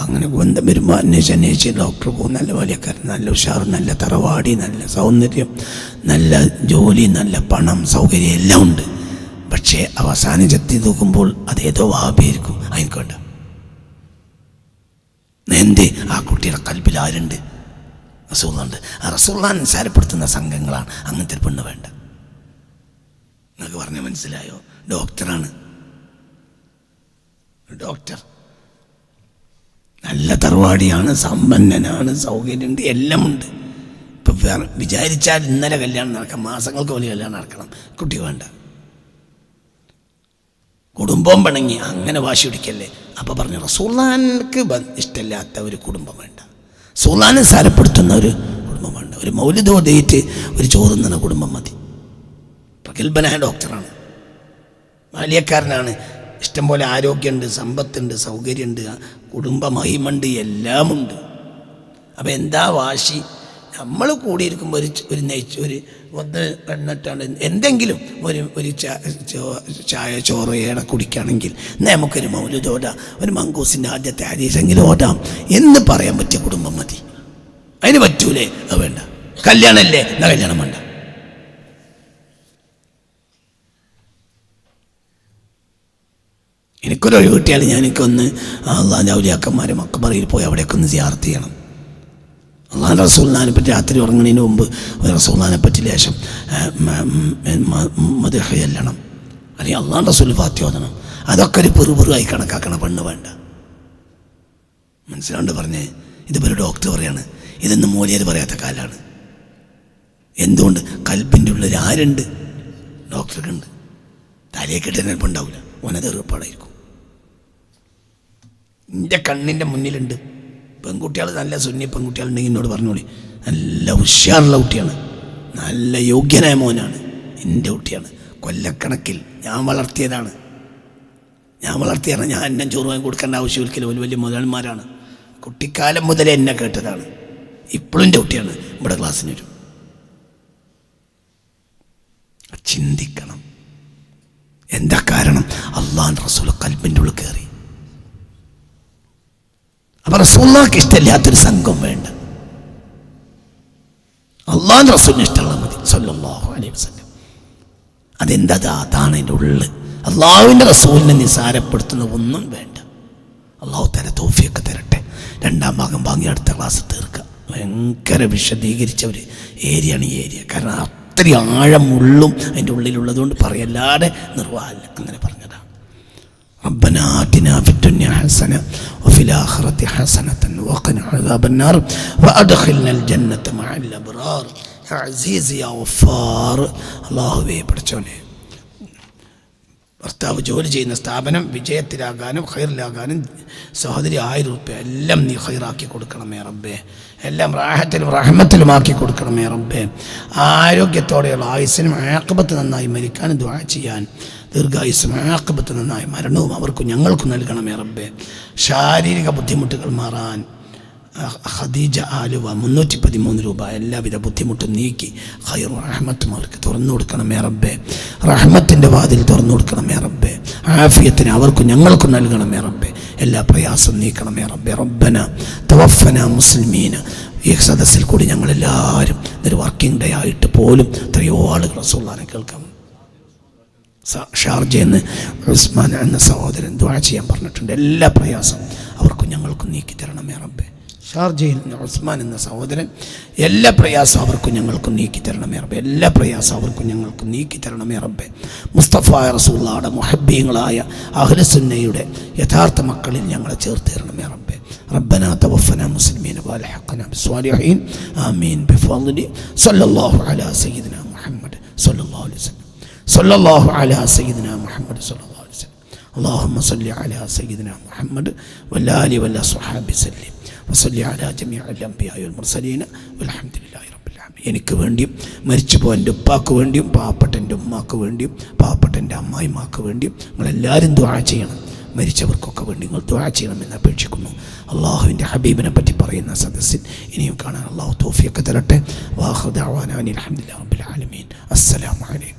അങ്ങനെ ബന്ധം വരുമ്പോൾ അന്വേഷിച്ച് ഡോക്ടർ പോകും. നല്ല വലിയക്കാരൻ, നല്ല ഉഷാർ, നല്ല തറവാടി, നല്ല സൗന്ദര്യം, നല്ല ജോലി, നല്ല പണം, സൗകര്യം എല്ലാം ഉണ്ട്. പക്ഷേ അവസാനം ചെത്തി നോക്കുമ്പോൾ അതേതോ വാബിയായിരിക്കും. അതിനൊക്കെ എന്ത്? ആ കുട്ടിയുടെ കൽബിൽ ആരുണ്ട്? റസൂലുള്ളാഹ്. ആ റസൂലുള്ളാഹിനെ നിസ്സാരപ്പെടുത്തുന്ന സംഘങ്ങളാണ്. അങ്ങനത്തെ പെണ്ണ് വേണ്ട. നിങ്ങൾക്ക് പറഞ്ഞാൽ മനസ്സിലായോ? ഡോക്ടറാണ്, ഡോക്ടർ നല്ല തറവാടിയാണ്, സമ്പന്നനാണ്, സൗകര്യമുണ്ട്, എല്ലാം ഉണ്ട്. ഇപ്പം വിചാരിച്ചാൽ ഇന്നലെ കല്യാണം നടക്കാം, മാസങ്ങൾക്ക് പോലെ കല്യാണം നടക്കണം. കുട്ടി വേണ്ട. കുടുംബം പിണങ്ങി അങ്ങനെ വാശി പിടിക്കല്ലേ. അപ്പോൾ പറഞ്ഞു റസൂലുള്ളാഹിക്ക് ഇഷ്ടമില്ലാത്ത ഒരു കുടുംബം വേണ്ട, റസൂലുള്ളാഹിനെ സാരപ്പെടുത്തുന്ന ഒരു കുടുംബം വേണ്ട. ഒരു മൗലിദ് ഓതിയിട്ട് ഒരു ചോറുന്ന കുടുംബം മതി. പ്രഗത്ഭനായ ഡോക്ടറാണ്, ബാല്യക്കാരനാണ്, ഇഷ്ടംപോലെ ആരോഗ്യമുണ്ട്, സമ്പത്തുണ്ട്, സൗകര്യമുണ്ട്, കുടുംബ മഹിമുണ്ട്, എല്ലാമുണ്ട്. അപ്പം എന്താ വാശി? നമ്മൾ കൂടിയിരിക്കുമ്പോൾ ഒരു ഒന്ന് എണ്ണിട്ടാണ് എന്തെങ്കിലും ഒരു ചായ ചോറ് ഏറെ കുടിക്കുകയാണെങ്കിൽ നമുക്കൊരു മൗലിദ് ഓടാം, ഒരു മങ്കൂസിൻ്റെ ആദ്യത്തെ ഹദീസെങ്കിലും ഓടാം എന്ന് പറയാൻ പറ്റിയ കുടുംബം മതി. അതിന് പറ്റൂലേ? അത് വേണ്ട. കല്യാണമല്ലേ? എന്നാ കല്യാണം വേണ്ട. എനിക്കൊരു കിട്ടിയാൽ എനിക്കൊന്ന് അള്ളാഹുവിൻ്റെ ഔലിയാക്കന്മാരെ മക്കബറയിൽ പോയി അവിടെയൊക്കെ ഒന്ന് സിയാറത്ത് ചെയ്യണം. അള്ളാഹുവിൻ്റെ റസൂലിനെ പറ്റി രാത്രി ഉറങ്ങുന്നതിന് മുമ്പ് റസൂലിനെ പറ്റി ലേശം മദ്ഹ് ചെല്ലണം, അല്ലെങ്കിൽ അള്ളാഹുവിൻ്റെ റസൂൽ ഫാത്തിഹ ഓതണം. അതൊക്കെ ഒരു പെറുപെറുവായി കണക്കാക്കണ പെണ്ണ് വേണ്ട. മനസ്സിലാണ്ട് പറഞ്ഞേ, ഇതിപ്പോൾ ഒരു ഡോക്ടർ പറയാണ്, ഇതൊന്നും മൂല്യർ പറയാത്ത കാലമാണ്. എന്തുകൊണ്ട്? കൽബിൻ്റെ ഉള്ളിൽ ആരുണ്ട്? ഡോക്ടർക്കുണ്ട്. തലയെ കിട്ടുന്ന ഉണ്ടാവില്ല, ഓനത് എറുപ്പാടായിരിക്കും. എൻ്റെ കണ്ണിൻ്റെ മുന്നിലുണ്ട് പെൺകുട്ടികൾ, നല്ല സുന്നി പെൺകുട്ടികളുണ്ടെങ്കിൽ എന്നോട് പറഞ്ഞോളി, നല്ല ഉഷാറുള്ള കുട്ടിയാണ്, നല്ല യോഗ്യനായ മോനാണ്, എൻ്റെ കുട്ടിയാണ്. കൊല്ലക്കണക്കിൽ ഞാൻ വളർത്തിയതാണ്. ഞാൻ എന്നെ ചോറ് വാങ്ങി കൊടുക്കേണ്ട ആവശ്യമില്ല. വലിയ വലിയ മുതലാളിമാരാണ്. കുട്ടിക്കാലം മുതലേ എന്നെ കേട്ടതാണ്. ഇപ്പോഴും എൻ്റെ കുട്ടിയാണ്. ഇവിടെ ക്ലാസ്സിന് വരും. ചിന്തിക്കണം. എന്താ കാരണം? അള്ളാഹുവിൻ്റെ റസൂൽ കൽബിൻ്റെ ഉള്ളിൽ കയറി. അപ്പം റസൂലുള്ളാഹിക്ക് ഇഷ്ടമില്ലാത്തൊരു സംഘം വേണ്ട. അള്ളാഹുവിൻ്റെ റസൂലിന് ഇഷ്ടമുള്ള മതി സ്വല്ലല്ലാഹു അലൈഹി വസല്ലം. അതെന്താ? അതാണ് എൻ്റെ ഉള്ളിൽ. അള്ളാഹുവിൻ്റെ റസൂലിനെ നിസാരപ്പെടുത്തുന്ന ഒന്നും വേണ്ട. അള്ളാഹു തല തൗഫീഖ് തരട്ടെ. രണ്ടാം ഭാഗം വാങ്ങി അടുത്ത ക്ലാസ് തീർക്കുക. ഭയങ്കര വിശദീകരിച്ച ഒരു ഏരിയയാണ് ഈ ഏരിയ. കാരണം അത്രയും ആഴമുള്ളും അതിൻ്റെ ഉള്ളിലുള്ളതുകൊണ്ട് പറയല്ലാതെ നിർവാഹമില്ല. അങ്ങനെ പറഞ്ഞതാണ്. ربنا آتنا في الدنيا حسنة وفي الآخرة حسنة وقنا عذاب النار وأدخلنا الجنة مع الأبرار يا عزيز يا غفار. അല്ലാഹുവേ പഠിച്ചോനെ, ഭർത്താവ് ജോലി ചെയ്യുന്ന സ്ഥാപനം വിജയത്തിലാകാനും ഖൈറിലാകാനും സഹോദരി 1000 രൂപ എല്ലാം നീ ഖൈറാക്കി കൊടുക്കണമേ റബ്ബേ. എല്ലാം റാഹത്തിലും റഹ്മത്തിലുമാക്കി കൊടുക്കണമേ റബ്ബേ. ആരോഗ്യത്തോടെയുള്ള ആയുസ്സിനും ആഖിബത്ത് നന്നായി മരിക്കാനും ദുആ ചെയ്യാൻ, ദീർഘായുസ്സും ആഖിബത്ത് നന്നായി മരണവും അവർക്കും ഞങ്ങൾക്കും നൽകണമേ റബ്ബേ. ശാരീരിക ബുദ്ധിമുട്ടുകൾ മാറാൻ ഖദീജ ആലുവ 313 രൂപ എല്ലാവിധ ബുദ്ധിമുട്ടും നീക്കി ഖൈറും റഹ്മത്തും അവർക്ക് തുറന്നു കൊടുക്കണമേ റബ്ബേ. റഹ്മത്തിൻ്റെ വാതിൽ തുറന്നു കൊടുക്കണമേ റബ്ബേ. ആഫിയത്തിന് അവർക്കും ഞങ്ങൾക്കും നൽകണമേ റബ്ബേ. എല്ലാ പ്രയാസം നീക്കണമേ റബ്ബേ. റബ്ബന തവഫന മുസ്ലിമീന. ഈ സദസ്സിൽ കൂടി ഞങ്ങളെല്ലാവരും ഇതൊരു വർക്കിംഗ് ഡേ ആയിട്ട് പോലും എത്രയോ ആളുകൾ റസൂലുള്ളാഹിനെ കേൾക്കാം. ഷാർജയിൽ നിന്ന് ഉസ്മാൻ എന്ന സഹോദരൻ ദുആ ചെയ്യാൻ പറഞ്ഞിട്ടുണ്ട്. എല്ലാ പ്രയാസം അവർക്കും ഞങ്ങൾക്കും നീക്കി തരണമേ റബ്ബേ. ഷാർജയിൽ നിന്ന് ഉസ്മാൻ എന്ന സഹോദരൻ എല്ലാ പ്രയാസം അവർക്കും ഞങ്ങൾക്കും നീക്കി തരണമേ റബ്ബേ. എല്ലാ പ്രയാസം അവർക്കും ഞങ്ങൾക്കും നീക്കി തരണമേ റബ്ബേ. മുസ്തഫ റസൂലുള്ളാഹിയുടെ മുഹബ്ബീങ്ങളായ അഹ്ലുസുന്നയുടെ യഥാർത്ഥ മക്കളിൽ ഞങ്ങളെ ചേർത്ത് തരണമേ റബ്ബേ. ربنا توفنا مسلمين والحقنا بالصالحين آمين بفضل صلى الله على سيدنا محمد صلى الله عليه وسلم. صلى الله على سيدنا محمد صلى الله عليه وسلم. اللهم صل على سيدنا محمد والآل والصحابة وسلم وصلي على جميع الأنبياء والمرسلين والحمد لله رب العالمين. എനിക്ക് വേണ്ടിയും മരിച്ചുപോയ എൻ്റെ ഉപ്പാക്ക് വേണ്ടിയും പാവപ്പെട്ട എൻ്റെ ഉമ്മാക്ക് വേണ്ടിയും പാവപ്പെട്ട എൻ്റെ അമ്മായിമാക്ക് വേണ്ടിയും നിങ്ങളെല്ലാവരും ദുആ ചെയ്യണം. മരിച്ചവർക്കൊക്കെ വേണ്ടി നിങ്ങൾ ദുആ ചെയ്യണമെന്ന് അപേക്ഷിക്കുന്നു. അള്ളാഹുവിൻ്റെ ഹബീബിനെ പറ്റി പറയുന്ന സദസ്സിൽ ഇനിയും കാണാൻ അള്ളാഹു തൗഫീഖ് തരട്ടെ. വാഖിറു ദഅവാനാ അൽഹംദുലില്ലാഹി റബ്ബിൽ ആലമീൻ. അസ്സലാമു അലൈക്കും.